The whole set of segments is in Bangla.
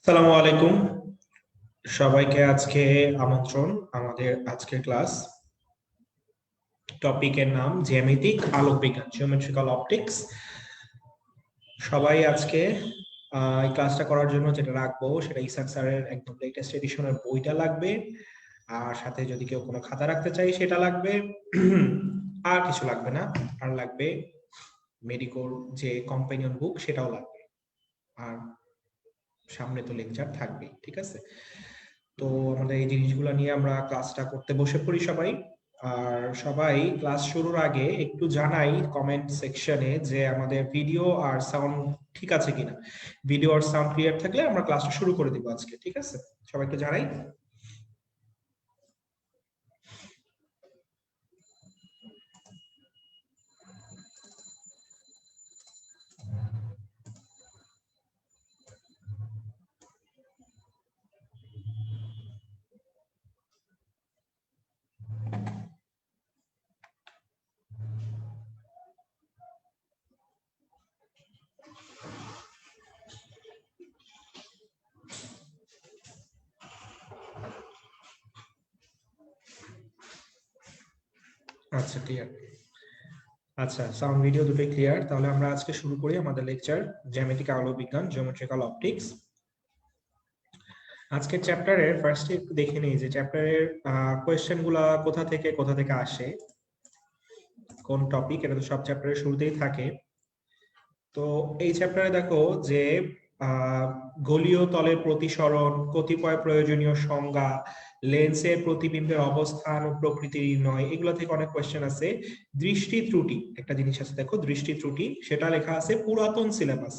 সালামু আলাইকুম। সবাইকে আজকে আমন্ত্রণ আমাদের আজকের ক্লাস। টপিকের নাম জ্যামিতিক আলোক বিজ্ঞান, জিওমেট্রিক্যাল অপটিক্স। সবাই আজকে এই ক্লাসটা করার জন্য যেটা রাখবো সেটা ইসাক স্যারের একদম লেটেস্ট এডিশনের বইটা লাগবে, আর সাথে যদি কেউ কোনো খাতা রাখতে চাই সেটা লাগবে। আর কিছু লাগবে না। আর লাগবে মেডিকোর যে কম্পানিয়ন বুক সেটাও লাগবে। আর সামনে তো লেকচার থাকবেই, ঠিক আছে? তো আমাদের এই জিনিসগুলো নিয়ে আমরা ক্লাসটা করতে বসে পড়ি সবাই। আর সবাই ক্লাস শুরুর আগে একটু জানাই কমেন্ট সেকশনে যে আমাদের ভিডিও আর সাউন্ড ঠিক আছে কিনা। ভিডিও আর সাউন্ড ক্লিয়ার থাকলে আমরা ক্লাসটা শুরু করে দিব আজকে, ঠিক আছে? সবাইকে জানাই। আচ্ছা, ক্লিয়ার। আচ্ছা, সাউন্ড ভিডিও দুটোই ক্লিয়ার। তাহলে আমরা আজকে শুরু করি আমাদের লেকচার জ্যামিতিক আলোক বিজ্ঞান, জিওমেট্রিক্যাল অপটিক্স। আজকের চ্যাপ্টারের ফার্স্টে একটু দেখে নিই যে চ্যাপ্টারের কোয়েশ্চেন গুলা কোথা থেকে আসে, কোন টপিক। এটা তো সব চ্যাপ্টারের শুরুতেই থাকে। তো এই চ্যাপ্টারে দেখো যে গোলীয় তলের প্রতিসরণ, কতিপয় প্রয়োজনীয় সংজ্ঞা, লেন্সের প্রতিবিম্বের অবস্থান ও প্রকৃতি নির্ণয়, এগুলো থেকে অনেক কোয়েশ্চেন আছে। দৃষ্টি ত্রুটি একটা জিনিস আছে, দেখো দৃষ্টি ত্রুটি, সেটা লেখা আছে পুরাতন সিলেবাস।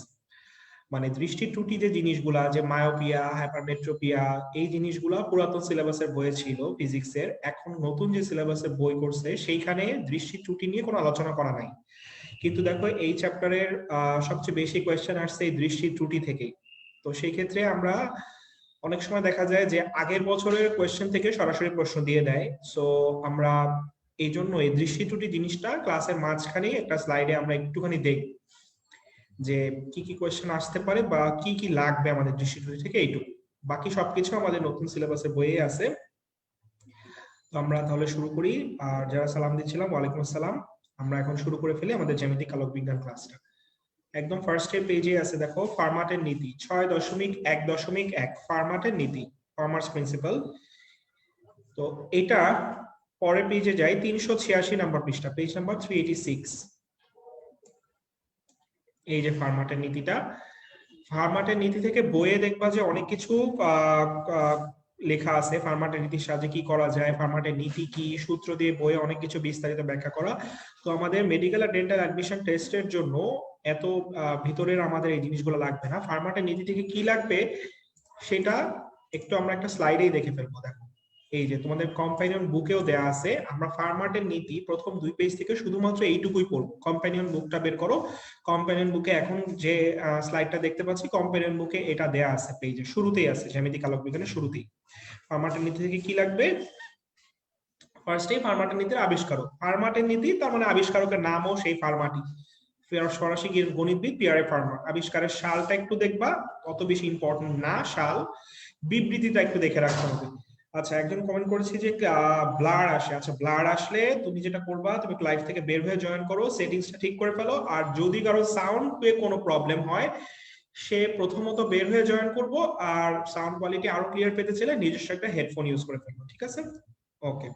মানে দৃষ্টি ত্রুটি যে জিনিসগুলা, যে মায়োপিয়া, হাইপারমেট্রোপিয়া, এই জিনিসগুলা পুরাতন সিলেবাসের বইয়ে ছিল ফিজিক্সের। এখন নতুন যে সিলেবাসের বই করছে সেইখানে দৃষ্টি ত্রুটি নিয়ে কোনো আলোচনা করা নাই। কিন্তু দেখো এই চ্যাপ্টারের সবচেয়ে বেশি কোয়েশ্চেন আসছে এই দৃষ্টি ত্রুটি থেকেই। তো সেই ক্ষেত্রে আমরা অনেক সময় দেখা যায় যে আগের বছরের কোয়েশ্চেন থেকে সরাসরি প্রশ্ন দিয়ে দেয়। সো আমরা এই জন্য এই দৃষ্টি ত্রুটি জিনিসটা ক্লাসের মাঝখানে একটা স্লাইডে আমরা একটুখানি দেখব যে কি কি কোয়েশ্চেন আসতে পারে বা কি কি লাগবে আমাদের দৃষ্টি ত্রুটি থেকে, এইটুকু। বাকি সবকিছু আমাদের নতুন সিলেবাসের বইয়ে আছে। তো আমরা তাহলে শুরু করি। আর যারা সালাম দিচ্ছিলাম, ওয়ালাইকুম আসসালাম। আমরা এখন শুরু করে ফেলি আমাদের জ্যামিতিক আলোক বিজ্ঞান ক্লাসটা। একদম ফার্স্টের পেজে আছে, দেখো ফার্মাটের নীতি 6.1.1 ফার্মাটের নীতি, ফার্মার্স প্রিন্সিপাল। তো এটা পরের পেজে যাই, 386 নাম্বার পৃষ্ঠা, পেজ নাম্বার 386। এই যে ফার্মাটের নীতিটা, ফার্মাটের নীতি থেকে বইয়ে দেখবা যে অনেক কিছু লেখা আছে। ফার্মাটের নীতির সাহায্যে কি করা যায়, ফার্মাটের নীতি কি, সূত্র দিয়ে বইয়ে অনেক কিছু বিস্তারিত ব্যাখ্যা করা। তো আমাদের মেডিকেল আর ডেন্টাল অ্যাডমিশন টেস্টের জন্য এত ভিতরের আমাদের এই জিনিসগুলো লাগবে না। ফার্মাটের নীতি থেকে কি লাগবে সেটা একটু আমরা একটা স্লাইডেই দেখে ফেলবো। দেখো এই যে তোমাদের কম্পানিয়ন বুকেও দেয়া আছে। আমরা ফার্মাটের নীতি প্রথম 2 পেজ থেকে শুধুমাত্র এইটুকুই পড়বো। কম্পানিয়ন বুকটা বের করো। কম্পানিয়ন বুকে এখন যে স্লাইডটা দেখতে পাচ্ছি, কম্পানিয়ন বুকে এটা দেয়া আছে, পেজে শুরুতেই আছে, জ্যামিতিক আলোক বিজ্ঞানের শুরুতেই। ফার্মাটের নীতি থেকে কি লাগবে? ফার্স্টেই ফার্মাটের নীতির আবিষ্কারক। ফার্মাটের নীতি তার মানে আবিষ্কারকের নামও সেই ফার্মাটি, সরাসরি গণিতবিদ পিয়ারে ফার্মার। আবিষ্কারের সালটা একটু দেখবা, অত বেশি ইম্পর্টেন্ট না সাল, বিবৃতিটা একটু দেখে রাখতে হবে। আচ্ছা, একজন কমেন্ট করেছে যে ব্লার আসে। আচ্ছা, ব্লার আসলে তুমি যেটা করবা, তুমি লাইভ থেকে বের হয়ে জয়েন করো, সেটিংসটা ঠিক করে ফেলো। আর যদি কারো সাউন্ড পেয়ে কোনো প্রবলেম হয়, সে প্রথমত বের হয়ে জয়েন করবো। আর সাউন্ড কোয়ালিটি আরো ক্লিয়ার পেতে চাইলে নিজস্ব একটা হেডফোন ইউজ করে ফেলবো, ঠিক আছে? ওকে।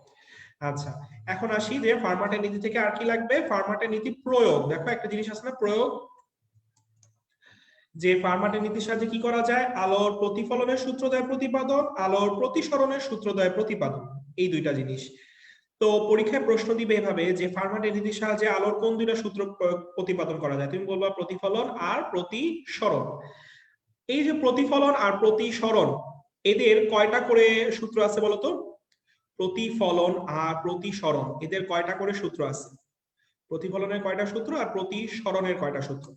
আচ্ছা, এখন আসি যে ফার্মাটের নীতি থেকে আর কি লাগবে। ফার্মাটের নীতি প্রয়োগ, দেখো একটা জিনিস আছে না, প্রয়োগ। যে ফার্মাটের নীতির সাহায্যে কি করা যায়, আলোর প্রতিফলনের সূত্রদ্বয় প্রতিপাদন, আলোর প্রতিসরণের সূত্রদ্বয় প্রতিপাদন, এই দুইটা জিনিস। তো পরীক্ষায় প্রশ্ন দিবে এভাবে যে ফার্মাটের নীতির সাহায্যে আলোর কোন দুইটা সূত্র প্রতিপাদন করা যায়। তুমি বলবা প্রতিফলন আর প্রতিসরণ। এই যে প্রতিফলন আর প্রতিসরণ, এদের কয়টা করে সূত্র আছে বলতো? প্রতিফলন আর প্রতিসরণ, এদের কয়টা করে সূত্র আছে? প্রতিফলনের কয়টা সূত্র আর প্রতিসরণের কয়টা সূত্র?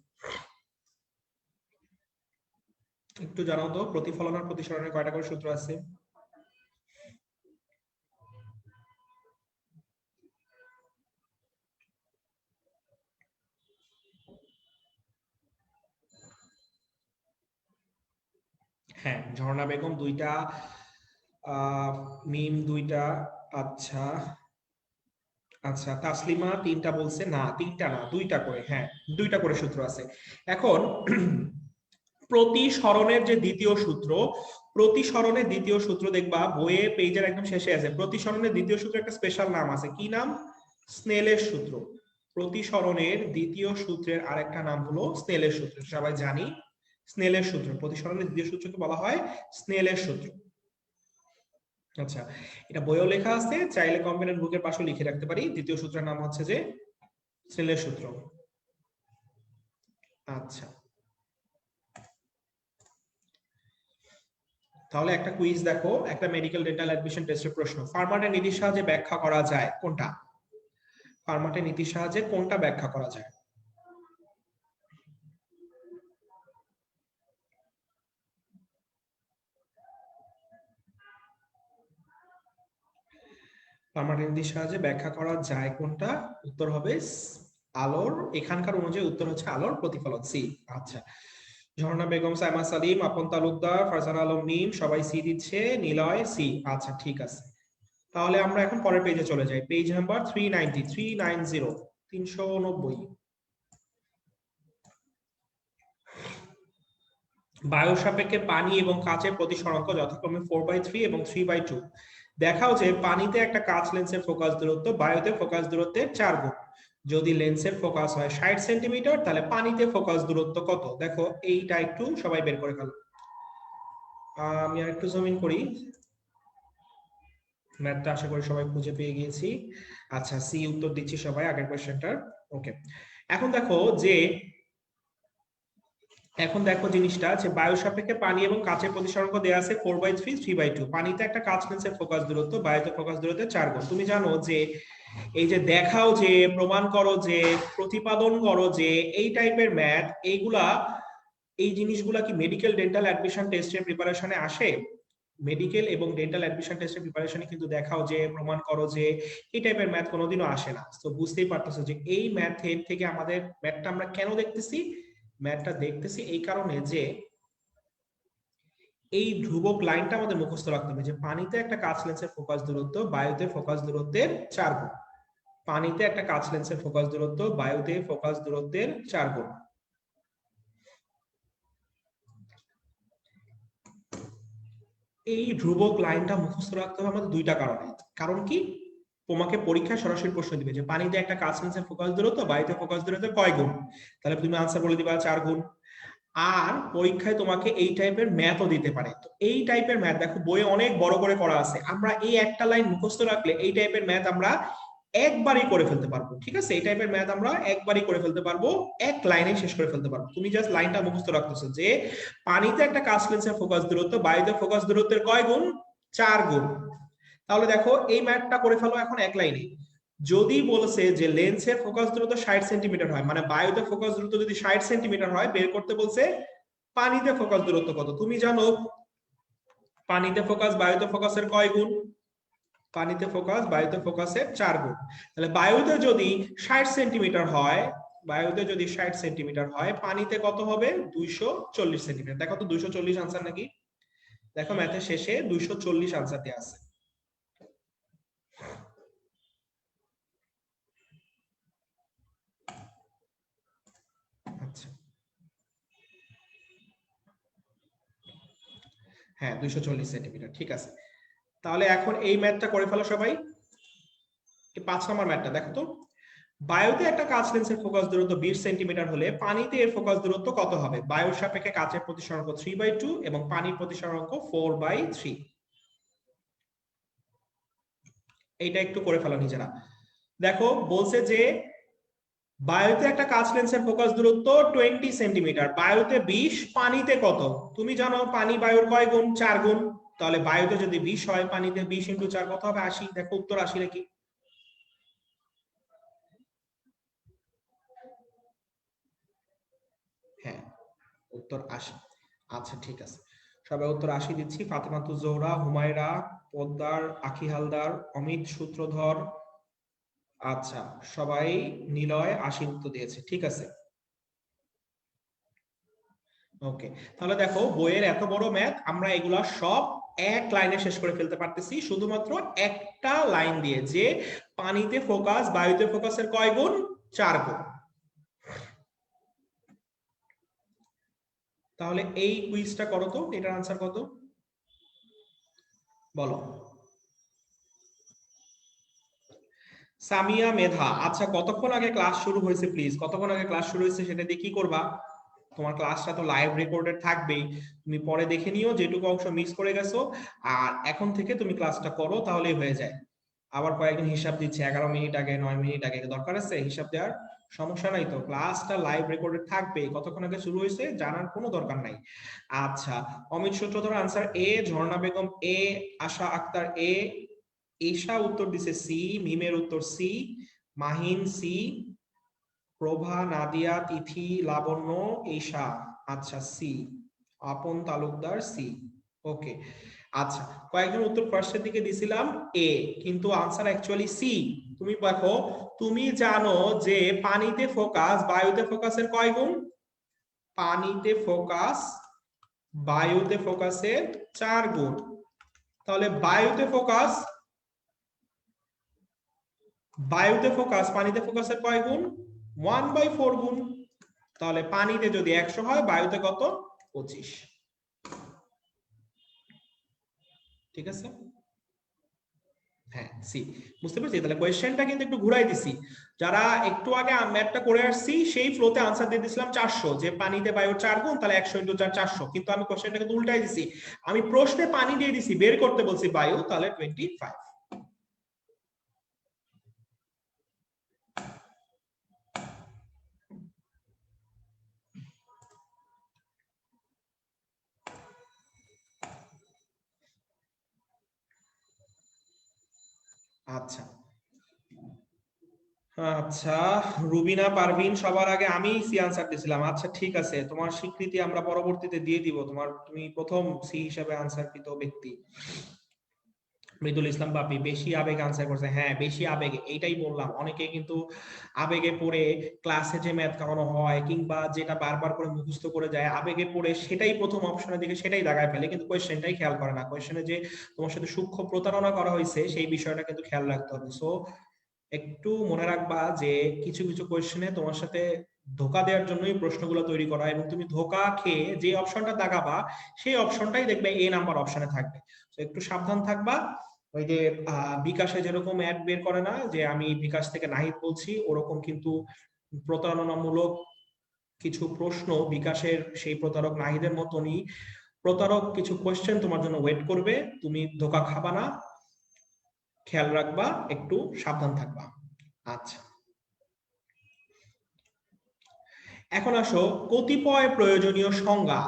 একটু জানাও তো, প্রতিফলন আর প্রতিসরণের কয়টা করে সূত্র আছে? হ্যাঁ, ঝর্ণা বেগম 2টা, মিম 2টা, আচ্ছা আচ্ছা, তাসলিমা 3টা বলছে, না 3টা না 2টা করে, হ্যাঁ 2টা করে সূত্র আছে। এখন প্রতিসরণের যে দ্বিতীয় সূত্র, প্রতিসরণের দ্বিতীয় সূত্র দেখবা বইয়ে পেজের একদম শেষে আছে। প্রতিসরণের দ্বিতীয় সূত্র একটা স্পেশাল নাম আছে, কি নাম? স্নেলের সূত্র। প্রতিসরণের দ্বিতীয় সূত্রের আরেকটা নাম হলো স্নেলের সূত্র, সবাই জানি স্নেলের সূত্র। প্রতিসরণের দ্বিতীয় সূত্রকে বলা হয় স্নেলের সূত্র। আচ্ছা, এটা বইও লেখা আছে, চাইলে কম্পিউটার বুকের পাশে লিখে রাখতে পারি। দ্বিতীয় সূত্রের নাম হচ্ছে যে স্নেলের সূত্র। আচ্ছা, তাহলে একটা কুইজ দেখো, একটা মেডিকেল ডেন্টাল অ্যাডমিশন টেস্টের প্রশ্ন। ফার্মাটের নীতির সাহায্যে ব্যাখ্যা করা যায় কোনটা? ফার্মাটের নীতির সাহায্যে কোনটা ব্যাখ্যা করা যায়? ফার্মাটের নীতির সাহায্যে ব্যাখ্যা করা যায় কোনটা? উত্তর হবে আলোর, এখানকার অনুযায়ী উত্তর হচ্ছে আলোর প্রতিফলন, সি। আচ্ছা, ঝর্ণা বেগম, সাইমা সালিম, আপন তালুকদার, ফারজানা আলম মিম সবাই সি দিচ্ছে, নিলয় সি। আচ্ছা ঠিক আছে, তাহলে আমরা এখন পরের পেজে চলে যাই। Page number 390, 390। বায়ুর সাপেক্ষে পানি এবং কাচের প্রতিসরাঙ্ক যথাক্রমে 4/3 এবং 3/2। দেখাও যে পানিতে একটা কাচ লেন্সের ফোকাস দূরত্ব বায়ুতে ফোকাস দূরত্বের 4 গুণ। যদি লেন্সের ফোকাস হয় 60 সেন্টিমিটার, তাহলে পানিতে ফোকাস দূরত্ব কত? দেখো এইটা একটু সবাই বের করে ফেলো। আমি আর একটু জুম ইন করি, ম্যাথটা আশা করি সবাই খুঁজে পেয়ে গিয়েছি। আচ্ছা, সি উত্তর দিচ্ছি সবাই আগের কোশ্চেনটার। ওকে, এখন দেখো যে জিনিসটা যে বায়ুর সাপেক্ষে পানি এবং কাচের প্রতিসরাঙ্ক দেয়া আছে 4/3, 3/2। পানিতে একটা কাচ লেন্সের ফোকাস দূরত্ব বায়ুতে ফোকাস দূরত্বের 4 গুণ। তুমি জানো যে এই যে দেখাও যে, প্রমাণ করো যে, প্রতিপাদন করো যে, এই টাইপের ম্যাথ, এইগুলা, এই জিনিসগুলা কি মেডিকেল ডেন্টাল অ্যাডমিশন টেস্টের প্রিপারেশনে আসে? মেডিকেল এবং ডেন্টাল অ্যাডমিশন টেস্টের প্রিপারেশনে কিন্তু দেখাও যে, প্রমাণ করো যে, এই টাইপের ম্যাথ কোনোদিনও আসে না। তো বুঝতেই পারতেছো যে এই ম্যাথের থেকে আমাদের ম্যাথটা আমরা কেন দেখতেছি? ম্যাথটা দেখতেছি এই কারণে যে এই ধ্রুবক লাইনটা আমাদের মুখস্থ রাখতে হবে যে পানিতে একটা কাচ লেন্সের ফোকাস দূরত্ব বায়ুতে ফোকাস দূরত্বের 4 গুণ। পানিতে একটা কাচ লেন্সের ফোকাস দূরত্ব বায়ুতে ফোকাস দূরত্বের 4 গুণ। এই ধ্রুবক লাইনটা মুখস্থ রাখতে হবে আমাদের দুইটা কারণে। কারণ কি? তোমাকে পরীক্ষায় সরাসরি প্রশ্ন দিবে যে পানিতে একটা কাচ লেন্সের ফোকাস দূরত্ব বায়ুতে ফোকাস দূরত্বের কয় গুণ, তাহলে তুমি আনসার বলে দিবা 4 গুণ। আর পরীক্ষায় তোমাকে এই টাইপের ম্যাথও দিতে পারে। তো এই টাইপের ম্যাথ দেখো বইয়ে অনেক বড় করে করা আছে, আমরা এই একটা লাইন মুখস্থ রাখলে এই টাইপের ম্যাথ আমরা একবারই করে ফেলতে পারবো। ঠিক আছে, এই টাইপের ম্যাথ আমরা একবারই করে ফেলতে পারবো, এক লাইনে শেষ করে ফেলতে পারবো। তুমি জাস্ট লাইনটা মুখস্থ রাখতেছো যে পানিতে একটা কাচ লেন্সের ফোকাস দূরত্ব বায়ুতে ফোকাস দূরত্বের কয় গুণ? 4 গুণ। তাহলে দেখো এই ম্যাথটা করে ফেলো এখন এক লাইনে। যদি বলছে যে লেন্সের ফোকাস দূরত্ব 60 সেন্টিমিটার হয়, মানে বায়ুতে ফোকাস দূরত্ব যদি 60 সেন্টিমিটার হয়, বের করতে বলছে পানিতে ফোকাস দূরত্ব কত। তুমি জানো পানিতে ফোকাস বায়ুতে ফোকাসের কয় গুণ? পানিতে ফোকাস বায়ুতে ফোকাসের 4 গুণ। তাহলে বায়ুতে যদি 60 সেন্টিমিটার হয়, বায়ুতে যদি 60 সেন্টিমিটার হয়, পানিতে কত হবে? 240 সেন্টিমিটার। দেখো তো 240 আনসার নাকি? দেখো ম্যাথের শেষে 240 আনসার দেয়া আছে। আচ্ছা, হ্যাঁ 240 সেন্টিমিটার, ঠিক আছে। তাহলে এখন এই ম্যাথটা করে ফেলো সবাই। এই 5 নম্বর ম্যাথটা দেখো তো, বায়ুতে একটা কাচ লেন্সের ফোকাস দূরত্ব 20 সেন্টিমিটার হলে পানিতে এর ফোকাস দূরত্ব কত হবে? বায়ুর সাপেক্ষে কাচের প্রতিসরাঙ্ক 3/2 এবং পানির প্রতিসরাঙ্ক 4/3। এইটা একটু করে ফেলো নিজেরা। দেখো বলছে যে বায়ুতে একটা কাচ লেন্সের ফোকাস দূরত্ব 20 সেন্টিমিটার, বায়ুতে 20, পানিতে কত? তুমি জানো পানি বায়ুর কয় গুণ? 4 গুণ। তাহলে বায়ুতে যদি 20 হয়, পানিতে 20 × 4 কত হবে? 80। দেখো উত্তর 80 নাকি? হ্যাঁ, উত্তর 80। আচ্ছা ঠিক আছে, সবাই উত্তর 80 দিচ্ছি। ফাতেমাতুজ জোহরা, হুমায়রা পোদ্দার, আখি হালদার, অমিত সূত্রধর, আচ্ছা সবাই, নিলয় 80 উত্তর দিয়েছে, ঠিক আছে। ওকে, তাহলে দেখো বইয়ের এত বড় ম্যাথ আমরা এগুলা সব এক লাইনে শেষ করে ফেলতে পারতেছি শুধুমাত্র একটা লাইন দিয়ে, যে পানিতে ফোকাস বায়ুতে ফোকাসের কয় গুণ? 4 গুণ। তাহলে এই কুইজটা করো তো, এটার আনসার কত বলো। সামিয়া মেধা, আচ্ছা কতক্ষণ আগে ক্লাস শুরু হয়েছে প্লিজ, কতক্ষণ আগে ক্লাস শুরু হয়েছে সেটা দিয়ে কি করবা? তোমার ক্লাসটা তো লাইভ রেকর্ডেড থাকবেই, তুমি পরে দেখে নিও যেটুকু অংশ মিস করে গেছো, আর এখন থেকে তুমি ক্লাসটা করো তাহলেই হয়ে যায়। আবার কয়েকদিন হিসাব দিচ্ছে 11 মিনিট আগে 9 মিনিট আগে, দরকার আছে হিসাব দেওয়ার? সমস্যা নাই তো, ক্লাসটা লাইভ রেকর্ডেড থাকবে, কতক্ষণ আগে শুরু হয়েছে জানার কোনো দরকার নাই। আচ্ছা, অমিত সূত্রধর আনসার এ, ঝর্ণা বেগম এ, আশা আক্তার এ, ঈশা উত্তর দিছে সি, মিমের উত্তর সি, মাহিন সি, প্রভা, নাদিয়া, তিথি, লাবণ্য, ঈশা আচ্ছা সি, আপন তালুকদার সি। ওকে, আচ্ছা কয়েকজন উত্তর ফার্স্টের দিকে দিছিলাম এ, কিন্তু আনসার অ্যাকচুয়ালি সি। তুমি দেখো, তুমি জানো যে পানিতে ফোকাস বায়ুতে ফোকাসের কয় গুণ? পানিতে ফোকাস বায়ুতে ফোকাসের 4 গুণ। তাহলে বায়ুতে ফোকাস পানিতে ফোকাসের কয় গুণ? 1/4 গুণ। তাহলে পানিতে যদি 100 হয়, বায়ুতে কত? 25। ঠিক আছে, হ্যাঁ সি। বুঝতে পারছি, তাহলে কোয়েশ্চেনটা কিন্তু একটু ঘুরাই দিছি। যারা একটু আগে ম্যাথটা করে আসছি সেই ফ্লোতে আনসার দিয়ে দিছিলাম 400, যে পানিতে বায়ুর 4 গুণ, তাহলে 100 × 4 400, কিন্তু আমি কোয়েশ্চেনটা কিন্তু উল্টাই দিছি, আমি প্রশ্নে পানি দিয়ে দিছি, বের করতে বলছি বায়ু, তাহলে 25। আচ্ছা আচ্ছা, রুবিনা পারভিন সবার আগে আমি সি আনসার দিয়েছিলাম। আচ্ছা ঠিক আছে, তোমার স্বীকৃতি আমরা পরবর্তীতে দিয়ে দিব, তুমি প্রথম সি হিসেবে আনসারকৃত ব্যক্তি। মৃদুল ইসলাম বাপি বেশি আবেগে আনসার করছে, হ্যাঁ বেশি আবেগে, এইটাই বললাম, অনেকে কিন্তু আবেগে পড়ে ক্লাসে যে ম্যাথ করানো হয় কিংবা যেটা বারবার করে মুখস্থ করে যায়, আবেগে পড়ে সেটাই প্রথম অপশনের দিকে সেটাই দাগায় ফেলে, কিন্তু কোয়েশ্চেনটাই খেয়াল করে না, কোয়েশ্চেনে যে তোমার সাথে সূক্ষ্ম প্রতারণা করা হয়েছে সেই বিষয়টা কিন্তু খেয়াল রাখতে হবে। সো একটু মনে রাখবা যে কিছু কিছু কোয়েশ্চেনে তোমার সাথে ধোকা দেওয়ার জন্যই প্রশ্নগুলো তৈরি করা, এবং তুমি ধোকা খেয়ে যে অপশনটা দাগাবা সেই অপশনটাই দেখবে এ নাম্বার অপশনে থাকবে। তো একটু সাবধান থাকবা। ওই যে বিকাশে যেরকম অ্যাড বের করে না যে আমি বিকাশ থেকে নাহিদ বলছি, ওরকম কিন্তু প্রতারণামূলক কিছু প্রশ্ন বিকাশের সেই প্রতারক নাহিদের মতনই প্রতারক কিছু কোয়েশ্চেন তোমার জন্য ওয়েট করবে, তুমি ধোকা খাবা না, খেয়াল রাখবা, একটু সাবধান থাকবা। আচ্ছা, এখন আসো কতিপয় প্রয়োজনীয় সংজ্ঞা।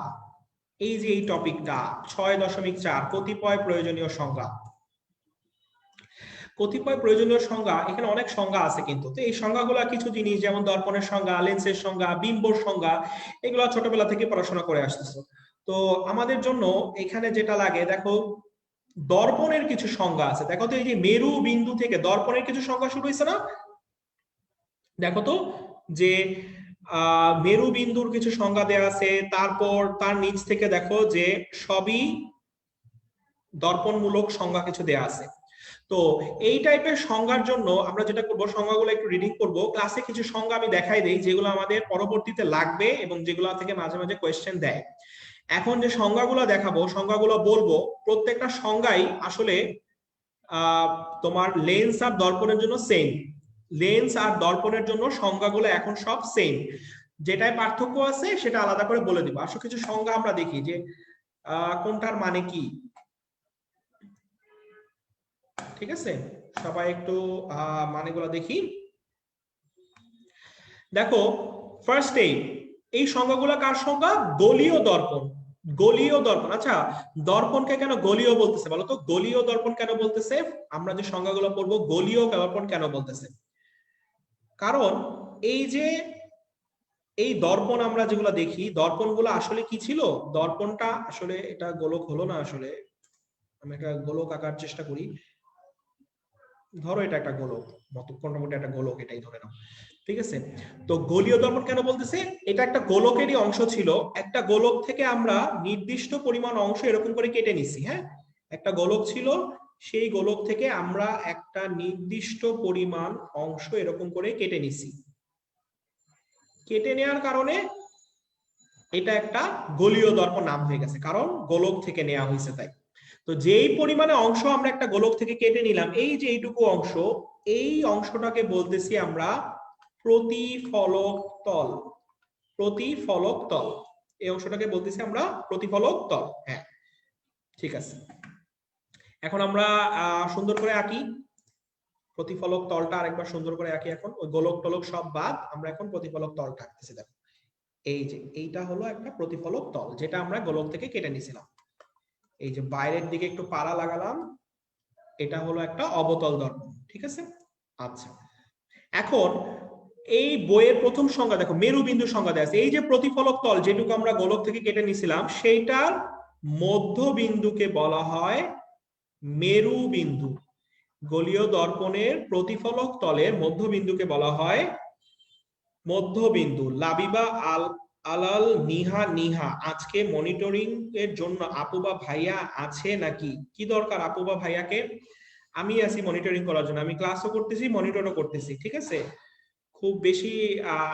এই যে এই টপিকটা 6.4 কতিপয় প্রয়োজনীয় সংজ্ঞা। কতিপয় প্রয়োজনীয় সংজ্ঞা, এখানে অনেক সংজ্ঞা আছে কিন্তু, তো এই সংজ্ঞাগুলো কিছু জিনিস যেমন দর্পণের সংজ্ঞা, লেন্সের সংজ্ঞা, বিম্বর সংজ্ঞা, এগুলো ছোটবেলা থেকে পড়াশোনা করে আসতেছো। তো আমাদের জন্য এখানে যেটা লাগে, দেখো দর্পণের কিছু সংজ্ঞা আছে, দেখো তো এই যে মেরু বিন্দু থেকে দর্পণের কিছু সংজ্ঞা শুরু হয়েছে না? দেখো তো যে মেরু বিন্দুর কিছু সংজ্ঞা দেওয়া আছে, তারপর তার নিচ থেকে দেখো যে সবই দর্পণমূলক সংজ্ঞা কিছু দেওয়া আছে। তো এই টাইপের সংজ্ঞার জন্য আমরা যেটা করব, সংজ্ঞাগুলো একটু রিডিং করব, ক্লাসে কিছু সংজ্ঞা আমি দেখাই দেই যেগুলো আমাদের পরবর্তীতে লাগবে এবং যেগুলো থেকে মাঝে মাঝে কোয়েশ্চেন দেয়। এখন যে সংজ্ঞাগুলো দেখাবো, সংজ্ঞাগুলো বলবো, প্রত্যেকটা সংজ্ঞাই আসলে তোমার লেন্স আর দর্পণের জন্য সেম। লেন্স আর দর্পণের জন্য সংজ্ঞাগুলো এখন সব সেম, যেটায় পার্থক্য আছে সেটা আলাদা করে বলে দিব। আসলে কিছু সংজ্ঞা আমরা দেখি যে কোনটার মানে কি। ঠিক আছে, সবাই একটু মানেগুলো দেখি। দেখো ফার্স্ট এই সংজ্ঞাগুলো কার সংজ্ঞা? গলীয় দর্পণ। গলীয় দর্পণ, আচ্ছা দর্পণকে কেন গলীয় বলতেছে বলো তো? গলীয় দর্পণ কেন বলতেছে? আমরা যে সংজ্ঞাগুলো পড়বো গলীয় দর্পণ কেন বলতেছে, কারণ এই যে এই দর্পণ আমরা যেগুলো দেখি, দর্পণগুলো আসলে কি ছিল? দর্পণটা আসলে এটা গোলক হলো না, আসলে আমি একটা গোলক আঁকার চেষ্টা করি। ধরো এটা একটা গোলক, মোটামুটি একটা গোলক, এটাই ধরে নাও। ঠিক আছে। তো গোলীয় দর্পণ কেন বলতেছে, এটা একটা গোলকেরই অংশ ছিল, একটা গোলক থেকে আমরা নির্দিষ্ট পরিমাণ অংশ এরকম করে কেটে নিছি। হ্যাঁ, একটা গোলক ছিল, সেই গোলক থেকে আমরা একটা নির্দিষ্ট পরিমাণ অংশ এরকম করে কেটে নিছি। কেটে নেওয়ার কারণে এটা একটা গোলীয় দর্পণ নাম হয়ে গেছে, কারণ গোলক থেকে নেওয়া হয়েছে তাই। তো যেই পরিমাণে অংশ আমরা একটা গোলক থেকে কেটে নিলাম, এই যে এইটুকু অংশ, এই অংশটাকে বলতেছি আমরা প্রতিফলক তল। প্রতিফলক তল, এই অংশটাকে বলতেছি আমরা প্রতিফলক তল। হ্যাঁ, ঠিক আছে। এখন আমরা সুন্দর করে আঁকি প্রতিফলক তলটা, আরেকবার সুন্দর করে আঁকি। এখন ওই গোলক টলক সব বাদ, আমরা এখন প্রতিফলক তলটা আঁকতেছি। দেখো এই যে এইটা হলো একটা প্রতিফলক তল, যেটা আমরা গোলক থেকে কেটে নিয়েছিলাম। এই যে বাইরের দিকে একটু পাড়া লাগালাম, এটা হলো একটা অবতল দর্পণ। ঠিক আছে। আচ্ছা, এখন এই বইয়ের প্রথম সংজ্ঞা দেখো, মেরুবিন্দু সংজ্ঞা দেওয়া আছে। এই যে প্রতিফলক তল যেটুকু আমরা গোলক থেকে কেটে নিয়েছিলাম, সেইটার মধ্যবিন্দুকে বলা হয় মেরুবিন্দু। গোলীয় দর্পণের প্রতিফলক তলের মধ্যবিন্দুকে বলা হয় মধ্যবিন্দু। লাবিবা আলাল নিহা নিহা, আজকে মনিটরিং এর জন্য আপু বা ভাইয়া আছে নাকি? কি দরকার আপু বা ভাইয়াকে? আমি আছি মনিটরিং করার জন্য, আমি ক্লাসও করতেছি, মনিটরও করতেছি। ঠিক আছে, খুব বেশি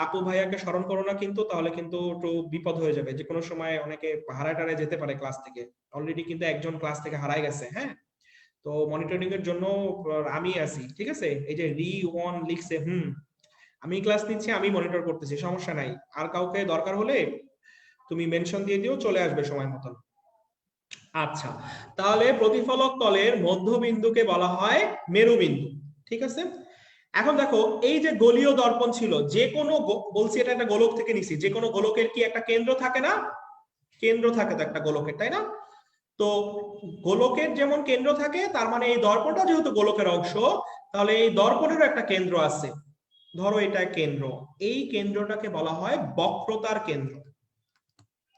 আপু ভাইয়াকে স্মরণ করো না কিন্তু, তাহলে কিন্তু একটু বিপদ হয়ে যাবে। যে কোনো সময় অনেকে হারায় টারায় যেতে পারে ক্লাস থেকে। অলরেডি কিন্তু একজন ক্লাস থেকে হারায় গেছে। হ্যাঁ, তো মনিটরিং এর জন্য আমি আছি। ঠিক আছে, এই যে রি ওয়ান লিখছে, আমি ক্লাস নিচ্ছি, আমি মনিটর করতেছি, সমস্যা নাই। আর কাউকে দরকার হলে তুমি মেনশন দিয়ে দিও, চলে আসবে সময় মতন। আচ্ছা, তাহলে প্রতিফলক তলের মধ্যবিন্দুকে বলা হয় মেরুবিন্দু। ঠিক আছে। এখন দেখো, এই যে গোলীয় দর্পণ ছিল, যে কোনো বলছি এটা একটা গোলক থেকে নিছি, যে কোনো গোলকের কি একটা কেন্দ্র থাকে না? কেন্দ্র থাকে তো একটা গোলকের, তাই না? তো গোলকের যেমন কেন্দ্র থাকে, তার মানে এই দর্পণটা যেহেতু গোলকের অংশ, তাহলে এই দর্পণেরও একটা কেন্দ্র আছে। ধরো এটা কেন্দ্র, এই কেন্দ্রটাকে বলা হয় বক্রতার কেন্দ্র।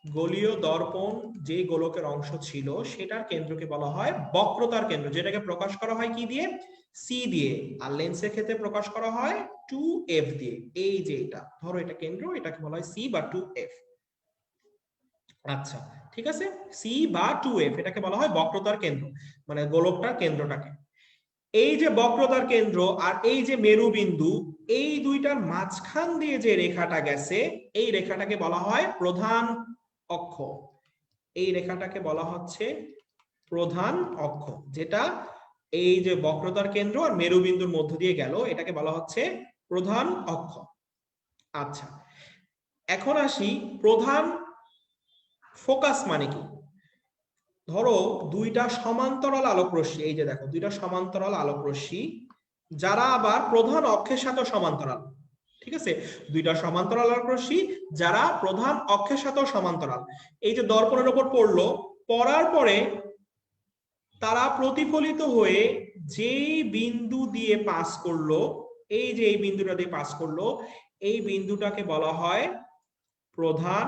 গোলীয় দর্পণ যে গোলকের অংশ ছিল, সেটার কেন্দ্রকে বলা হয় বক্রতার কেন্দ্র, যেটাকে প্রকাশ করা হয় কি দিয়ে? সি দিয়ে। আর লেন্সের ক্ষেত্রে প্রকাশ করা হয় 2f দিয়ে। এই যে এটা ধরো, এটা কেন্দ্র, এটাকে বলা হয় সি বা 2f। আচ্ছা, ঠিক আছে, সি বা 2f, এটাকে বলা হয় বক্রতার কেন্দ্র, মানে গোলকটার কেন্দ্রটাকে। এই যে বক্রতার কেন্দ্র আর এই যে মেরুবিন্দু, এই দুইটার মাঝখান দিয়ে যে রেখাটা গেছে, এই রেখাটাকে বলা হয় প্রধান অক্ষ। এই রেখাটাকে বলা হচ্ছে প্রধান অক্ষ, যেটা এই যে বক্রতার কেন্দ্র আর মেরুবিন্দুর মধ্য দিয়ে গেল, এটাকে বলা হচ্ছে প্রধান অক্ষ। আচ্ছা, এখন আসি প্রধান ফোকাস মানে কি। ধরো দুইটা সমান্তরাল আলোক রশ্মি, এই যে দেখো দুইটা সমান্তরাল আলোক রশ্মি, যারা আবার প্রধান অক্ষের সাথে সমান্তরাল। ঠিক আছে, দুইটা সমান্তরাল আলোক রশ্মি যারা প্রধান অক্ষের সাথে সমান্তরাল। এই যে দর্পণের উপর পড়লো, পড়ার পরে তারা প্রতিফলিত হয়ে যেই বিন্দু দিয়ে পাস করলো, এই যে এই বিন্দুটা দিয়ে পাস করলো, এই বিন্দুটাকে বলা হয় প্রধান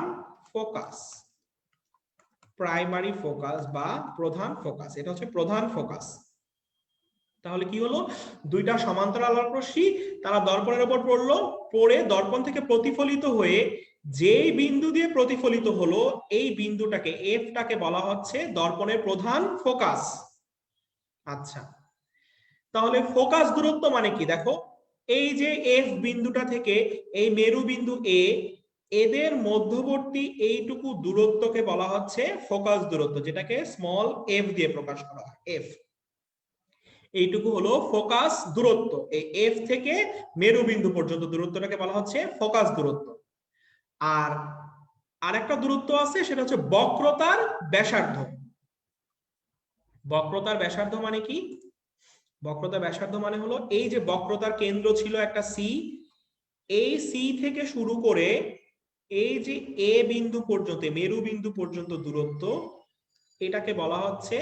ফোকাস, প্রাইমারি ফোকাস বা প্রধান ফোকাস। এটা হচ্ছে প্রধান ফোকাস। তাহলে কি হলো, দুইটা সমান্তরাল আলোক রশ্মি তারা দর্পণের উপর পড়লো, পড়ে দর্পণ থেকে প্রতিফলিত হয়ে যেই বিন্দু দিয়ে প্রতিফলিত হলো, এই বিন্দুটাকে এফটাকে বলা হচ্ছে দর্পণের প্রধান ফোকাস। আচ্ছা, তাহলে ফোকাস দূরত্ব মানে কি? দেখো, এই যে এফ বিন্দুটা থেকে এই মেরু বিন্দু এ, এদের মধ্যবর্তী এইটুকু দূরত্বকে বলা হচ্ছে ফোকাস দূরত্ব, যেটাকে স্মল এফ দিয়ে প্রকাশ করা হয়। এফ, এইটুকু হলো ফোকাস দূরত্ব। এই এফ থেকে মেরু বিন্দু পর্যন্ত দূরত্বটাকে বলা হচ্ছে ফোকাস দূরত্ব। আর আরেকটা দূরত্ব আছে, সেটা হচ্ছে বক্রতার ব্যাসার্ধ। বক্রতার ব্যাসার্ধ মানে কি? বক্রতার ব্যাসার্ধ মানে হলো, এই যে বক্রতার কেন্দ্র ছিল একটা সি, এই সি থেকে শুরু করে এই যে এ বিন্দু পর্যন্ত, মেরু বিন্দু পর্যন্ত দূরত্ব, এটাকে বলা হচ্ছে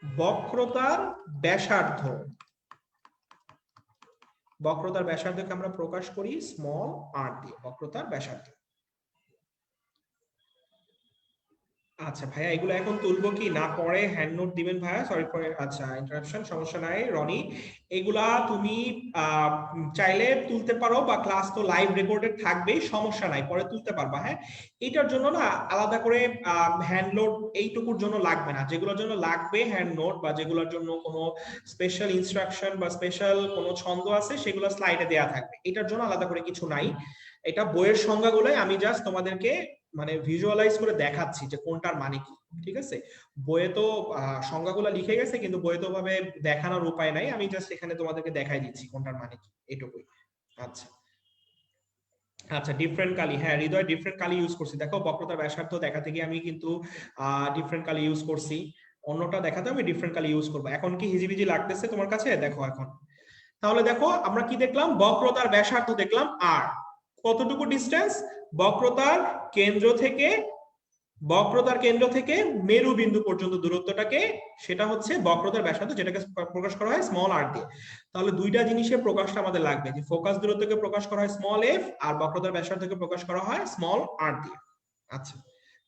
বক্রতার ব্যাসার্ধ। বক্রতার ব্যাসার্ধকে আমরা প্রকাশ করি স্মল আর দিয়ে, বক্রতার ব্যাসার্ধ। আচ্ছা ভাইয়া, এগুলো এখন তুলবো কি না, পরে হ্যান্ড নোট দিবেন ভাইয়া, সরি ফর আচ্ছা ইন্টারাপশন, সমস্যা নাই রনি। এগুলা তুমি চাইলে তুলতে পারো, বা ক্লাস তো লাইভ রেকর্ডেড থাকবেই, সমস্যা নাই, পরে তুলতে পারবা। হ্যাঁ, এটার জন্য না আলাদা করে হ্যান্ড নোট এইটুকুর জন্য লাগবে না। যেগুলোর জন্য লাগবে হ্যান্ড নোট, বা যেগুলোর জন্য কোনো স্পেশাল ইনস্ট্রাকশন বা স্পেশাল কোনো ছন্দ আছে, সেগুলো স্লাইডে দেয়া থাকবে। এটার জন্য আলাদা করে কিছু নাই। এটা বইয়ের সংজ্ঞাগুলোই আমি জাস্ট তোমাদেরকে মানে ভিজুয়ালাইজ করে দেখাচ্ছি যে কোনটার মানে কি। ঠিক আছে, বইয়ে তো সংজ্ঞাগুলো লিখে গেছে, কিন্তু বইয়ে তো ভাবে দেখানোর উপায় নাই, আমি জাস্ট এখানে তোমাদেরকে দেখাই দিচ্ছি কোনটার মানে কি, এটুকুই। আচ্ছা আচ্ছা, ডিফারেন্ট কালি, হ্যাঁ হৃদয়, ডিফারেন্ট কালি ইউজ করছি। দেখো বক্রতার ব্যাসার্ধ দেখাতে গিয়ে আমি কিন্তু ডিফারেন্ট কালি ইউজ করছি, অন্যটা দেখাতে আমি ডিফারেন্ট কালি ইউজ করবো। এখন কি হিজিবিজি লাগতেছে তোমার কাছে? দেখো এখন, তাহলে দেখো আমরা কি দেখলাম, বক্রতার ব্যাসার্ধ দেখলাম আর কতটুকু ডিস্টেন্স, বক্রতার কেন্দ্র থেকে মেরু বিন্দু পর্যন্ত দূরত্বটাকে, সেটা হচ্ছে বক্রতার ব্যাসার্ধ, যেটাকে প্রকাশ করা হয় স্মল আর দিয়ে। তাহলে দুইটা জিনিসের প্রকাশটা আমাদের লাগবে, যে ফোকাস দূরত্বকে প্রকাশ করা হয় স্মল এফ, আর বক্রতার ব্যাসার্ধকে প্রকাশ করা হয় স্মল আর দিয়ে। আচ্ছা,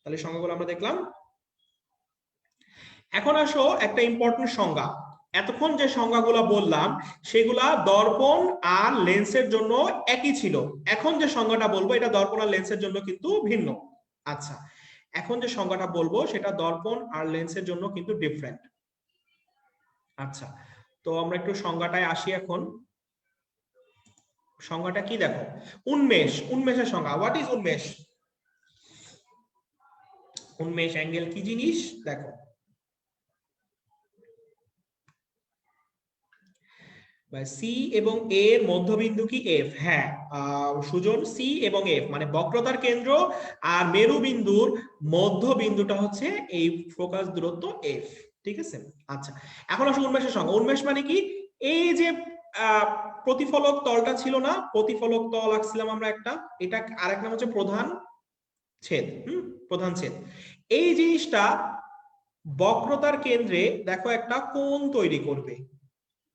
তাহলে সংজ্ঞাগুলো আমরা দেখলাম। এখন আসো একটা ইম্পর্টেন্ট সংজ্ঞা। এতক্ষণ যে সংজ্ঞাগুলো বললাম সেগুলা দর্পণ আর লেন্সের জন্য একই ছিল। এখন যে সংজ্ঞাটা বলবো এটা দর্পণ আর লেন্সের জন্য কিন্তু ভিন্ন। আচ্ছা, এখন যে সংজ্ঞাটা বলবো সেটা দর্পণ আর লেন্সের জন্য কিন্তু ডিফারেন্ট। আচ্ছা, তো আমরা একটু সংজ্ঞাটায় আসি এখন। সংজ্ঞাটা কি দেখো, উন্মেষ, উন্মেষের সংজ্ঞা, হোয়াট ইজ উন্মেষ? উন্মেষ অ্যাঙ্গেল কি জিনিস দেখো, সি এবং এ এর মধ্যবিন্দু কি এফ? হ্যাঁ সুজন, সি এবং এফ মানে বক্রতার কেন্দ্র আর মেরু বিন্দুর মধ্যবিন্দুটা হচ্ছে এই ফোকাস দূরত্ব এফ। ঠিক আছে, আচ্ছা এখন আসলে উন্মেষের সংজ্ঞা। উন্মেষ মানে কি, এই যে প্রতিফলক তলটা ছিল না, প্রতিফলক তল আঁকছিলাম আমরা একটা, এটা আরেক নাম হচ্ছে প্রধান ছেদ। প্রধান ছেদ, এই জিনিসটা বক্রতার কেন্দ্রে দেখো একটা কোণ তৈরি করবে।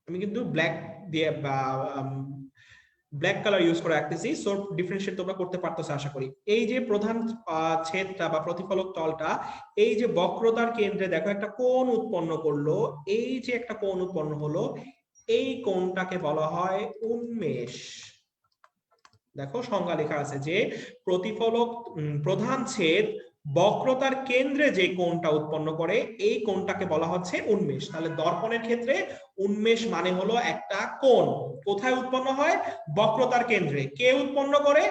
আমি কিন্তু ব্ল্যাক দিয়ে বা ব্ল্যাক কালার ইউজ করে রাখতেছি, সো ডিফারেন্সিয়েট তোমরা করতে পারতেছো আশা করি। এই যে প্রধান ছেদটা বা প্রতিফলক তলটা, এই যে বক্রতার কেন্দ্রে দেখো একটা কোণ উৎপন্ন করলো, এই যে একটা কোণ উৎপন্ন হলো, এই কোণটাকে বলা হয় উন্মেষ। দেখো সংজ্ঞা লেখা আছে যে প্রতিফলক প্রধান ছেদ বক্রতার কেন্দ্রে যে কোণটা উৎপন্ন করে, এই কোণটাকে বলা হচ্ছে উন্মেষ। তাহলে দর্পণের ক্ষেত্রে উন্মেষ মানে হলো একটা কোণ, কোথায় উৎপন্ন হয়? বক্রতার কেন্দ্রে। কে উৎপন্ন করে?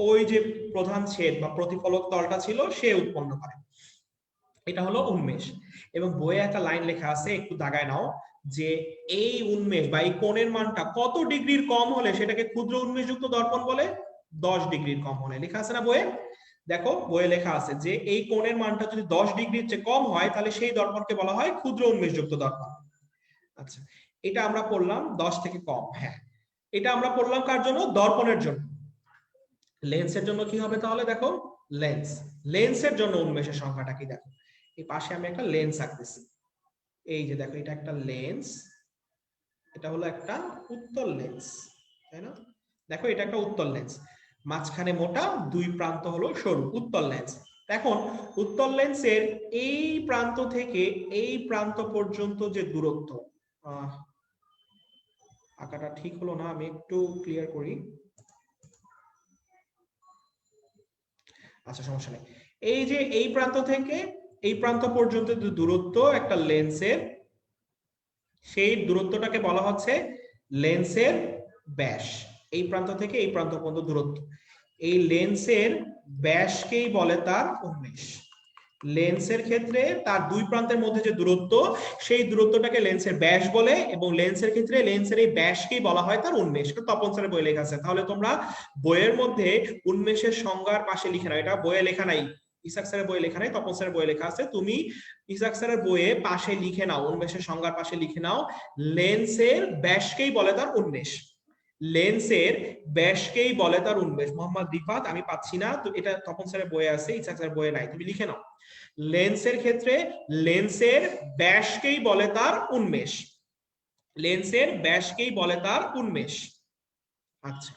ওই যে প্রধান ছেদ বা প্রতিফলক তলটা ছিল সে উৎপন্ন করে, এটা হলো উন্মেষ। এবং বইয়ে একটা লাইন লেখা আছে, একটু দাগায় নাও, যে এই উন্মেষ বা এই কোণের মানটা কত ডিগ্রির কম হলে সেটাকে ক্ষুদ্র উন্মেষযুক্ত দর্পণ বলে? 10 ডিগ্রির কম হলে। লেখা আছে না বইয়ে? দেখো বইয়ে লেখা আছে যে এই কোণের মানটা যদি 10 ডিগ্রির চেয়ে কম হয় তাহলে সেই দর্পণকে বলা হয় ক্ষুদ্র উন্মেষযুক্ত দর্পণ। আচ্ছা, এটা আমরা পড়লাম 10 থেকে কম। হ্যাঁ, এটা আমরা পড়লাম কার জন্য? দর্পণের জন্য। লেন্সের জন্য কি হবে তাহলে? দেখো লেন্স, লেন্সের জন্য উন্মেষের সংখ্যাটা কি দেখো, এই পাশে আমি একটা লেন্স আঁকতেছি, এই যে দেখো এটা একটা লেন্স, এটা হলো একটা উত্তল লেন্স, তাই না? দেখো এটা একটা উত্তল লেন্স, মাঝখানে মোটা, দুই প্রান্ত হলো সরু, উত্তল লেন্স। এখন উত্তল লেন্সের এই প্রান্ত থেকে এই প্রান্ত পর্যন্ত যে দূরত্ব, আঁকাটা ঠিক হলো না, আমি একটু ক্লিয়ার করি। আচ্ছা সমস্যা নেই, এই যে এই প্রান্ত থেকে এই প্রান্ত পর্যন্ত যে দূরত্ব একটা লেন্সের, সেই দূরত্বটাকে বলা হচ্ছে লেন্সের ব্যাস। এই প্রান্ত থেকে এই প্রান্ত পর্যন্ত দূরত্ব, এই লেন্সের ব্যাসকেই বলে তার উন্মেষ। লেন্সের ক্ষেত্রে তার দুই প্রান্তের মধ্যে যে দূরত্ব, সেই দূরত্বটাকে লেন্সের ব্যাস বলে, এবং লেন্সের ক্ষেত্রে লেন্সের এই ব্যাসকেই বলা হয় তার উন্মেষ। তপন স্যারের বই লেখা আছে, তাহলে তোমরা বইয়ের মধ্যে উন্মেষের সংজ্ঞার পাশে লিখে নাও, এটা বইয়ে লেখা নাই, ইসাক স্যারের বইয়ে লেখা নাই, তপন স্যারের বইয়ে লেখা আছে। তুমি ইসাক স্যারের বইয়ে পাশে লিখে নাও, উন্মেষের সংজ্ঞার পাশে লিখে নাও, লেন্সের ব্যাসকেই বলে তার উন্মেষ। লেন্সের ব্যাসকেই বলে তার উন্মেষ। মোহাম্মদ রিফাত, আমি পাচ্ছি না তো, এটা তপন স্যারের বইয়ে আছে, ইসাক স্যারের বইয়ে নাই, তুমি লিখে নাও। লেন্সের ক্ষেত্রে লেন্সের ব্যাসকেই বলে তার উন্মেষ, লেন্সের ব্যাসকেই বলে তার উন্মেষ। আচ্ছা,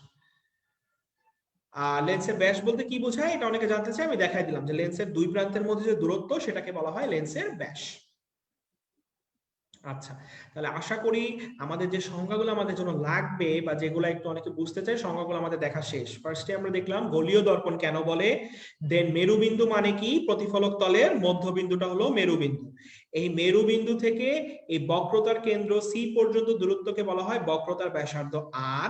লেন্সের ব্যাস বলতে কি বোঝায় এটা অনেকে জানতে চায়, আমি দেখাই দিলাম যে লেন্সের দুই প্রান্তের মধ্যে যে দূরত্ব সেটাকে বলা হয় লেন্সের ব্যাস। আচ্ছা, তাহলে আশা করি আমাদের যে সংজ্ঞাগুলো আমাদের জন্য লাগবে বা যেগুলো একটু অনেকে বুঝতে চায়, সংজ্ঞাগুলো আমাদের দেখা শেষ। ফার্স্টে আমরা দেখলাম গোলীয় দর্পণ কেন বলে, দেন মেরুবিন্দু মানে কি, প্রতিফলক তলের মধ্যবিন্দুটা হলো মেরুবিন্দু। এই মেরুবিন্দু থেকে এই বক্রতার কেন্দ্র সি পর্যন্ত দূরত্বকে বলা হয় বক্রতার ব্যাসার্ধ আর,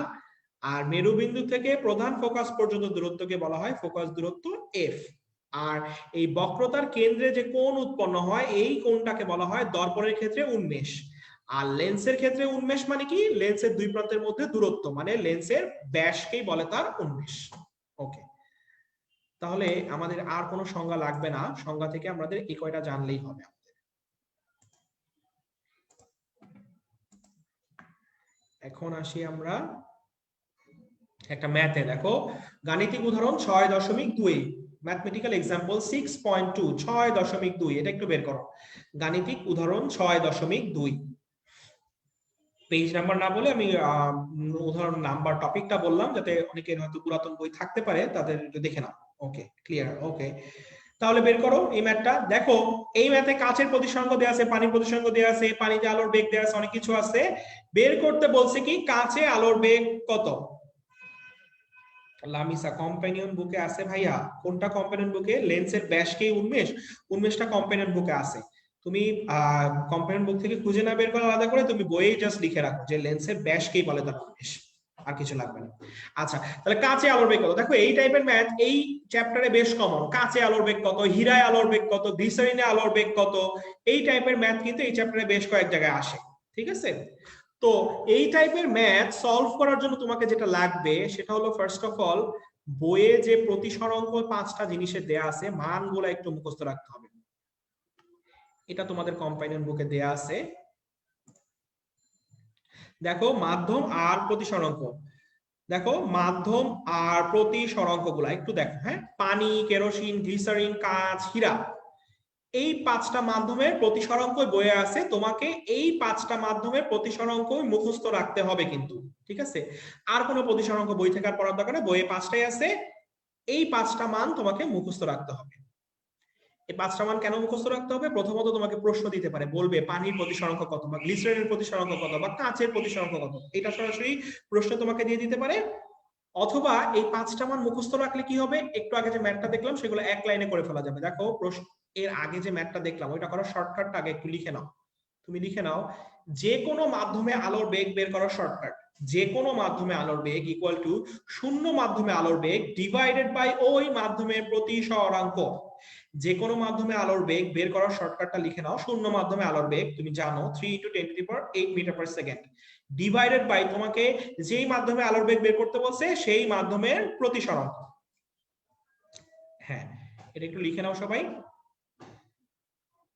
আর মেরুবিন্দু থেকে প্রধান ফোকাস পর্যন্ত দূরত্বকে বলা হয় ফোকাস দূরত্ব এফ। আর এই বক্রতার কেন্দ্রে যে কোণ উৎপন্ন হয় এই কোণটাকে বলা হয় দর্পণের ক্ষেত্রে উন্মেষ। আর লেন্সের ক্ষেত্রে উন্মেষ মানে কি, লেন্সের দুই প্রান্তের মধ্যে দূরত্ব, মানে লেন্সের ব্যাসকেই বলে তার উন্মেষ। ওকে, তাহলে আমাদের আর কোনো সংজ্ঞা লাগবে না, সংজ্ঞা থেকে আমাদের এই কয়টা জানলেই হবে। এখন আসি আমরা একটা ম্যাথে, দেখো গাণিতিক উদাহরণ 6.2, ম্যাথমেটিক্যাল এক্সাম্পল 6.2, 6.2, এটা একটু বের করো। গাণিতিক উদাহরণ 6.2, পেজ নাম্বার না বলে আমি উদাহরণ নাম্বার টপিকটা বললাম, যাতে অনেকের হয়তো পুরাতন বই থাকতে পারে, তাদের দেখে নাও। ওকে, ক্লিয়ার? ওকে, তাহলে বের করো এই ম্যাথটা। দেখো এই ম্যাথে কাচের প্রতিসংখ্য দেওয়া আছে, পানির প্রতিসংখ্য দেওয়া আছে, পানিতে আলোর বেগ দেওয়া আছে, অনেক কিছু আছে। বের করতে বলছে কি কাচে আলোর বেগ কত। লামিসা কম্পানিয়ন বুকে আছে ভাইয়া। কোনটা কম্পানিয়ন বুকে? লেন্সের ব্যাসকেই উন্মেষ, উন্মেষটা কম্পানিয়ন বুকে আছে। তুমি কম্পানিয়ন বুক থেকে খুঁজে না বের করে আলাদা করে তুমি বইয়ে জাস্ট লিখে রাখো যে লেন্সের ব্যাসকেই বলে তার উন্মেষ, আর কিছু লাগবে না। আচ্ছা, তাহলে কাঁচে আলোর বেগ কত? দেখো এই টাইপের ম্যাথ এই চ্যাপ্টারে বেশ কমন। কাঁচে আলোর বেগ কত, হীরায় আলোর বেগ কত, গ্লিসারিনে আলোর বেগ কত, এই টাইপের ম্যাথ কিন্তু এই চ্যাপ্টারে বেশ কয়েক জায়গায় আসে। ঠিক আছে, তো এই টাইপের ম্যাথ সলভ করার জন্য তোমাকে যেটা লাগবে সেটা হলো ফার্স্ট অফ অল বইয়ে যে প্রতিসরাঙ্ক 5টা জিনিসের দেয়া আছে মানগুলো একটু মুখস্থ রাখতে হবে। এটা তোমাদের কম্পাইনিয়ন বুকে দেয়া আছে। দেখো মাধ্যম আর প্রতিসরাঙ্ক, দেখো মাধ্যম আর প্রতিসরাঙ্ক গুলা একটু দেখো। হ্যাঁ, পানি, কেরোসিন, গ্লিসারিন, কাঁচ, হীরা, এই 5টা মাধ্যমের প্রতিসরাঙ্ক বইয়ে আছে। তোমাকে এই 5টা মাধ্যমের প্রতিসরাঙ্ক মুখস্থ রাখতে হবে কিন্তু। ঠিক আছে, আর কোনো প্রতিসরাঙ্ক বই থেকে আর পড়ার দরকার নেই, বইয়ে 5টাই আছে। এই 5টা মান তোমাকে মুখস্থ রাখতে হবে। এই 5টা মান কেন মুখস্থ রাখতে হবে? প্রথমত তোমাকে প্রশ্ন দিতে পারে, বলবে পানির প্রতিসরাঙ্ক কত, বা গ্লিসারিনের প্রতিসরাঙ্ক কত, বা কাঁচের প্রতিসরাঙ্ক কত, এটা সরাসরি প্রশ্ন তোমাকে দিয়ে দিতে পারে। অথবা এই 5টা মান মুখস্থ রাখলে কি হবে, একটু আগে যে ম্যাথটা দেখলাম সেগুলো এক লাইনে করে ফেলা যাবে। দেখো এর আগে যে ম্যাথটা দেখলাম ওইটা করার শর্টকাটটা আগে একটু লিখে নাও। তুমি লিখে নাও যে কোনো মাধ্যমে আলোর বেগ বের করার শর্টকাট, যে কোনো মাধ্যমে আলোর বেগ ইকুয়াল টু শূন্য মাধ্যমে আলোর বেগ ডিভাইডেড বাই ওই মাধ্যমের প্রতিসরাঙ্ক। যে কোনো মাধ্যমে আলোর বেগ বের করার শর্টকাটটা লিখে নাও। শূন্য মাধ্যমে আলোর বেগ তুমি জানো 3 × 10⁸ metre per second, divided by তোমাকে যেই মাধ্যমে আলোর বেগ বের করতে বলছে সেই মাধ্যমের প্রতিসরাঙ্ক। হ্যাঁ, এটা একটু লিখে নাও সবাই।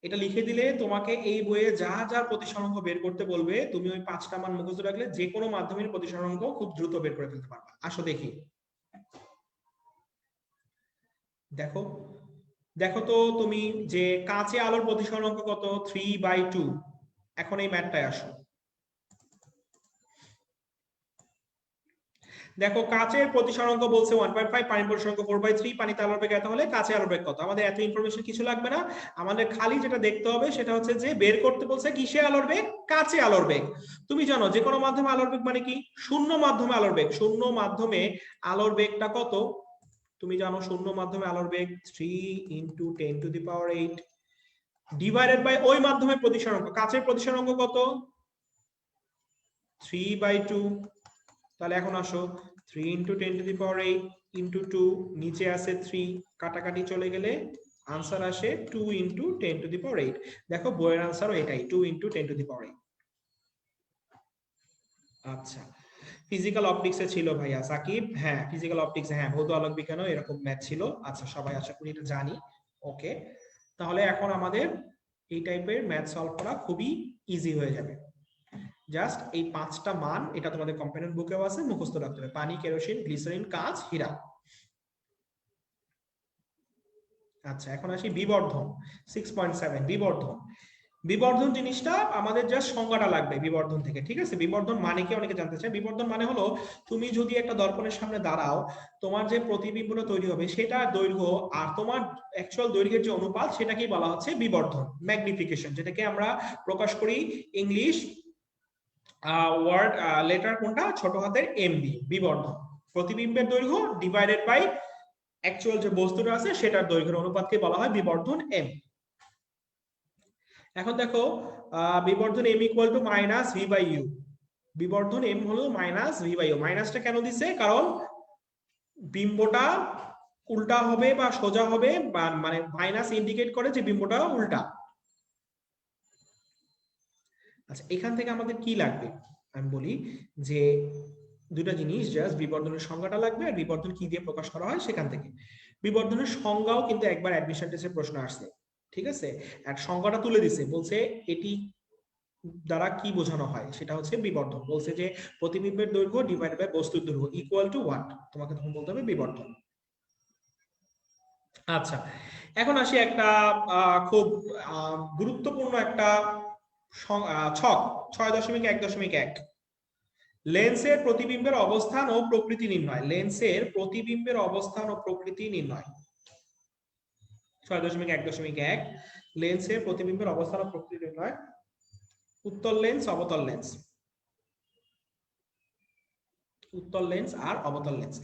এটা লিখে দিলে তোমাকে এই বইয়ে যা যা প্রতিসরাঙ্ক বের করতে বলবে তুমি ওই 5টা মান মুখস্থ রাখলে যে কোনো মাধ্যমের প্রতিসরাঙ্ক খুব দ্রুত বের করে ফেলতে পারবা। আসো দেখি, দেখো দেখো তো তুমি যে কাঁচে আলোর প্রতিসরাঙ্ক কত, 3/2। এখন এই ম্যাথটায় আসো। দেখো কাঁচের প্রতিসরাঙ্ক বলছে 1.5, পানির প্রতিসরাঙ্ক 4/3, পানিতে আলোর বেগ এত হলে কাঁচে আলোর বেগ কত। আমাদের এত ইনফরমেশন কিছু লাগবে না, আমাদের খালি যেটা দেখতে হবে সেটা হচ্ছে যে বের করতে বলছে কিসে আলোর বেগ, কাঁচে আলোর বেগ। তুমি জানো যে কোনো মাধ্যমে আলোর বেগ মানে কি, শূন্য মাধ্যমে আলোর বেগ। শূন্য মাধ্যমে আলোর বেগটা কত তুমি জানো, শূন্য মাধ্যমে আলোর বেগ 3 × 10⁸ ডিভাইডেড বাই ওই মাধ্যমের প্রতিসরাঙ্ক। কাঁচের প্রতিসরাঙ্ক কত, 3/2। তাহলে এখন আসো 3 × 10⁸ ইন্টু 2, নিচে আছে 3, কাটাকাটি চলে গেলে আনসার আসে 2 × 10⁸। দেখো বইয়ের আনসারও এটাই, 2 × 10⁸। আচ্ছা, ফিজিক্যাল অপটিক্সে ছিল ভাইয়া সাকিব। হ্যাঁ, ফিজিক্যাল অপটিক্সে, হ্যাঁ ভৌত আলোক বিজ্ঞানও এরকম ম্যাথ ছিল। আচ্ছা, সবাই আশা করি এটা জানি। ওকে, তাহলে এখন আমাদের এই টাইপের ম্যাথ সলভ করা খুবই ইজি হয়ে যাবে। জাস্ট এই 5টা মান, এটা তোমাদের কম্পাইনিয়ন বুকেও আছে, মুখস্থ রাখতে হবে। পানি, কেরোসিন, গ্লিসারিন, কাঁচ, হীরা। আচ্ছা, এখন আসি বিবর্ধন 6.7, বিবর্ধন। বিবর্ধন জিনিসটা আমাদের জাস্ট সংজ্ঞাটা লাগবে বিবর্ধন থেকে, ঠিক আছে? বিবর্ধন মানে কি অনেকে জানতে চায়। বিবর্ধন মানে হলো তুমি যদি একটা দর্পণের সামনে দাঁড়াও, তোমার যে প্রতিবিম্বটা তৈরি হবে সেটা দৈর্ঘ্য আর তোমার অ্যাকচুয়াল দৈর্ঘ্যের যে অনুপাত সেটাকেই বলা হচ্ছে বিবর্ধন, ম্যাগনিফিকেশন, যেটাকে আমরা প্রকাশ করি ইংলিশ ওয়ার্ড লেটার কোনটা, ছোট হাতের এম দিয়ে, বিবর্ধন। প্রতিবিম্বের দৈর্ঘ্য ডিভাইডেড বাই অ্যাকচুয়াল যে বস্তুটা আছে সেটার দৈর্ঘ্যের অনুপাতকে বলা হয় বিবর্ধন এম। এখন দেখো বিবর্ধন m equal to minus V by U. বিবর্ধন m হলো মাইনাস ভি বাই ইউ। মাইনাসটা কেন দিছে? কারণ বিম্বটা উল্টা হবে বা সোজা হবে, বা মানে মাইনাস ইন্ডিকেট করে যে বিম্বটা উল্টা। আচ্ছা, এখান থেকে আমাদের কি লাগবে আমি বলি, যে দুটা জিনিস, জাস্ট বিবর্ধনের সংজ্ঞাটা লাগবে আর বিবর্ধন কি দিয়ে প্রকাশ করা হয় সেখান থেকে। বিবর্ধনের সংজ্ঞাও কিন্তু একবার অ্যাডমিশন টেস্টের প্রশ্ন আসছে, ঠিক আছে? এক সংজ্ঞাটা তুলে দিছে, বলছে এটি দ্বারা কি বোঝানো হয়, সেটা হচ্ছে বিবর্ধন। বলছে যে প্রতিবিম্বের দৈর্ঘ্য ডিভাইড বাই বস্তুর দৈর্ঘ্য ইকুয়াল টু হোয়াট, তোমাকে তখন বলতে হবে বিবর্ধন। আচ্ছা, এখন আসি একটা খুব গুরুত্বপূর্ণ একটা ছক, 6.1.1। লেন্সের প্রতিবিম্বের অবস্থান ও প্রকৃতি নির্ণয়। লেন্সের প্রতিবিম্বের অবস্থান ও প্রকৃতি নির্ণয়। 6.1.1 লেন্সের প্রতিবিম্বের অবস্থান ও প্রকৃতি নির্ণয়। উত্তল লেন্স, অবতল লেন্স, উত্তল লেন্স আর অবতল লেন্স।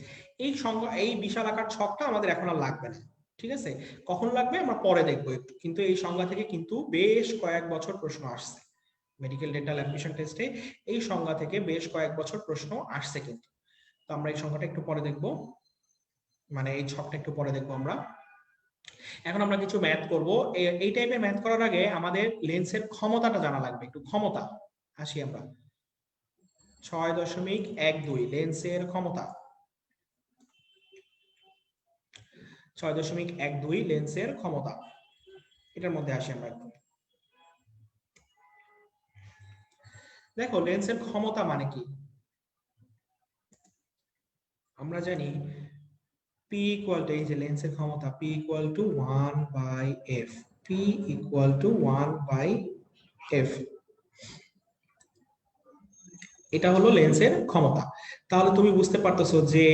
এই সংজ্ঞা, এই বিশাল আকার ছকটা আমাদের এখন আর লাগবে না, ঠিক আছে? কখন লাগবে আমরা পরে দেখবো একটু, কিন্তু এই সংজ্ঞা থেকে কিন্তু বেশ কয়েক বছর প্রশ্ন আসছে মেডিকেল ডেন্টাল অ্যাডমিশন টেস্টে। এই সংজ্ঞা থেকে বেশ কয়েক বছর প্রশ্ন আসছে কিন্তু। তো আমরা এই সংজ্ঞাটা একটু পরে দেখবো, মানে এই ছকটা একটু পরে দেখবো আমরা। এখন আমরা কিছু ম্যাথ করব। এই টাইপের ম্যাথ করার আগে আমাদের লেন্সের ক্ষমতাটা জানা লাগবে, একটু ক্ষমতা আসি আমরা। 6.12 লেন্সের ক্ষমতা। 6.12 লেন্সের ক্ষমতা, এটার মধ্যে আসি আমরা একটু। দেখো লেন্সের ক্ষমতা মানে কি, আমরা জানি P ইকুয়াল টু, এই যে লেন্সের ক্ষমতা, P equal to 1/f, P equal to 1/f, এটা হলো লেন্সের ক্ষমতা। তাহলে তুমি বুঝতে পারতেছো যে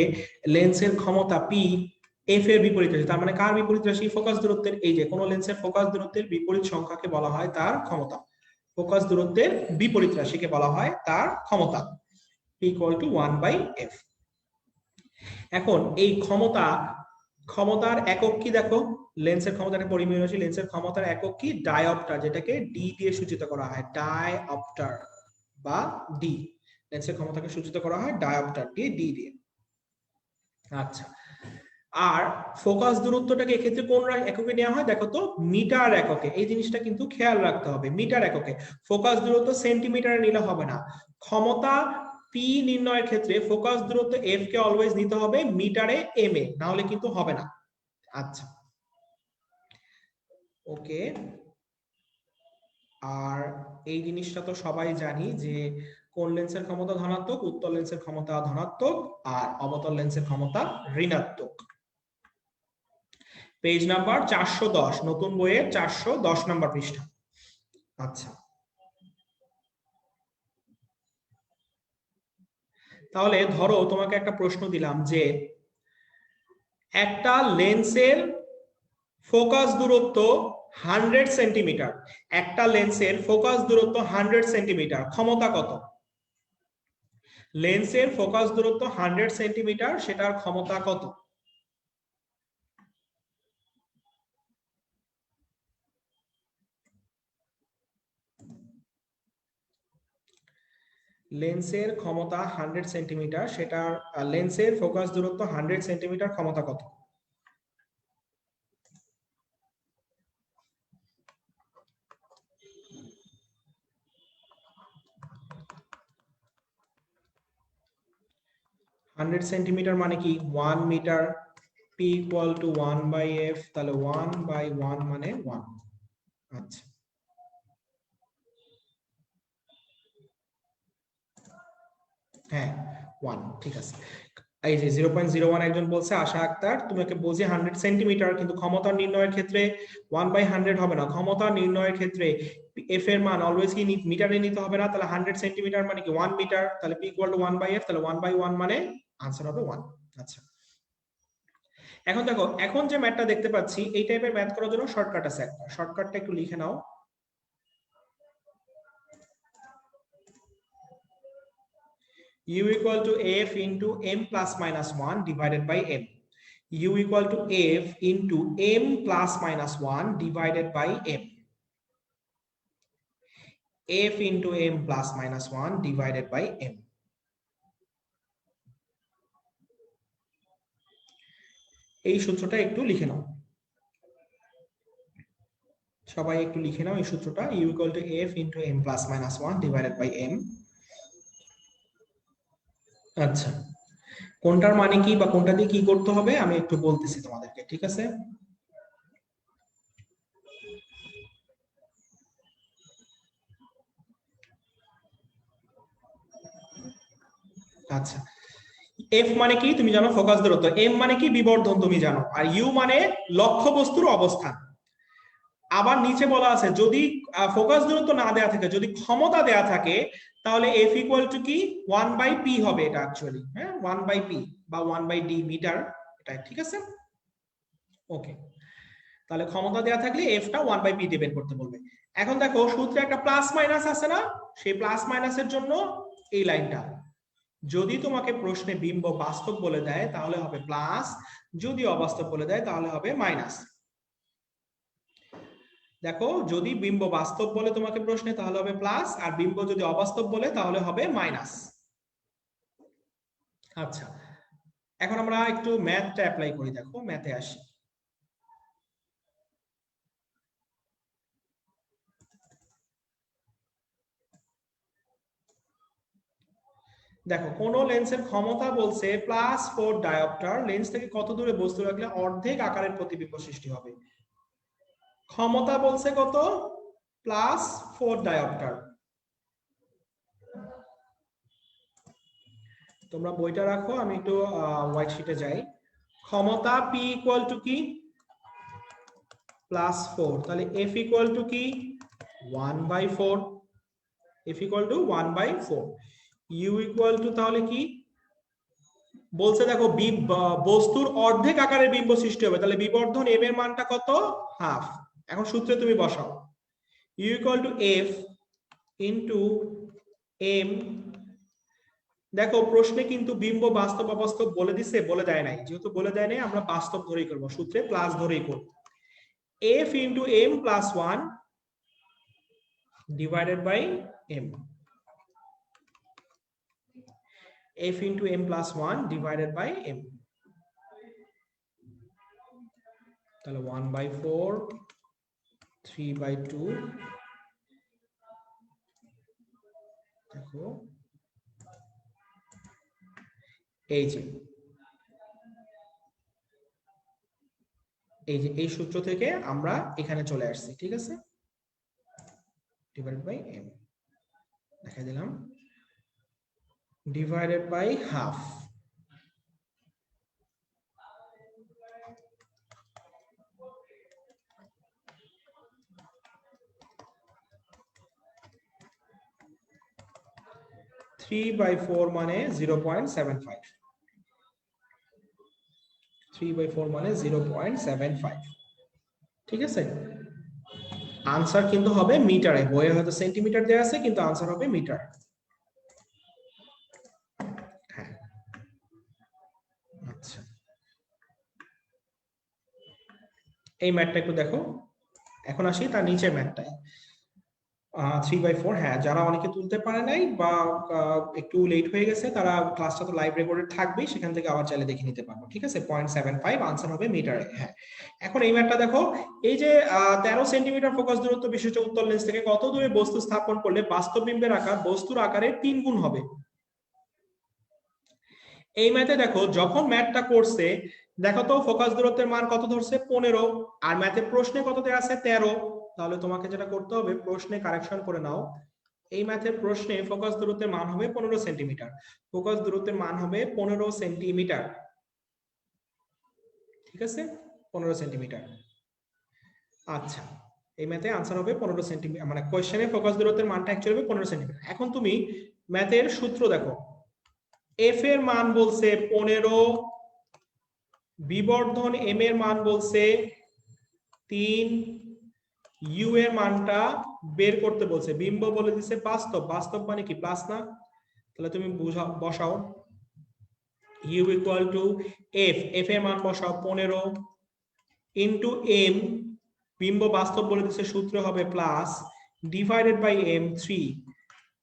লেন্সের ক্ষমতা P f এর বিপরীত রাশি, তার মানে কার বিপরীত রাশি? ফোকাস দূরত্বের। এই যে কোন লেন্সের ফোকাস দূরত্বের বিপরীত সংখ্যাকে বলা হয় তার ক্ষমতা। ফোকাস দূরত্বের বিপরীত রাশিকে বলা হয় তার ক্ষমতা, P ইকুয়াল টু 1/f। এখন এই ক্ষমতার একক কি দেখো, লেন্সের ক্ষমতার পরিমেয় রাশি, লেন্সের ক্ষমতার একক কি? ডায়োপ্টার, যেটাকে ডি দিয়ে সূচিত করা হয়, ডায়োপ্টার বা ডি। লেন্সের ক্ষমতাকে সূচিত করা হয় ডায়োপ্টার দিয়ে, ডি দিয়ে। আচ্ছা, আর ফোকাস দূরত্বটাকে এক্ষেত্রে কোন এককে নেওয়া হয় দেখো তো, মিটার এককে। এই জিনিসটা কিন্তু খেয়াল রাখতে হবে, মিটার এককে। ফোকাস দূরত্ব সেন্টিমিটারে নিলে হবে না। ক্ষমতা পি নির্ণয়ের ক্ষেত্রে ফোকাস দূরত্ব এফ কে অলওয়েজ নিতে হবে মিটারে এম এ, না হলে কিন্তু হবে না। আচ্ছা, ওকে। আর এই জিনিসটা তো সবাই জানি যে কোন লেন্সের ক্ষমতা ধনাত্মক, উত্তল লেন্সের ক্ষমতা ধনাত্মক আর অবতল লেন্সের ক্ষমতা ঋণাত্মক। পেজ নাম্বার 410, নতুন বইয়ের 410 নাম্বার পৃষ্ঠা। আচ্ছা, তাহলে ধরো তোমাকে একটা প্রশ্ন দিলাম যে একটা লেন্সের ফোকাস দূরত্ব 100 সেন্টিমিটার, একটা লেন্সের ফোকাস দূরত্ব 100 সেন্টিমিটার, ক্ষমতা কত? লেন্সের ফোকাস দূরত্ব 100 সেন্টিমিটার, সেটার ক্ষমতা কত? লেন্সের ক্ষমতা 100 সেন্টিমিটার, সেটার লেন্সের ফোকাস দূরত্ব 100 সেন্টিমিটার, ক্ষমতা কত? হান্ড্রেড সেন্টিমিটার মানে কি? 1 metre. P equal to 1/f, তাহলে 1/1 মানে 1। আচ্ছা, হ্যাঁ 1, ঠিক আছে। এই যে 0.01 একজন বলছে আশা আক্তার, তোমাকে বলছি 100 সেন্টিমিটার, কিন্তু ক্ষমতা নির্ণয়ের ক্ষেত্রে 1/100 হবে না। ক্ষমতা নির্ণয়ের ক্ষেত্রে এফ এর মান অলওয়েজ কি মিটারে নিতে হবে না? তাহলে 100 সেন্টিমিটার মানে কি 1 মিটার, তাহলে পি ইকুয়াল টু 1/f, তাহলে 1/1 মানে আনসার হবে 1। আচ্ছা, এখন দেখো, এখন যে ম্যাথটা দেখতে পাচ্ছি এই টাইপের ম্যাথ করার জন্য শর্টকাট আছে একটা, শর্টকাটটা একটু লিখে নাও। u equal to f into m plus minus 1 divided by m. u equal to f into m plus minus 1 divided by m. f into m plus minus 1 divided by m. এই সূত্রটা একটু লিখে নাও, সবাই একটু লিখে নাও এই সূত্রটা, u equal to f into m plus minus 1 divided by m. আচ্ছা, কোনটার মানে কি বা কোনটা দিয়ে কি করতে হবে আমি একটু বলতেছি তোমাদেরকে, ঠিক আছে? আচ্ছা, এফ মানে কি তুমি জানো, ফোকাস দূরত্ব। এম মানে কি বিবর্ধন তুমি জানো। আর ইউ মানে লক্ষ্য বস্তুর অবস্থান। আবার নিচে বলা আছে যদি ফোকাস দূরত্ব না দেয়া থাকে, যদি ক্ষমতা দেয়া থাকে, তাহলে এফ ইকুয়াল টু কি 1/p হবে। এটা অ্যাকচুয়ালি হ্যাঁ 1/p বা 1/d মিটার, এটা ঠিক আছে। ওকে, তাহলে ক্ষমতা দেয়া থাকলে এফটা 1/p দিয়ে বের করতে বলবে। এখন দেখো সূত্রে একটা প্লাস মাইনাস আছে না, সেই প্লাস মাইনাসের জন্য এই লাইনটা, যদি তোমাকে প্রশ্নে বিম্ব বাস্তব বলে দেয় তাহলে হবে প্লাস, যদি অবাস্তব বলে দেয় তাহলে হবে মাইনাস। দেখো, যদি বিম্ব বাস্তব বলে তোমাকে প্রশ্নে তাহলে হবে প্লাস, আর বিম্ব যদি অবাস্তব বলে তাহলে হবে মাইনাস। আচ্ছা, এখন আমরা একটু ম্যাথটা অ্যাপ্লাই করি। দেখো ম্যাথে আসি। দেখো, কোন লেন্সের ক্ষমতা বলছে +4 ডায়োপ্টার, লেন্স থেকে কত দূরে বস্তু রাখলে অর্ধেক আকারের প্রতিবিম্ব সৃষ্টি হবে। ক্ষমতা বলছে কত? +4 ডায়োপ্টার। তোমরা বইটা রাখো, আমি একটু হোয়াইট শিটে যাই। ক্ষমতা P ইকুয়াল টু কি +4, তাহলে F ইকুয়াল টু কি 1/4, F equal to 1/4। U equal to তাহলে কি বলছে, দেখো বস্তুর অর্ধেক আকারের বিম্ব সৃষ্টি হবে, তাহলে বিবর্ধন m এর মানটা কত? হাফ। এখন সূত্রে তুমি বসাও, U equal to F into m। দেখো প্রশ্নে কিন্তু বিম্ব বাস্তব অবাস্তব বলে দিছে, বলে দেয় নাই। যেহেতু বলে দেয় নাই আমরা বাস্তব ধরেই করব, সূত্রে প্লাস ধরেই করব। f into m plus 1 divided by m, f into m plus 1 divided by m, তাহলে 1/4 3/2। দেখো এই যে এই সূত্র থেকে আমরা এখানে চলে আসছি, ঠিক আছে? ডিভাইডেড বাই m দেখাই দিলাম, divided by half. Three by four মানে 0.75, 3/4 মানে 0.75, ঠিক আছে? আনসার কিন্তু হবে মিটারে, বইয়ে হয়তো সেন্টিমিটার দেওয়া আছে কিন্তু আনসার হবে মিটার। হ্যাঁ, আচ্ছা, এই ম্যাথটা একটু দেখো। এখন আসি তার নিচের ম্যাথটায়, 3/4। হ্যাঁ, যারা অনেকে তুলতে পারে নাই বা একটু লেট হয়ে গেছে তারা ক্লাসটা তো লাইভ রেকর্ডেড থাকবেই, সেখান থেকে আবার চাইলে দেখে নিতে পারবো, ঠিক আছে? 0.75 আনসার হবে মিটারে। হ্যাঁ, এখন এই ম্যাথটা দেখো, এই যে 13 সেন্টিমিটার ফোকাস দূরত্ব বিশিষ্ট উত্তল লেন্স থেকে কত দূরে বস্তু স্থাপন করলে বাস্তব বিম্বের আকার বস্তুর আকারের 3 গুণ হবে। এই ম্যাথে দেখো, যখন ম্যাথটা করছে দেখো তো ফোকাস দূরত্বের মান কত ধরছে 15, আর ম্যাথে প্রশ্নে কত দেওয়া আছে 13। তাহলে তোমাকে যেটা করতে হবে প্রশ্নে কারেকশন করে নাও, এই ম্যাথের প্রশ্নে ফোকাস দূরত্বের মান হবে 15 সেন্টিমিটার। ফোকাস দূরত্বের মান হবে 15 সেন্টিমিটার, ঠিক আছে, 15 সেন্টিমিটার। আচ্ছা, এই ম্যাথে আনসার হবে 15 সেন্টিমিটার, মানে কোশ্চেনে ফোকাস দূরত্বের মানটা অ্যাকচুয়ালি হবে 15 সেন্টিমিটার। এখন তুমি ম্যাথের সূত্র দেখো, এফ এর মান বলছে 15, বিবর্ধন এম এর মান বলছে 3, ইউ এর মানটা বের করতে বলছে, বিম্ব বলে দিছে বাস্তব, বাস্তব মানে কি প্লাস না, তাহলে তুমি বসাও U equal to F, F এর মান বসাও 15 ইন্টু এম, বিম্ব বাস্তব বলে দিচ্ছে সূত্র হবে প্লাস, ডিভাইডেড বাই এম 3,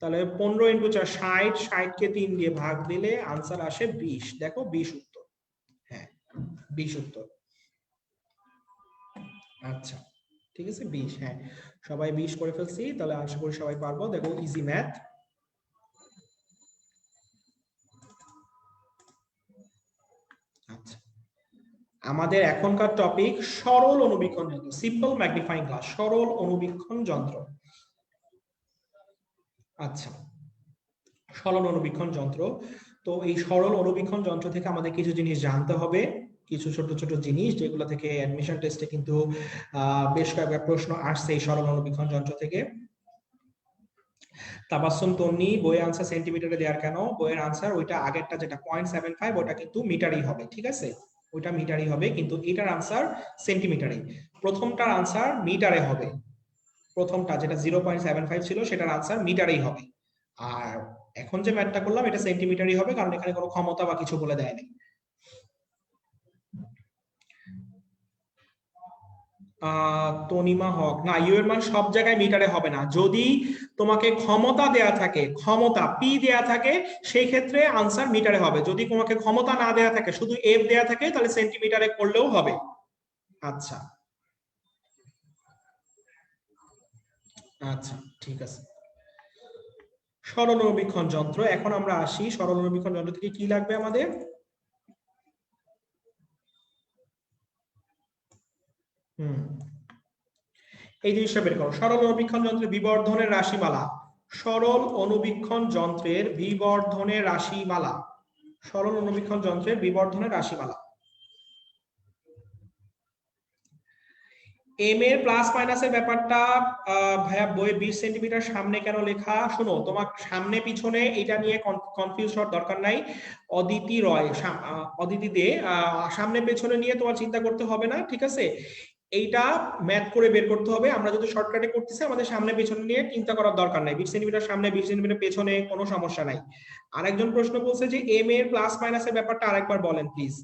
তাহলে 15 ইন্টু 4 60, 60 কে 3 দিয়ে ভাগ দিলে আনসার আসে 20। দেখো 20 উত্তর, হ্যাঁ 20 উত্তর। আচ্ছা ঠিক আছে 20, হ্যাঁ সবাই 20 করে ফেলছি, তাহলে আশা করি সবাই পারবো। দেখো ইজি ম্যাথ। আচ্ছা, আমাদের এখনকার টপিক সরল অনুবীক্ষণ যন্ত্র, সিম্পল ম্যাগনিফাইং গ্লাস, সরল অনুবীক্ষণ যন্ত্র। আচ্ছা, সরল অনুবীক্ষণ যন্ত্র, তো এই সরল অনুবীক্ষণ যন্ত্র থেকে আমাদের কিছু জিনিস জানতে হবে, কিছু ছোট ছোট জিনিস যেগুলো থেকে অ্যাডমিশন টেস্টে কিন্তু বেশ কয়েকবার প্রশ্ন আসছে এই সরল অনুবীক্ষণ যন্ত্র থেকে। তাবাসসুম তন্নি বইয়ের আনসার সেন্টিমিটারে দেওয়ার কেন, বইয়ের আনসার ওইটা আগেরটা যেটা 0.75 ওটা কিন্তু মিটারই হবে, ঠিক আছে, ওইটা মিটারই হবে, কিন্তু এটার আনসার সেন্টিমিটারে। প্রথমটার আনসার মিটারে হবে, প্রথমটা যেটা 0.75 ছিল সেটার আনসার মিটারেই হবে, আর এখন যে ম্যাথটা করলাম এটা সেন্টিমিটারই হবে, কারণ এখানে কোনো ক্ষমতা বা কিছু বলে দেয়নি। তনিমা হক, না ইউ এর মান সব জায়গায় মিটারে হবে না, যদি তোমাকে ক্ষমতা দেয়া থাকে, ক্ষমতা পি দেয়া থাকে, সেই ক্ষেত্রে আনসার মিটারে হবে, যদি তোমাকে ক্ষমতা না দেয়া থাকে, শুধু এফ দেয়া থাকে, তাহলে সেন্টিমিটারে করলেও হবে। আচ্ছা আচ্ছা ঠিক আছে। সরল অনুবীক্ষণ যন্ত্র, এখন আমরা আসি সরল অনুবীক্ষণ যন্ত্র থেকে কি লাগবে আমাদের। এই জিনিসটা বের করো, সরল অনুবীক্ষণ যন্ত্রের বিবর্ধনের রাশিমালা, সরল অনুবীক্ষণ যন্ত্রের বিবর্ধনের রাশিমালা, সরল অনুবীক্ষণ যন্ত্রের বিবর্ধনের রাশিমালা। এম এর প্লাস মাইনাসের ব্যাপারটা ভাইয়া বইয়ে 20 সেন্টিমিটার সামনে কেন লেখা, শুনো তোমার সামনে পিছনে এটা নিয়ে কনফিউজ হওয়ার দরকার নাই। অদিতি রয়, অদিতি দে, সামনে পেছনে নিয়ে তোমার চিন্তা করতে হবে না, ঠিক আছে, এইটা ম্যাথ করে বের করতে হবে। আমরা যদি শর্টকাটে করতেছি, আমাদের সামনে পেছনে নিয়ে চিন্তা করার দরকার নাই, 20 সেন্টিমিটার সামনে 20 সেন্টিমিটার পেছনে কোনো সমস্যা নাই। আরেকজন প্রশ্ন বলছে যে এম এর প্লাস মাইনাসের ব্যাপারটা আরেকবার বলেন প্লিজ।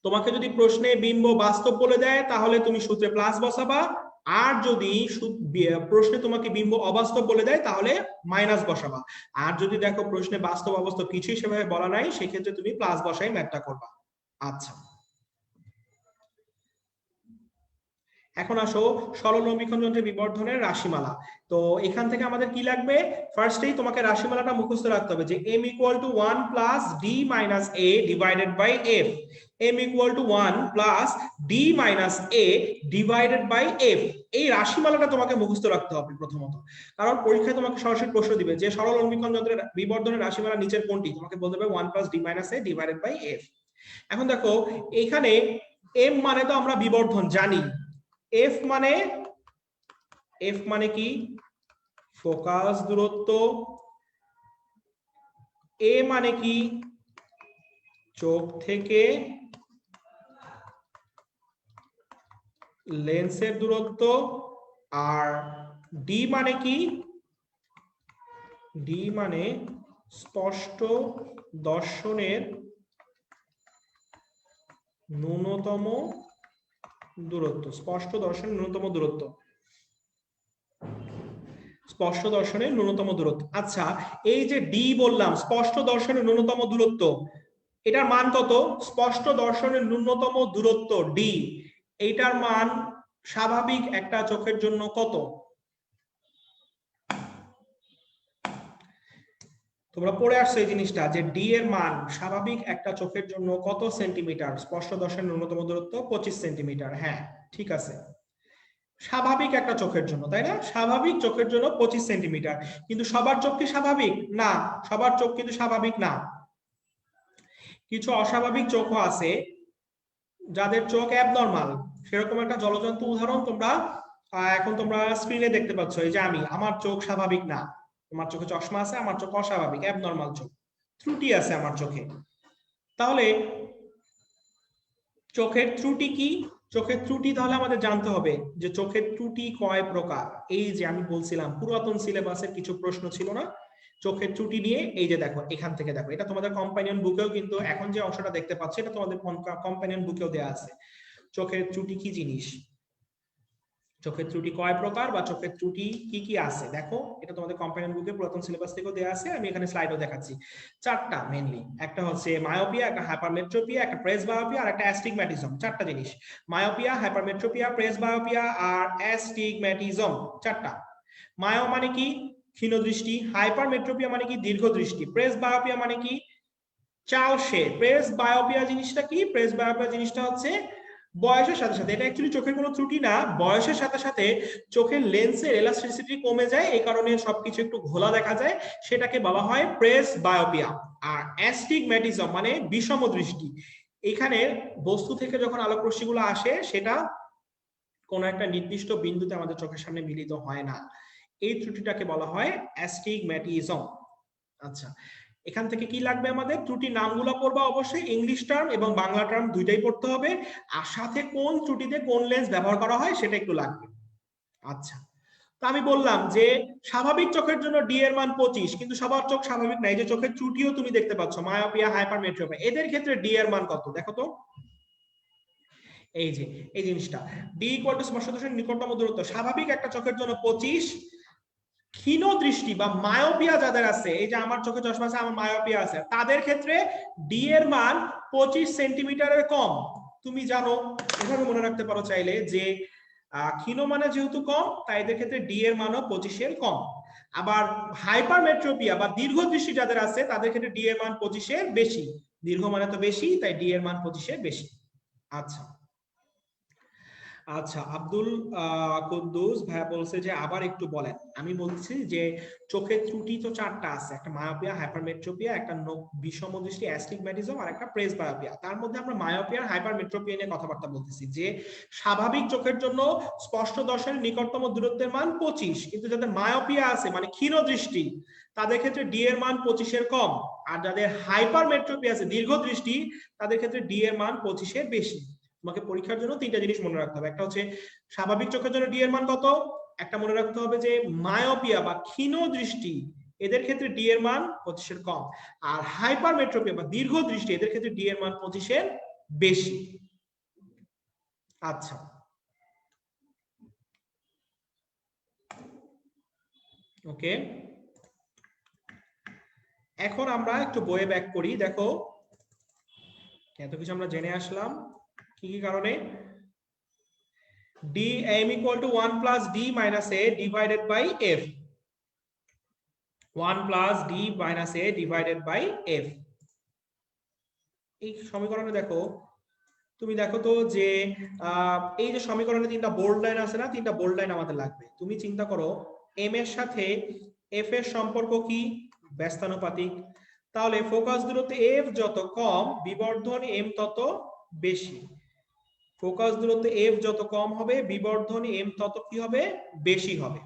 তোমাকে যদি প্রশ্নে বিম্ব বাস্তব বলে দেয় তাহলে তুমি সূত্রে প্লাস বসাবা, আর যদি প্রশ্নে তোমাকে বিম্ব অবাস্তব বলে দেয় তাহলে মাইনাস বসাবা, আর যদি দেখো প্রশ্নে বাস্তব অবাস্তব কিছুই সেভাবে বলা নাই, সেক্ষেত্রে তুমি প্লাস বসাই ম্যাথটা করবা। আচ্ছা, এখন আসো সরল অনুবীক্ষণ যন্ত্রের বিবর্ধনের রাশিমালা। তো এখান থেকে আমাদের কি লাগবে, ফার্স্টেই তোমাকে রাশিমালাটা মুখস্থ রাখতে হবে যে m equal to 1 plus D minus A divided by F, m equal to 1 plus D minus A divided by F. এই রাশিমালাটা তোমাকে মুখস্থ রাখতে হবে প্রথমত, কারণ পরীক্ষায় তোমাকে সরাসরি প্রশ্ন দিবে যে সরল অনুবীক্ষণ যন্ত্রের বিবর্ধনের রাশিমালা নিচের কোনটি, তোমাকে বলতে হবে 1 plus D minus A divided by F. এখন দেখো এখানে m মানে তো আমরা বিবর্ধন জানি, এফ মানে কি ফোকাস দূরত্ব, এ মানে কি চোখ থেকে লেন্সের দূরত্ব, আর ডি মানে কি, ডি মানে স্পষ্ট দর্শনের ন্যূনতম দূরত্ব, স্পষ্ট দর্শনের ন্যূনতম দূরত্ব, স্পষ্ট দর্শনের ন্যূনতম দূরত্ব। আচ্ছা, এই যে ডি বললাম স্পষ্ট দর্শনের ন্যূনতম দূরত্ব, এটার মান কত, স্পষ্ট দর্শনের ন্যূনতম দূরত্ব ডি, এইটার মান স্বাভাবিক একটা চোখের জন্য কত, তোমরা পড়ে আসছো এই জিনিসটা যে ডি এর মান স্বাভাবিক একটা চোখের জন্য কত সেন্টিমিটার, স্পষ্ট দর্শনের ন্যূনতম দূরত্ব 25 সেন্টিমিটার, হ্যাঁ ঠিক আছে। স্বাভাবিক একটা চোখের জন্য, তাই না? স্বাভাবিক চোখের জন্য 25 সেন্টিমিটার। কিন্তু সবার চোখ কি স্বাভাবিক? না, সবার চোখ কিন্তু স্বাভাবিক না। কিছু অস্বাভাবিক চোখও আছে যাদের চোখ অ্যাবনর্মাল। সেরকম একটা জ্বলজ্যান্ত উদাহরণ তোমরা এখন তোমরা স্ক্রিনে দেখতে পাচ্ছ। এই যে আমার চোখ স্বাভাবিক না, তোমার চোখে চশমা আছে, আমার চোখ অস্বাভাবিক, অ্যাবনর্মাল চোখ, ত্রুটি আছে আমার চোখে। তাহলে চোখের ত্রুটি কি? চোখের ত্রুটি তাহলে আমাদের জানতে হবে যে চোখের ত্রুটি কয় প্রকার। এই যে আমি বলছিলাম পুরাতন সিলেবাসের কিছু প্রশ্ন ছিল না চোখের ত্রুটি নিয়ে, এই যে দেখো এখান থেকে দেখো, এটা তোমাদের কম্পানিয়ন বুকেও কিন্তু এখন যে অংশটা দেখতে পাচ্ছ এটা তোমাদের কম্পানিয়ন বুকেও দেওয়া আছে। চোখের ত্রুটি কি জিনিস, চোখের ত্রুটি কয় প্রকার বা চোখের ত্রুটি কি কি আছে, দেখো এটা তোমাদের কম্পানিয়ন বুকে পুরাতন সিলেবাস থেকেও দেওয়া আছে। আমি এখানে স্লাইডও দেখাচ্ছি। চারটা মেইনলি, একটা হচ্ছে মায়োপিয়া, একটা হাইপারমেট্রোপিয়া, একটা প্রেসবায়োপিয়া আর একটা অ্যাস্টিগম্যাটিজম। চারটা জিনিস, মায়োপিয়া, হাইপারমেট্রোপিয়া, প্রেসবায়োপিয়া আর অ্যাস্টিগম্যাটিজম, চারটা। মায়ো মানে কি? ক্ষীণদৃষ্টি। হাইপারমেট্রোপিয়া মানে কি? দীর্ঘদৃষ্টি। প্রেসবায়োপিয়া মানে কি? চালসে। প্রেসবায়োপিয়া জিনিসটা কি? প্রেসবায়োপিয়া জিনিসটা হচ্ছে বয়সের সাথে সাথে, এটা অ্যাকচুয়ালি চোখের কোনো ত্রুটি না, বয়সের সাথে সাথে চোখের লেন্সের এলাস্টিসিটি কমে যায়, এই কারণে সবকিছু একটু ঘোলা দেখা যায়, সেটাকে বলা হয় প্রেসবায়োপিয়া। আর অ্যাস্টিগম্যাটিজম মানে বিষম দৃষ্টি। এখানে বস্তু থেকে যখন আলোক রশ্মিগুলো আসে সেটা কোন একটা নির্দিষ্ট বিন্দুতে আমাদের চোখের সামনে মিলিত হয় না, এই ত্রুটিটাকে বলা হয় অ্যাস্টিগম্যাটিজম। আচ্ছা, এখান থেকে কি লাগবে আমাদের? ত্রুটির নামগুলো পড়বা অবশ্যই, ইংলিশ টার্ম এবং বাংলা টার্ম দুইটাই পড়তে হবে, আর সাথে কোন ত্রুটিতে কোন লেন্স ব্যবহার করা হয় সেটা একটু লাগবে। আচ্ছা, তো আমি বললাম যে স্বাভাবিক চোখের জন্য ডি এর মান 25, কিন্তু সবার চোখ স্বাভাবিক না। এই যে চোখের ত্রুটিও তুমি দেখতে পাচ্ছ, মায়োপিয়া, হাইপারমেট্রোপিয়া, এদের ক্ষেত্রে ডি এর মান কত দেখো তো। এই যে এই জিনিসটা, ডি ইকুয়াল টু স্পর্শদর্শনের নিকটতম দূরত্ব, স্বাভাবিক একটা চোখের জন্য 25, ক্ষীণ দৃষ্টি বা মায়োপিয়া যাদের আছে, এই যে আমার চোখে চশমা আছে, আমার মায়োপিয়া আছে, তাদের ক্ষেত্রে ডি এর মান 25 সেন্টিমিটারের কম। তুমি জানো, এভাবে মনে রাখতে পারো চাইলে যে ক্ষীণ মানে যেহেতু কম, তাই এদের ক্ষেত্রে ডি এর মানও 25-এর কম। আবার হাইপারমেট্রোপিয়া বা দীর্ঘ দৃষ্টি যাদের আছে তাদের ক্ষেত্রে ডি এর মান 25-এর বেশি। দীর্ঘ মানে তো বেশি, তাই ডি এর মান 25-এর বেশি। আচ্ছা আচ্ছা, আব্দুল কুদ্দুস ভাইয়া বলছে যে আবার একটু বলেন। আমি বলছি যে চোখের ত্রুটি তো চারটা আছে, একটা মায়োপিয়া, হাইপারমেট্রোপিয়া, একটা বিষম দৃষ্টি অ্যাস্টিগম্যাটিজম আর একটা প্রেসবায়োপিয়া। তার মধ্যে আমরা মায়োপিয়া আর হাইপারমেট্রোপিয়া নিয়ে কথাবার্তা বলতেছি, যে স্বাভাবিক চোখের জন্য স্পষ্ট দর্শনের নিকটতম দূরত্বের মান 25, কিন্তু যাদের মায়োপিয়া আছে মানে ক্ষীণ দৃষ্টি, তাদের ক্ষেত্রে ডি এর মান 25-এর কম। আর যাদের হাইপারমেট্রোপিয়া আছে দীর্ঘ দৃষ্টি, তাদের ক্ষেত্রে ডি এর মান 25-এর বেশি। তোমাকে পরীক্ষার জন্য তিনটা জিনিস মনে রাখতে হবে, একটা হচ্ছে স্বাভাবিক চোখের জন্য ডি এর মান কত, একটা মনে রাখতে হবে যে মায়োপিয়া বা ক্ষীণ দৃষ্টি এদের ক্ষেত্রে ডি এর মান 25-এর কম, আর হাইপারমেট্রোপিয়া বা দীর্ঘ দৃষ্টি এদের ক্ষেত্রে ডি এর মান 25-এর বেশি। আচ্ছা, ওকে, এখন আমরা একটু বইয়ে ব্যাক করি। দেখো এত কিছু আমরা জেনে আসলাম কি কি কারণে। d m equal to 1 plus d minus a divided by f, 1 plus d minus a divided by f। এই সমীকরণে দেখো, তুমি দেখো তো যে এই যে সমীকরণে তিনটা বোল্ড লাইন আছে না, তিনটা বোল্ড লাইন আমাদের লাগবে। তুমি চিন্তা করো m এর সাথে f এর সম্পর্ক কি? ব্যস্তানুপাতিক। তাহলে ফোকাস দূরত্ব f যত কম, বিবর্ধন m তত বেশি। ফোকাস দূরত্ব f যত কম হবে, বিবর্ধন m তত কি হবে? বেশি হবে।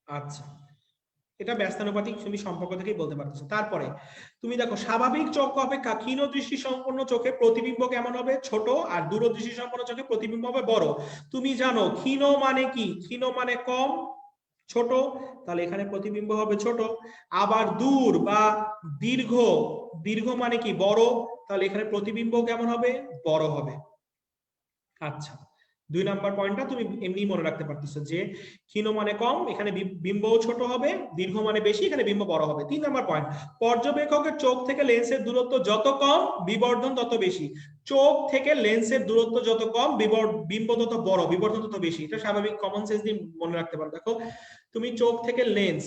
আচ্ছা, এটা ব্যস্তানুপাতিক তুমি সম্পর্ক থেকেই বলতে পারতেছো। তারপরে তুমি দেখো স্বাভাবিক চোখ অপেক্ষা ক্ষীণ দৃষ্টি সম্পন্ন চোখে প্রতিবিম্ব কেমন হবে? ছোট, আর দূরদৃষ্টি সম্পন্ন চোখে প্রতিবিম্ব হবে বড়। তুমি জানো ক্ষীণ মানে কি? ক্ষীণ মানে কম, ছোট, তাহলে এখানে প্রতিবিম্ব হবে ছোট। আবার দূর বা দীর্ঘ, দীর্ঘ মানে কি? বড়, তাহলে এখানে প্রতিবিম্ব কেমন হবে? বড় হবে। আচ্ছা, 2 নাম্বার পয়েন্টটা তুমি এমনি মনে রাখতে পারতেছো যে ক্ষীণ মানে কম, এখানে বিম্বও ছোট হবে, দীর্ঘ মানে বেশি, এখানে বিম্ব বড় হবে। 3 নাম্বার পয়েন্ট, পর্যবেক্ষকের চোখ থেকে লেন্সের দূরত্ব যত কম, বিবর্ধন তত বেশি। চোখ থেকে লেন্সের দূরত্ব যত কম, বিম্ব তত বড়, বিবর্ধন তত বেশি। এটা স্বাভাবিক, কমন সেন্স দিয়ে মনে রাখতে পারো। দেখো তুমি চোখ থেকে লেন্স,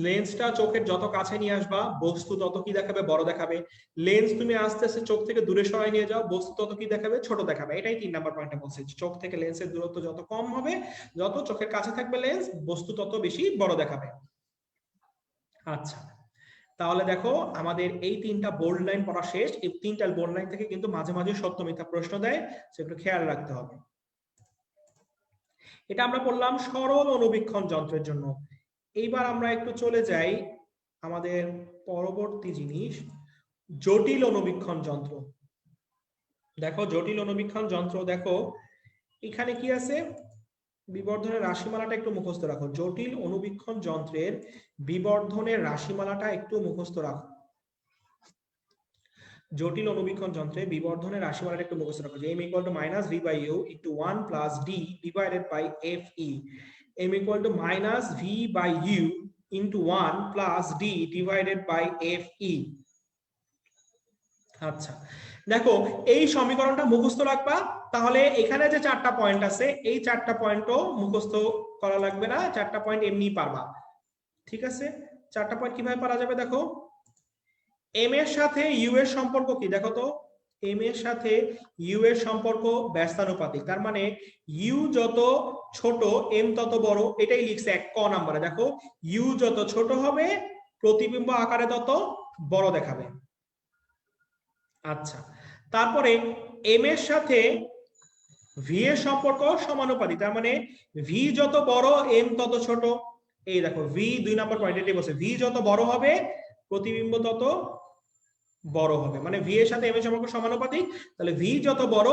লেন্সটা চোখের যত কাছে নিয়ে আসবা বস্তু তত কি দেখাবে, বড় দেখাবে। লেন্স তুমি আস্তে আস্তে চোখ থেকে দূরে সরাই নিয়ে যাও, বস্তু তত কি দেখাবে, ছোট দেখাবে। এটাই 3 নাম্বার পয়েন্টে বলছে, চোখ থেকে লেন্সের দূরত্ব যত কম হবে, যত চোখের কাছে থাকবে লেন্স, বস্তু তত বেশি বড় দেখাবে। আচ্ছা, তাহলে দেখো আমাদের এই 3টা বোল্ড লাইন পড়া শেষ। এই 3টা বোল্ড লাইন থেকে কিন্তু মাঝে মাঝে সত্য মিথ্যা প্রশ্ন দেয়, সেটা খেয়াল রাখতে হবে। এটা আমরা পড়লাম সরল অনুবীক্ষণ যন্ত্রের জন্য। এইবার আমরা একটু চলে যাই আমাদের পরবর্তী জিনিস, জটিল অনুবীক্ষণ যন্ত্র। দেখো জটিল অনুবীক্ষণ যন্ত্র, দেখো এখানে কি আছে, বিবর্ধনের রাশিমালাটা একটু মুখস্থ রাখো। জটিল অনুবীক্ষণ যন্ত্রের বিবর্ধনের রাশিমালাটা একটু মুখস্থ রাখো। জটিল অনুবীক্ষণ যন্ত্রে বিবর্ধনের রাশিমালাটা একটু মুখস্থ রাখো। যে m = -v/u * 1 + d / fe, m = -v/u * 1 + d / fe। আচ্ছা, দেখো এই সমীকরণটা মুখস্থ রাখবা, তাহলে এখানে যে 4টা পয়েন্ট আছে এই 4টা পয়েন্টও মুখস্থ করা লাগবে না, 4টা পয়েন্ট এমনি পারবা। ঠিক আছে, 4টা পয়েন্ট কিভাবে পারা যাবে দেখো। m এর সাথে u এর সম্পর্ক কি দেখো তো। m এর সাথে u এর সম্পর্ক ব্যস্তানুপাতিক, তার মানে u যত ছোট m তত বড়, এটাই লিখছে 1 ক নম্বরে। দেখো u যত ছোট হবে প্রতিবিম্ব আকারে তত বড় দেখাবে। আচ্ছা, তারপরে m এর সাথে v এর সম্পর্ক সমানুপাতিক, তার মানে v যত বড় m তত ছোট। এই দেখো v 2 নম্বর পয়েন্ট এটাই বলছে, v যত বড় হবে প্রতিবিম্ব তত বড় হবে, মানে v এর সাথে m এর সম্পর্ক সমানুপাতিক, তাহলে v যত বড়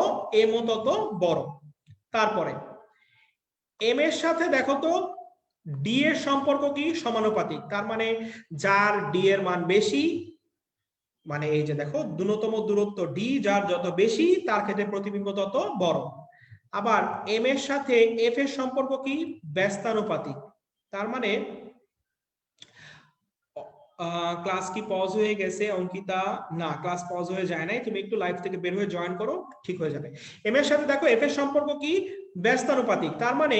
m ও তত বড়। তারপরে m এর সাথে দেখো তো d এর সম্পর্ক কি, সমানুপাতিক, তার মানে যার d এর মান বেশি, মানে এই যে দেখো ন্যূনতম দূরত্ব d যার যত বেশি তার ক্ষেত্রে প্রতিবিম্ব তত বড়। আবার m এর সাথে f এর সম্পর্ক কি, ব্যস্তানুপাতিক, তার মানে ক্লাস কি পজ হয়ে গেছে অঙ্কিতা? না, ক্লাস পজ হয়ে যায় নাই, তুমি একটু লাইভ থেকে বের হয়ে জয়েন করো, ঠিক হয়ে যাবে। m এর সাথে দেখো f এর সম্পর্ক কি, ব্যস্তানুপাতিক, তার মানে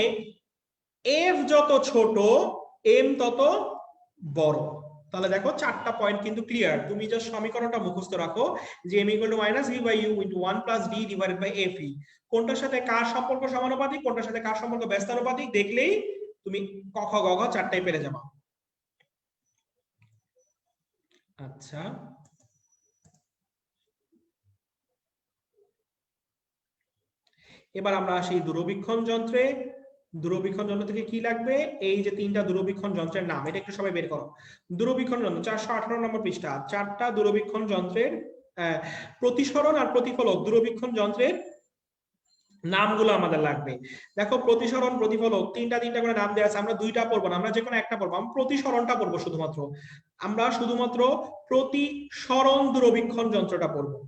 f যত ছোট m তত বড়। তাহলে দেখো 4টা পয়েন্ট কিন্তু ক্লিয়ার, তুমি জাস্ট সমীকরণটা মুখস্থ রাখো যে m = -v/u * 1 + d / fe, কোনটার সাথে কার সম্পর্ক সমানুপাতিক, কোনটার সাথে কার সম্পর্ক ব্যস্তানুপাতিক, দেখলেই তুমি ক খ গ ঘ 4টাই পেরে যাবে। আচ্ছা, এবার আমরা আসি দূরবীক্ষণ যন্ত্রে। দূরবীক্ষণ যন্ত্র থেকে কি লাগবে, এই যে 3টা দূরবীক্ষণ যন্ত্রের নাম, এটা একটু সবাই বের করো। দূরবীক্ষণ যন্ত্র 418 নম্বর পৃষ্ঠা, 4টা দূরবীক্ষণ যন্ত্রের প্রতিসরণ আর প্রতিফলক দূরবীক্ষণ যন্ত্রের নামগুলো আমাদের লাগবে। দেখো প্রতিসরণ প্রতিফলক 3টা করে নাম দেওয়া আছে, আমরা 2টা পড়বো না, আমরা যে কোনো একটা পড়বো। আমরা প্রতিসরণটা পড়বো শুধুমাত্র, আমরা শুধুমাত্র প্রতিসরণ দূরবীক্ষণ যন্ত্রটা পড়বো।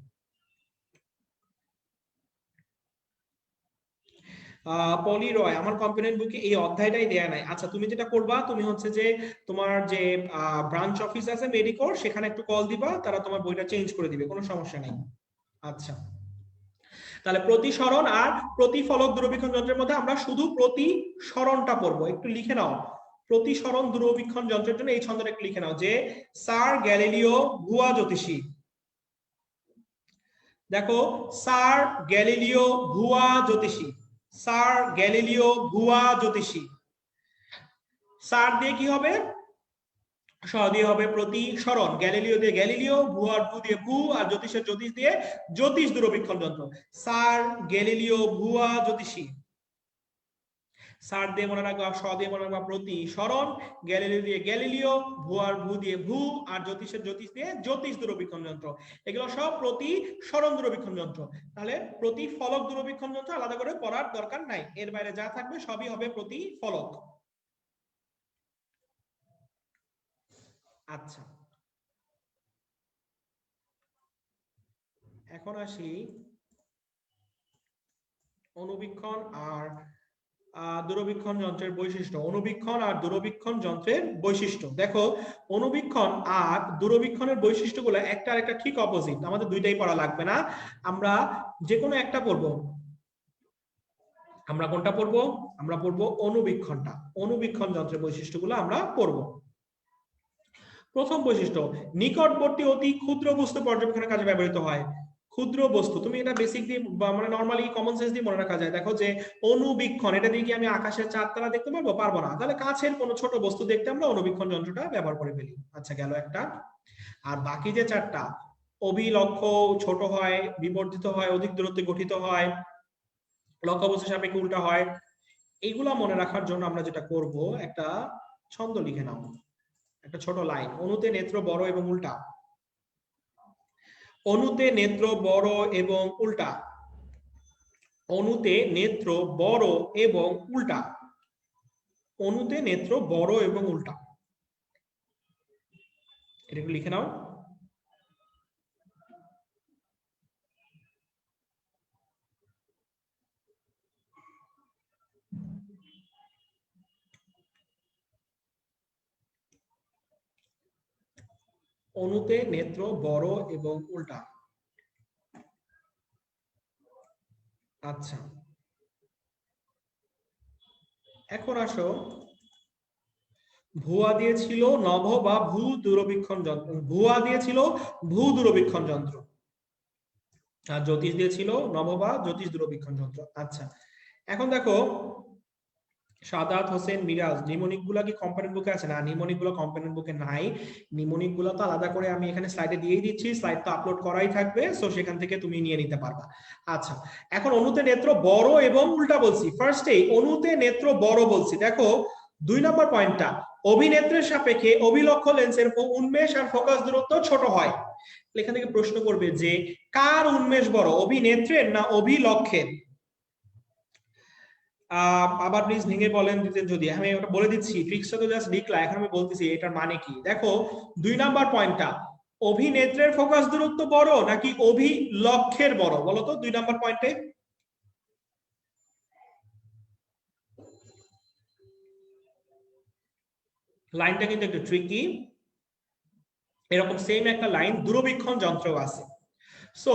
পলি রয়, আমার কম্পোনেন্ট বুকে এই অধ্যায়টাই দেয়া নাই। আচ্ছা, তুমি যেটা করবা, তুমি হচ্ছে যে তোমার যে ব্রাঞ্চ অফিস আছে মেডিকোর, সেখানে একটু কল দিবা, তারা তোমার বইটা চেঞ্জ করে দিবে, কোনো সমস্যা নেই। আচ্ছা, তাহলে প্রতিসরণ আর প্রতিফলক দূরবীক্ষণ যন্ত্রের মধ্যে আমরা শুধু প্রতিসরণটা পড়বো। একটু লিখে নাও, প্রতিসরণ দূরবীক্ষণ যন্ত্রের জন্য এই ছন্দটা একটু লিখে নাও, যে স্যার গ্যালিলিও ভুয়া জ্যোতিষী। দেখো স্যার গ্যালিলিও ভুয়া জ্যোতিষী, স্যার গ্যালিলিও ভুয়া জ্যোতিষী, স্যার দিয়ে কি হবে, স দিয়ে হবে প্রতিসরণ, গ্যালিলিও দিয়ে গ্যালিলিও, ভুয়ার ভু দিয়ে ভু, আর জ্যোতিষের জ্যোতিষ দিয়ে জ্যোতিষ দূরবীক্ষণ যন্ত্র। স্যার গ্যালিলিও ভুয়া জ্যোতিষী, স্যার দিয়ে মনে রাখবা, স দিয়ে মনে রাখবা প্রতিসরণ, গ্যালিলিও দিয়ে গ্যালিলিও, ভুয়ার ভু দিয়ে ভু, আর জ্যোতিষের জ্যোতিষ দিয়ে জ্যোতিষ দূরবীক্ষণ যন্ত্র। এগুলো সব প্রতিসরণ দূরবীক্ষণ যন্ত্র। তাহলে প্রতিফলক দূরবীক্ষণ যন্ত্র আলাদা করে পড়ার দরকার নাই, এর বাইরে যা থাকবে সবই হবে প্রতিফলক। আচ্ছা, এখন আসি অনুবীক্ষণ আর দূরবীক্ষণ যন্ত্রের বৈশিষ্ট্য। অনুবীক্ষণ আর দূরবীক্ষণ যন্ত্রের বৈশিষ্ট্য, দেখো অনুবীক্ষণ আর দূরবীক্ষণের বৈশিষ্ট্যগুলো একটা আর একটা ঠিক অপোজিট, আমাদের দুইটাই পড়া লাগবে না, আমরা যে কোনো একটা পড়বো। আমরা কোনটা পড়বো, আমরা পড়বো অনুবীক্ষণটা, অনুবীক্ষণ যন্ত্রের বৈশিষ্ট্যগুলো আমরা পড়বো। প্রথম বৈশিষ্ট্য, নিকটবর্তী অতি ক্ষুদ্র বস্তু পর্যবেক্ষণের কাজে ব্যবহৃত হয়। ক্ষুদ্র বস্তু, তুমি এটা বেসিক দিয়ে মানে নরমালি কমন সেন্স দিয়ে মনে রাখা যায়। দেখো যে অনুবীক্ষণ, এটা দিয়ে কি আমি আকাশের চাঁদ তারা দেখতে পারবো? পারবো না। তাহলে কাছের কোনো ছোট বস্তু দেখতে আমরা অনুবীক্ষণ যন্ত্রটা ব্যবহার করে ফেলি। আচ্ছা, গেল একটা। আর বাকি যে চারটা, অভিলক্ষ্য ছোট হয়, বিবর্ধিত হয়, অধিক দূরত্বে গঠিত হয়, লক্ষ্যবস্তুর সাপেক্ষে উল্টা হয়, এইগুলা মনে রাখার জন্য আমরা যেটা করব, একটা ছন্দ লিখে নাও, একটা ছোট লাইন। অণুতে নেত্র বড় এবং উল্টা। অণুতে নেত্র বড় এবং উল্টা। অণুতে নেত্র বড় এবং উল্টা। অণুতে নেত্র বড় এবং উল্টা। এটা একটু লিখে নাও। অণুতে নেত্র বড় এবং উল্টা। আচ্ছা, এখন আসো, ভুয়া দিয়েছিল নভ বা ভূ দূরবীক্ষণ যন্ত্র, ভুয়া দিয়েছিল ভূ দূরবীক্ষণ যন্ত্র, আর জ্যোতিষ দিয়েছিল নভ বা জ্যোতিষ দূরবীক্ষণ যন্ত্র। আচ্ছা, এখন দেখো, সাদাত হোসেন মিরাজ, নিমোনিক গুলা কি কম্পোনেন্ট বুকে আছে? না, নিমোনিক গুলো কম্পোনেন্ট বুকে নাই। নিমোনিক গুলো তো আলাদা করে আমি এখানে স্লাইডে দিয়েই দিচ্ছি, স্লাইড তো আপলোড করাই থাকবে, সো সেখান থেকে তুমি নিয়ে নিতে পারবা। আচ্ছা, এখন অণুতে নেত্র বড় এবং উল্টা বলছি। ফার্স্টেই অণুতে নেত্র বড় বলছি। দেখো 2 নম্বর পয়েন্টটা, অভিনেত্রের সাপেক্ষে অভিলক্ষ্য লেন্সের উন্মেষ আর ফোকাস দূরত্ব ছোট হয়। এখান থেকে প্রশ্ন করবে যে কার উন্মেষ বড়, অভিনেত্রের না অভিলক্ষের? আবার প্লিজ ভেঙে বলেন দিতেন যদি। আমি ওটা বলে দিচ্ছি, ট্রিক্সটা তো জাস্ট লিখলা, এখন আমি বলতেছি এটার মানে কি। দেখো 2 নাম্বার পয়েন্টটা, অভিনেত্রের ফোকাস দূরত্ব বড় নাকি অভিলক্ষের বড়, বলো তো 2 নাম্বার পয়েন্টে। লাইনটা কিন্তু একটু ট্রিকি। এরকম সেম একটা লাইন দূরবীক্ষণ যন্ত্র আছে। সো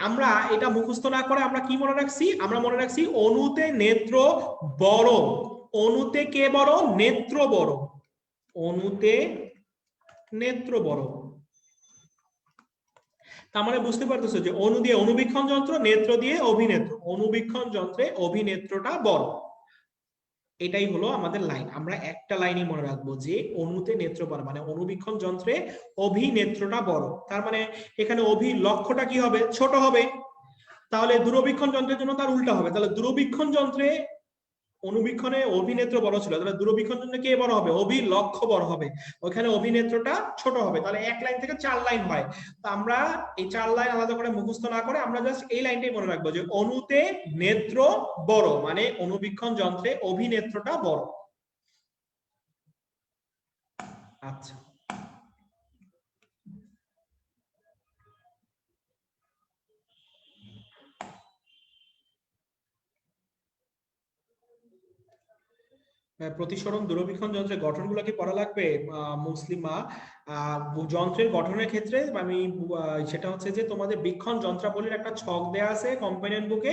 আমরা এটা মুখস্থ না করে আমরা কি মনে রাখছি? আমরা মনে রাখছি অণুতে নেত্র বড়। অণুতে কে বড়? নেত্র বড়। অণুতে নেত্র বড়। তার মানে বুঝতে পারতেছো যে অণু দিয়ে অনুবীক্ষণ যন্ত্র, নেত্র দিয়ে অভিনেত্র। অনুবীক্ষণ যন্ত্রে অভিনেত্রটা বড়। এটাই হলো আমাদের লাইন। আমরা একটা লাইনই মনে রাখবো যে অণুতে নেত্র বড় মানে অনুবীক্ষণ যন্ত্রে অভিনেত্রটা বড়। তার মানে এখানে অভিলক্ষ্যটা কি হবে? ছোট হবে। তাহলে দূরবীক্ষণ যন্ত্রের জন্য তার উল্টা হবে। তাহলে দূরবীক্ষণ যন্ত্রে অনুবীক্ষণে অভিনেত্র বড় ছিল, তাহলে দূরবীক্ষণ যন্ত্রে কে বড় হবে? অভিলক্ষ্য বড় হবে। ওখানে অভিনেত্রটা ছোট হবে। তাহলে এক লাইন থেকে 4 লাইন হয়। তো আমরা এই 4 লাইন আলাদা করে মুখস্থ না করে আমরা জাস্ট এই লাইনটাই মনে রাখবো যে অণুতে নেত্র বড় মানে অনুবীক্ষণ যন্ত্রে অভিনেত্রটা বড়। আচ্ছা, প্রতিসরণ দূরবীক্ষণ যন্ত্রের গঠনগুলো কি পড়া লাগবে মুসলিমা? যন্ত্রের গঠনের ক্ষেত্রে আমি সেটা হচ্ছে যে তোমাদের বীক্ষণ যন্ত্রাবলীর একটা ছক দেয়া আছে কম্পোনেন্ট বুকে।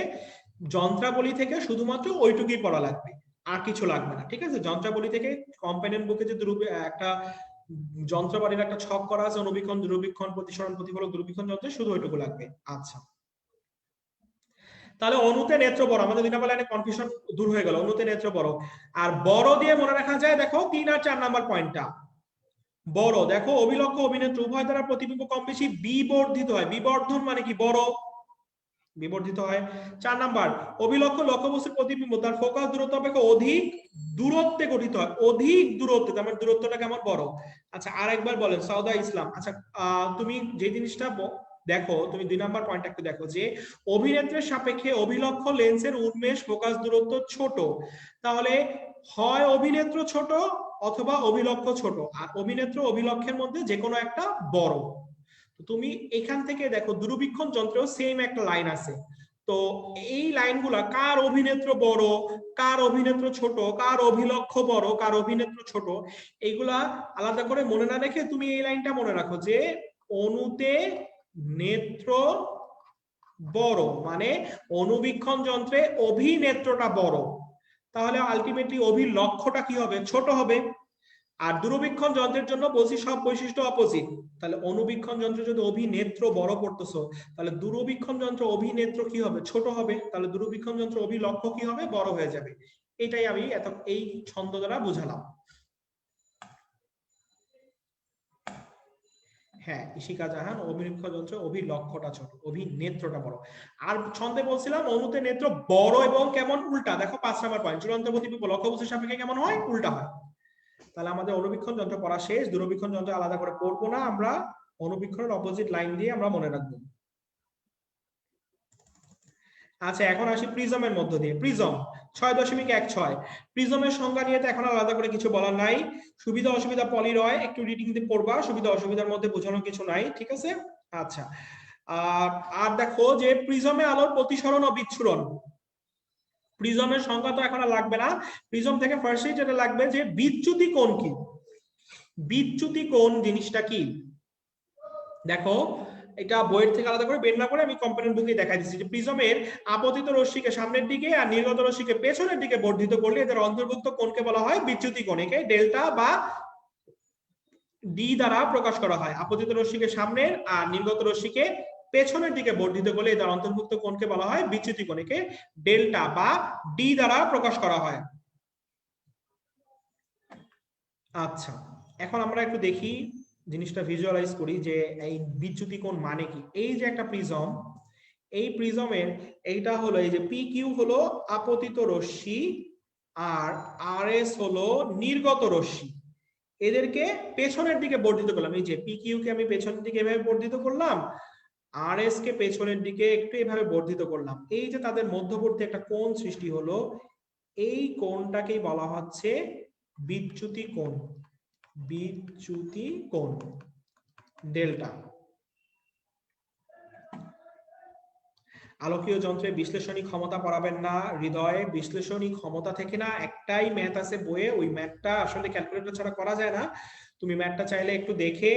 যন্ত্রাবলী থেকে শুধুমাত্র ওইটুকুই পড়া লাগবে, আর কিছু লাগবে না। ঠিক আছে, যন্ত্রাবলী থেকে কম্পোনেন্ট বুকে যে একটা যন্ত্রাবলীর একটা ছক করা আছে, অনুবীক্ষণ, দূরবীক্ষণ, প্রতিসরণ, প্রতিফলক, দূরবীক্ষণ যন্ত্রে শুধু ওইটুকু লাগবে। আচ্ছা, তাহলে অণুতে নেত্র বড়, আমাদের 2 নম্বর লাইনে কনফিউশন দূর হয়ে গেল। অণুতে নেত্র বড় আর বড় দিয়ে মনে রাখা যায়। দেখো 3 আর 4 নাম্বার পয়েন্টটা বড়। দেখো অভিলক্ষ্য অভিনেত্র উভয় দ্বারা প্রতিবিম্ব কম বেশি বিবর্ধিত হয়। বিবর্ধন মানে কি? বড়, বিবর্ধিত হয়। 4 নাম্বার, অভিলক্ষ্য লক্ষ্যবস্তুর প্রতিবিম্ব তার ফোকাস দূরত্ব অপেক্ষা অধিক দূরত্বে গঠিত হয়। অধিক দূরত্বে, তার মানে দূরত্বটা কেমন? বড়। আচ্ছা, আরেকবার বলেন সাউদা ইসলাম। আচ্ছা, তুমি যে জিনিসটা দেখো, তুমি 2 নাম্বার পয়েন্ট একটু দেখো যে অভিনেত্রের সাপেক্ষে অভিলক্ষ্য লেন্সের উন্মেষ ফোকাস দূরত্ব ছোট। তাহলে হয় অভিনেত্র ছোট অথবা অভিলক্ষ্য ছোট, আর অভিনেত্র অভিলক্ষের মধ্যে যে কোনো একটা বড়। তুমি এখান থেকে দেখো দূরবীক্ষণ যন্ত্রেও সেম একটা লাইন আছে। তো এই লাইনগুলা কার অভিনেত্র বড়, কার অভিনেত্র ছোট, কার অভিলক্ষ্য বড়, কার অভিনেত্র ছোট, এইগুলা আলাদা করে মনে না রেখে তুমি এই লাইনটা মনে রাখো যে অণুতে নেত্র বড় মানে অনুবীক্ষণ যন্ত্রে অভিনেত্রটা বড়। তাহলে আলটিমেটলি অভিলক্ষ্যটা কি হবে? ছোট হবে। আর দূরবীক্ষণ যন্ত্রের জন্য বলছি সব বৈশিষ্ট্য অপোজিট। তাহলে অনুবীক্ষণ যন্ত্র যদি অভিনেত্র বড় পড়তেছো, তাহলে দূরবীক্ষণ যন্ত্র অভিনেত্র কি হবে? ছোট হবে। তাহলে দূরবীক্ষণ যন্ত্র অভিলক্ষ্য কি হবে? বড় হয়ে যাবে। এটাই আমি এই ছন্দ দ্বারা বুঝালাম। হ্যাঁ, ইশিকা জাহান অভিলক্ষ্য যন্ত্র অভিলক্ষ্যটা ছোট, অভিনেত্রটা বড়। আর ছন্দে বলছিলাম অনুতে নেত্র বড় এবং কেমন? উল্টা। দেখো 5 নাম্বার পয়েন্ট, চূড়ান্ত প্রতিবিম্ব লক্ষ্যবস্তুর সাপেক্ষে কেমন হয়? উল্টা হয়। তাহলে আমাদের অনুবীক্ষণ যন্ত্র পড়া শেষ। দূরবীক্ষণ যন্ত্র আলাদা করে পড়বো না আমরা, অনুবীক্ষণের অপোজিট লাইন দিয়ে আমরা মনে রাখবো। আচ্ছা, এখন আসি প্রিজমের মধ্য দিয়ে। প্রিজম 6.16। প্রিজমের সংজ্ঞা নিয়ে তো এখন আলাদা করে কিছু বলার নাই। সুবিধা অসুবিধা পলিরয় একটু রিডিং দিয়ে পড়বা, সুবিধা অসুবিধার মধ্যে বোঝানোর কিছু নাই, ঠিক আছে? আচ্ছা, আর দেখো যে প্রিজমে আলোর প্রতিসরণ ও বিচ্ছুরণ। প্রিজমের সংজ্ঞা তো এখন আর লাগবে না। প্রিজম থেকে ফার্স্টে যেটা লাগবে যে বিচ্যুতি কোণ কি। বিচ্যুতি কোণ জিনিসটা কি? দেখো, এটা বইয়ের থেকে আলাদা করে বের না করে আমি কম্পোনেন্ট বুকে দেখাই দিচ্ছি যে প্রিজমের আপতিত রশ্মিকে সামনের দিকে আর নির্গত রশ্মিকে পেছনের দিকে বর্ধিত করলে এদের অন্তর্ভুক্ত কোণকে বলা হয় বিচ্যুতি কোণ। একে ডেল্টা বা ডি দ্বারা প্রকাশ করা হয়। আপতিত রশ্মিকে সামনের আর নির্গত রশ্মিকে পেছনের দিকে বর্ধিত করলে এদের অন্তর্ভুক্ত কোণকে বলা হয় বিচ্যুতি কোণ। একে ডেল্টা বা ডি দ্বারা প্রকাশ করা হয়। আচ্ছা, এখন আমরা একটু দেখি, জিনিসটা ভিজুয়ালাইজ করি যে এই বিচ্যুতি কোণ মানে কি। এই যে একটা প্রিজম, এই প্রিজমের এইটা হলো এই যে পি কিউ হলো আপতিত রশ্মি আর আর এস হলো নির্গত রশ্মি। এদেরকে পেছনের দিকে বর্ধিত করলাম। এই যে পি কিউ কে আমি পেছনের দিকে এভাবে বর্ধিত করলাম, আর এস কে পেছনের দিকে একটু এভাবে বর্ধিত করলাম। এই যে তাদের মধ্যবর্তী একটা কোণ সৃষ্টি হলো, এই কোণটাকেই বলা হচ্ছে বিচ্যুতি কোণ। বিচ্যুতি কোণ ডেল্টা। আলোকীয় যন্ত্রে বিশ্লেষণী ক্ষমতা পড়াবেন না, হৃদয়ে বিশ্লেষণী ক্ষমতা থেকে না একটাই ম্যাথ আছে বইয়ে, ওই ম্যাথটা আসলে ক্যালকুলেটর ছাড়া করা যায় না। তুমি ম্যাথটা চাইলে একটু দেখে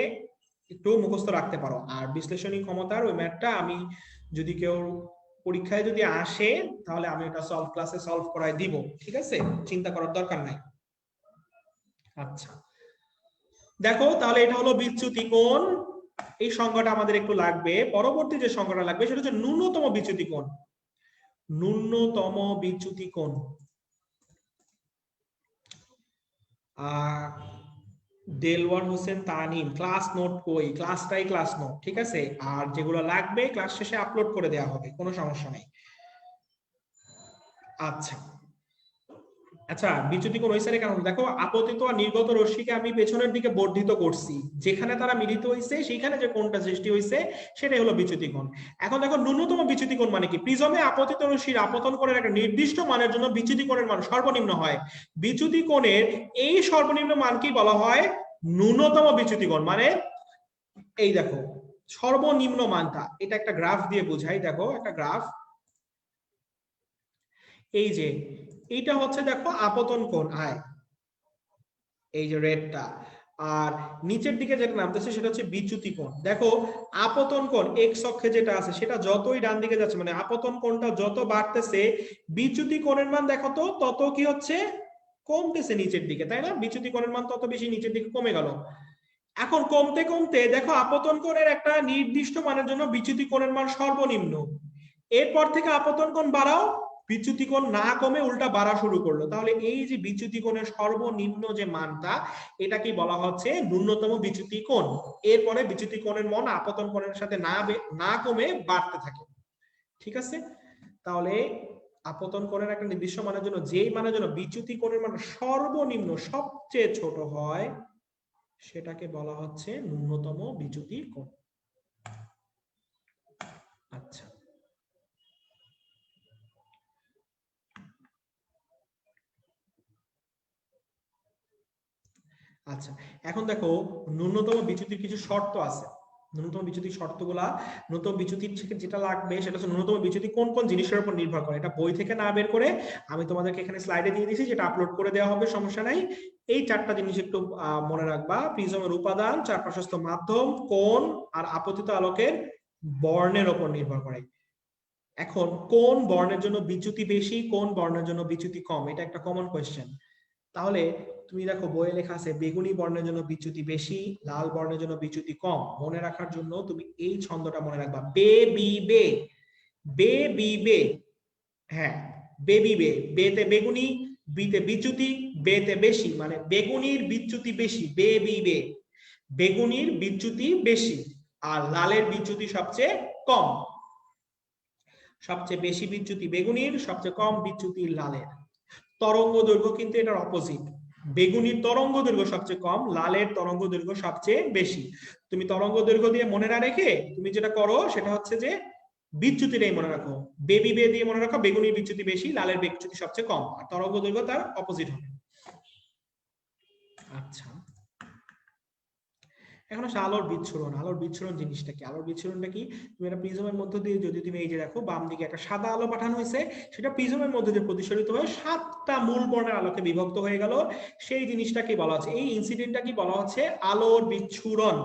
একটু মুখস্থ রাখতে পারো। আর বিশ্লেষণী ক্ষমতার ওই ম্যাথটা আমি যদি কেউ পরীক্ষায় যদি আসে তাহলে আমি এটা সলভ ক্লাসে সলভ করাই দিব, ঠিক আছে? চিন্তা করার দরকার নাই। আচ্ছা, দেখো তাহলে এটা হলো বিচ্যুতি কোণ। এই সংজ্ঞাটা আমাদের একটু লাগবে। পরবর্তী যে সংজ্ঞাটা লাগবে সেটা হচ্ছে ন্যূনতম বিচ্যুতি কোণ। ন্যূনতম বিচ্যুতি কোণ দেলওয়ার হোসেন তানিম, ক্লাস নোট কই? ক্লাসটাই ক্লাস নোট, ঠিক আছে? আর যেগুলো লাগবে ক্লাস শেষে আপলোড করে দেওয়া হবে, কোনো সমস্যা নেই। আচ্ছা আচ্ছা, বিচ্যুতি কোণ ওই সাইডে কেন? দেখো, আপতিত আর নির্গত রশ্মিকে আমি পেছনের দিকে বর্ধিত করছি, যেখানে তারা মিলিত হয়েছে সেইখানে যে কোণটা সৃষ্টি হয়েছে সেটাই হলো বিচ্যুতি কোণ। এখন দেখো, ন্যূনতম বিচ্যুতি কোণ মানে কি? প্রিজমে আপতিত রশ্মির আপতন কোণের একটা নির্দিষ্ট মানের জন্য বিচ্যুতি কোণের মান সর্বনিম্ন হয়। বিচ্যুতি কোণের এই সর্বনিম্ন মানকেই বলা হয় ন্যূনতম বিচ্যুতি কোণ। মানে এই দেখো সর্বনিম্ন মানটা, এটা একটা গ্রাফ দিয়ে বুঝাই। দেখো একটা গ্রাফ, এই যে এইটা হচ্ছে দেখো আপতন কোণ আয়, এই যে রেডটা, আর নিচের দিকে যেটা নামতেছে সেটা হচ্ছে বিচ্যুতি কোণ। দেখো আপতন কোণ এক্স অক্ষে যেটা আছে সেটা যতই ডান দিকে যাচ্ছে, মানে আপতন কোণটা যত বাড়তেছে বিচ্যুতি কোণের মান দেখো তো তত কি হচ্ছে? কমতেছে নিচের দিকে, তাই না? বিচ্যুতি কোণের মান তত বেশি নিচের দিকে কমে গেল। এখন কমতে কমতে দেখো আপতন কোণের একটা নির্দিষ্ট মানের জন্য বিচ্যুতি কোণের মান সর্বনিম্ন। এরপর থেকে আপতন কোণ বাড়াও, বিচ্যুতি কোণ না কমে উল্টা বাড়া শুরু করলো। তাহলে এই যে বিচ্যুতি কোণের সর্বনিম্ন যে মানটা, এটাকেই বলা হচ্ছে ন্যূনতম বিচ্যুতি কোণ। এরপরে বিচ্যুতি কোণের মান আপতন কোণের সাথে না কমে বাড়তে থাকে, ঠিক আছে? তাহলে আপতন কোণের একটা নির্দিষ্ট মানের জন্য, যেই মানের জন্য বিচ্যুতি কোণের মান সর্বনিম্ন সবচেয়ে ছোট হয়, সেটাকে বলা হচ্ছে ন্যূনতম বিচ্যুতি কোণ। আচ্ছা, আচ্ছা, এখন দেখো ন্যূনতম বিচ্যুতির কিছু শর্ত আছে। ন্যূনতম বিচ্যুতির শর্তগুলা, ন্যূনতম বিচ্যুতির থেকে যেটা লাগবে সেটা হচ্ছে ন্যূনতম বিচ্যুতি কোন কোন জিনিসের উপর নির্ভর করে। এটা বই থেকে না বের করে আমি তোমাদেরকে এখানে স্লাইডে দিয়ে দিয়েছি, যেটা আপলোড করে দেওয়া হবে, সমস্যা নাই। এই চারটা জিনিস একটু মনে রাখবা। প্রিজমের উপাদান, চার পার্শ্বস্থ মাধ্যম, কোণ আর আপতিত আলোকের বর্ণের উপর নির্ভর করে। এখন কোন বর্ণের জন্য বিচ্যুতি বেশি, কোন বর্ণের জন্য বিচ্যুতি কম, এটা একটা কমন কোয়েশ্চেন। তাহলে তুমি দেখো বইয়ে লেখা আছে বেগুনি বর্ণের জন্য বিচ্যুতি বেশি, লাল বর্ণের জন্য বিচ্যুতি কম। মনে রাখার জন্য তুমি এই ছন্দটা মনে রাখবা, বে বি বে, বে বি বে। হ্যাঁ, বেবি বে, বেতে বেগুনি, বিতে বিচ্যুতি, বেতে বেশি, মানে বেগুনির বিচ্যুতি বেশি, বে বি বে। বেগুনির বিচ্যুতি বেশি আর লালের বিচ্যুতি সবচেয়ে কম। সবচেয়ে বেশি বিচ্যুতি বেগুনির, সবচেয়ে কম বিচ্যুতি লালের। তরঙ্গ দৈর্ঘ্য কিন্তু এটার অপোজিট, বেগুনির তরঙ্গ দৈর্ঘ্য সবচেয়ে কম, লালের তরঙ্গ দৈর্ঘ্য সবচেয়ে বেশি। তুমি তরঙ্গ দৈর্ঘ্য দিয়ে মনে না রেখে তুমি যেটা করো সেটা হচ্ছে যে বিচ্যুতিটাই মনে রাখো, বেবি বে দিয়ে মনে রাখো বেগুনির বিচ্যুতি বেশি, লালের বিচ্যুতি সবচেয়ে কম, আর তরঙ্গ দৈর্ঘ্য তার অপোজিট হবে। আচ্ছা, এখন আসলে আলোর বিচ্ছুরণ। আলোর বিচ্ছুরণ জিনিসটা কি? আলোর বিচ্ছুরণটা কি? তুমি একটা প্রিজমের মধ্য দিয়ে যদি তুমি এই যে দেখো বাম দিকে একটা সাদা আলো পাঠানো হয়েছে, সেটা প্রিজমের মধ্যে দিয়ে প্রতিসরিত হয়ে 7টা মূল বর্ণের আলোকে বিভক্ত হয়ে গেল, সেই জিনিসটাকে বলা হচ্ছে, এই ইনসিডেন্টটা কি বলা হচ্ছে? আলোর বিচ্ছুরণ।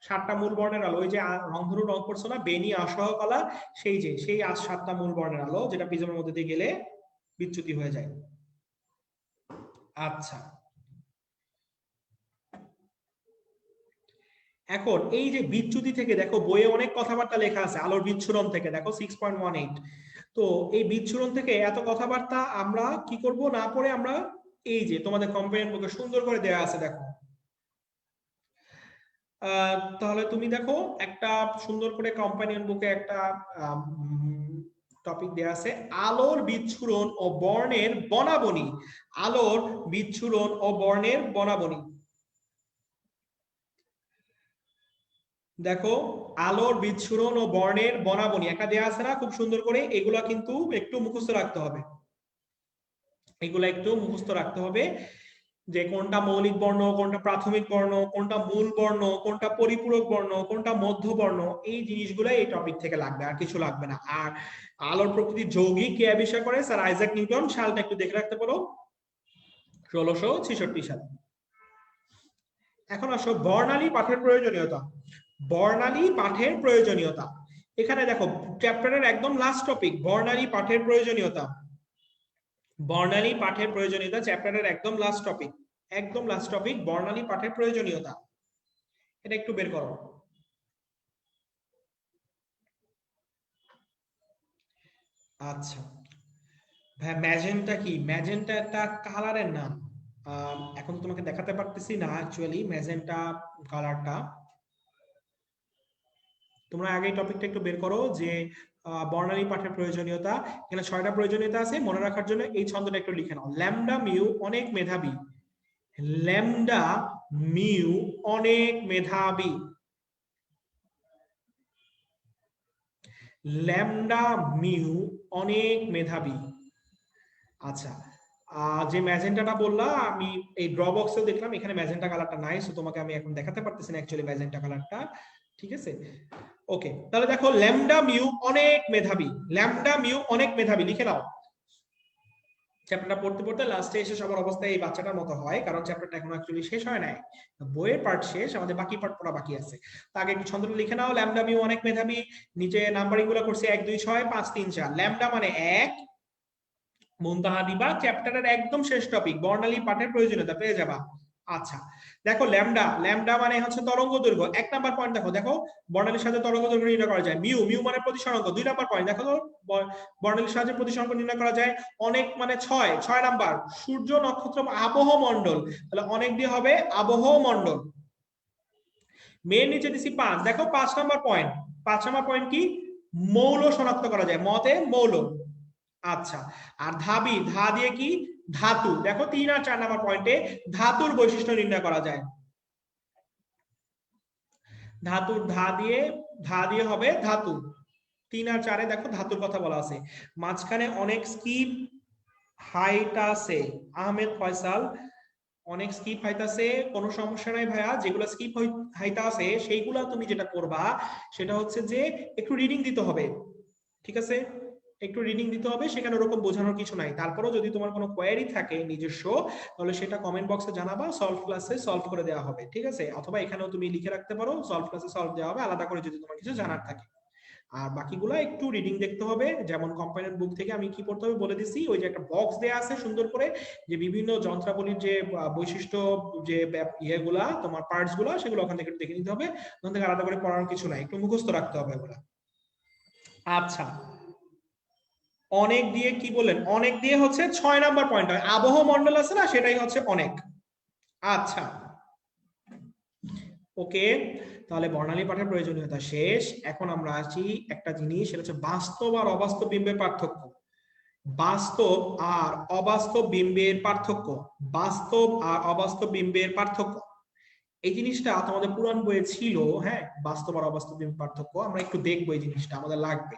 7টা মূল বর্ণের আলো, ওই যে রংধনু রং করছো না বেনি আসহ কলা, সেই যে সেই 7টা মূল বর্ণের আলো যেটা প্রিজমের মধ্যে দিয়ে গেলে বিচ্যুতি হয়ে যায়। আচ্ছা, এখন এই যে বিচ্যুতি থেকে দেখো বইয়ে অনেক কথাবার্তা লেখা আছে আলোর বিচ্ছুরণ থেকে, দেখো 6.18। তো এই বিচ্ছুরণ থেকে এত কথাবার্তা আমরা কি করব না পড়ে, আমরা এই যে তোমাদের কম্পেয়ার বুকে সুন্দর করে দেয়া আছে দেখো, তাহলে তুমি দেখো একটা সুন্দর করে কম্পানিয়ন বুকে একটা টপিক দেয়া আছে আলোর বিচ্ছুরণ ও বর্ণের বনাবনী। আলোর বিচ্ছুরণ ও বর্ণের বনাবনী। দেখো আলোর বিচ্ছুরণ ও বর্ণের বনাবনী একটা দেয়া আছে না খুব সুন্দর করে, এগুলা কিন্তু একটু মুখস্থ রাখতে হবে, এগুলা একটু মুখস্থ রাখতে হবে যে কোনটা মৌলিক বর্ণ, কোনটা প্রাথমিক বর্ণ, কোনটা মূল বর্ণ, কোনটা পরিপূরক বর্ণ, কোনটা মধ্যবর্ণ, এই জিনিসগুলো এই টপিক থেকে লাগবে, আর কিছু লাগবে না। আর আলোর প্রকৃতি যৌগিক কে আবিষ্কার করে? Sir Isaac Newton. সালটা একটু দেখে রাখতে পারো, 1666 সাল। এখন আসো বর্ণালী পাঠের প্রয়োজনীয়তা। বর্ণালী পাঠের প্রয়োজনীয়তা, এখানে দেখো চ্যাপ্টারের একদম লাস্ট টপিক বর্ণালী পাঠের প্রয়োজনীয়তা। বর্ণালী পাঠের প্রয়োজনীয়তা চ্যাপ্টারের একদম লাস্ট টপিক, একদম লাস্ট টপিক বর্ণালী পাঠের প্রয়োজনীয়তা। এটা একটু বের করো। আচ্ছা, ম্যাজেন্টা কি? ম্যাজেন্টা একটা কালারের নাম। এখন তোমাকে দেখাতে পারতেছি না অ্যাকচুয়ালি ম্যাজেন্টা কালারটা। তোমরা আগে টপিকটা একটু বের করো যে বর্ণালী পাঠের প্রয়োজনীয়তা। এখানে 6টা প্রয়োজনীয়তা আছে, মনে রাখার জন্য এই ছন্দটা একটু লিখে নাও। ল্যামডা মিউ অনেক মেধাবী, ল্যামডা মিউ অনেক মেধাবী, ল্যামডা মিউ অনেক মেধাবী। আচ্ছা, যে ম্যাজেন্টাটা বললাম আমি এই ড্র বক্সেও দেখলাম এখানে ম্যাজেন্টা কালারটা নাই, সো তোমাকে আমি এখন দেখাতে পারতেছি না অ্যাকচুয়ালি ম্যাজেন্টা কালারটা, ঠিক আছে? ওকে, তাহলে দেখো ল্যামডা মিউ অনেক মেধাবী, ল্যামডা মিউ অনেক মেধাবী লিখে নাও। চ্যাপ্টারটা পড়তে পড়তে লাস্টে এসে সবার অবস্থা এই বাচ্চাটার মতো হয়, কারণ চ্যাপ্টারটা এখন অ্যাকচুয়ালি শেষ হয় নাই, বইয়ের পার্ট শেষ, আমাদের বাকি পার্ট পড়া বাকি আছে। আগে একটু ছন্দটা লিখে নাও, ল্যামডা মিউ অনেক মেধাবী। নিচে নাম্বারিং গুলো করছে 1 2 6 5 3 4। ল্যামডা মানে 1, মুনতাহা দিবা, চ্যাপ্টারের একদম শেষ টপিক বর্ণালী পাঠের প্রয়োজনীয়তা পেয়ে যাবা। আচ্ছা, দেখো ল্যামডা, ল্যামডা মানে হচ্ছে তরঙ্গ দৈর্ঘ্য। 1 নাম্বার পয়েন্ট দেখো, দেখো বর্ণালীর সাথে তরঙ্গ দৈর্ঘ্য নির্ণয় করা যায়। মিউ, মিউ মানে প্রতিসরাঙ্ক। 2 নাম্বার পয়েন্ট দেখো তো বর্ণালীর সাহায্যে প্রতিসরাঙ্ক নির্ণয় করা যায়। অনেক মানে 6, 6 নাম্বার সূর্য নক্ষত্র আবহ মণ্ডল, তাহলে অনেক দিয়ে হবে আবহ মণ্ডল। মেয়ের নিচে দিছি 5, দেখো 5 নাম্বার পয়েন্ট। 5 নাম্বার পয়েন্ট কি? মৌল শনাক্ত করা যায়, মতে মৌল। আচ্ছা, আর ধাবি, ধা দিয়ে কি? ধাতু। দেখো 3 আর 4 নাম্বার পয়েন্টে ধাতুর বৈশিষ্ট্য নির্ণয় করা যায়। ধাতুর ধা দিয়ে হবে ধাতু। 3 আর 4-এ দেখো ধাতুর কথা বলা আছে। মাঝখানে অনেক স্কিপ হাইতাছে, আহমেদ ফয়সাল অনেক স্কিপ হাইতাছে, কোনো সমস্যা নাই ভাইয়া, যেগুলো স্কিপ হাইতাছে সেইগুলা তুমি যেটা করবা সেটা হচ্ছে যে একটু রিডিং দিতে হবে, ঠিক আছে? একটু রিডিং দিতে হবে, সেখানে ওরকম বোঝানোর কিছু নাই। তারপরেও যদি তোমার কোনো কোয়েরি থাকে নিজস্ব, তাহলে সেটা কমেন্ট বক্সে জানাবা, সলভ ক্লাসে সলভ করে দেওয়া হবে, ঠিক আছে? অথবা এখানেও তুমি লিখে রাখতে পারো, সলভ ক্লাসে সলভ দেওয়া হবে আলাদা করে যদি তোমার কিছু জানার থাকে। আর বাকিগুলা একটু রিডিং দেখতে হবে। যেমন কম্পাইলেন্ট বুক থেকে আমি কি পড়তে হবে বলে দিছি, ওই যে একটা বক্স দেয়া আছে সুন্দর করে, যে বিভিন্ন যন্ত্রাবলীর যে বৈশিষ্ট্য, যে ইয়েগুলা তোমার পার্টস গুলা, সেগুলো ওখান থেকে দেখে নিতে হবে। ওখান থেকে আলাদা করে পড়ার কিছু নাই, একটু মুখস্থ রাখতে হবে ওগুলা। আচ্ছা, অনেক দিয়ে কি বললেন? অনেক দিয়ে হচ্ছে 6 নাম্বার পয়েন্ট হয়, আবহ মন্ডল আছে না, সেটাই হচ্ছে অনেক। আচ্ছা, ওকে, তাহলে বর্ণালী পাঠের প্রয়োজনীয়তা শেষ। এখন আমরা আসি একটা জিনিস, সেটা হচ্ছে বাস্তব আর অবাস্তব বিম্বের পার্থক্য। বাস্তব আর অবাস্তব বিম্বের পার্থক্য, বাস্তব আর অবাস্তব বিম্বের পার্থক্য, এই জিনিসটা তোমাদের পুরাণ বইয়ে ছিল। হ্যাঁ, বাস্তব আর অবাস্তব বিম্বের পার্থক্য আমরা একটু দেখবো, এই জিনিসটা আমাদের লাগবে।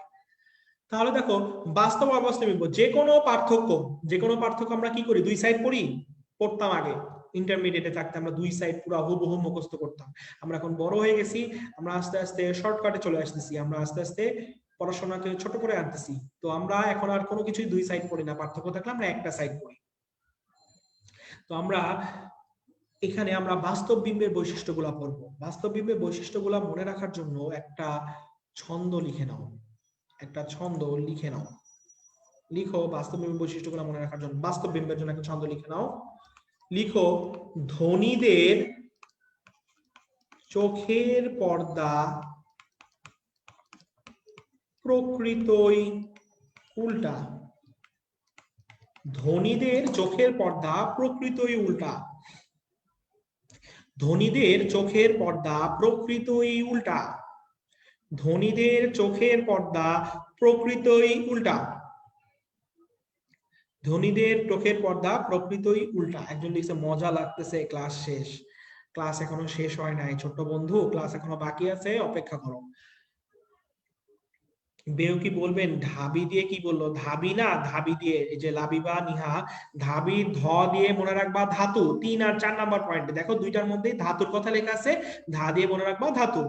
তাহলে দেখো, বাস্তব আর অবাস্তব বিম্ব, যে কোনো পার্থক্য আমরা কি করি? দুই সাইড পড়ি, পড়তাম আগে ইন্টারমিডিয়েটে থাকতে, আমরা দুই সাইড পুরো হুবহু মুখস্থ করতাম। আমরা এখন বড় হয়ে গেছি, আমরা আস্তে আস্তে শর্টকাটে চলে আসতেছি, আমরা আস্তে আস্তে পড়াশোনাকে ছোট করে আনতেছি। তো আমরা এখন আর কোনো কিছুই দুই সাইড পড়ি না, পার্থক্য থাকলে আমরা একটা সাইড পড়ি। তো আমরা এখানে আমরা বাস্তব বিম্বের বৈশিষ্ট্যগুলা পড়বো। বাস্তব বিম্বের বৈশিষ্ট্যগুলা মনে রাখার জন্য একটা ছন্দ লিখে নাও, একটা ছন্দ লিখে নাও। লিখো বাস্তব বিম্বের বৈশিষ্ট্যগুলো মনে রাখার জন্য, বাস্তব বিম্বের জন্য একটা ছন্দ লিখে নাও। লিখো, ধনীদের চোখের পর্দা প্রকৃতই উল্টা। ধনীদের চোখের পর্দা প্রকৃতই উল্টা। ধনীদের চোখের পর্দা প্রকৃতই উল্টা। ধনীদের চোখের পর্দা প্রকৃতই উল্টা। ধনীদের চোখের পর্দা প্রকৃতই উল্টা। একজন লিখছে মজা লাগতেছে, ক্লাস শেষ। ক্লাস এখনো শেষ হয় নাই ছোট্ট বন্ধু, ক্লাস এখনো বাকি আছে, অপেক্ষা করো। বেউ কি বলবেন ঢাবি দিয়ে? কি বললো? ধাবি না, ধাবি দিয়ে, এই যে লাবিবা নিহা, ধাবি ধ দিয়ে মনে রাখবা ধাতু। 3 আর 4 নাম্বার পয়েন্টে দেখো, দুইটার মধ্যেই ধাতুর কথা লেখা আছে, ধা দিয়ে মনে রাখবা ধাতু।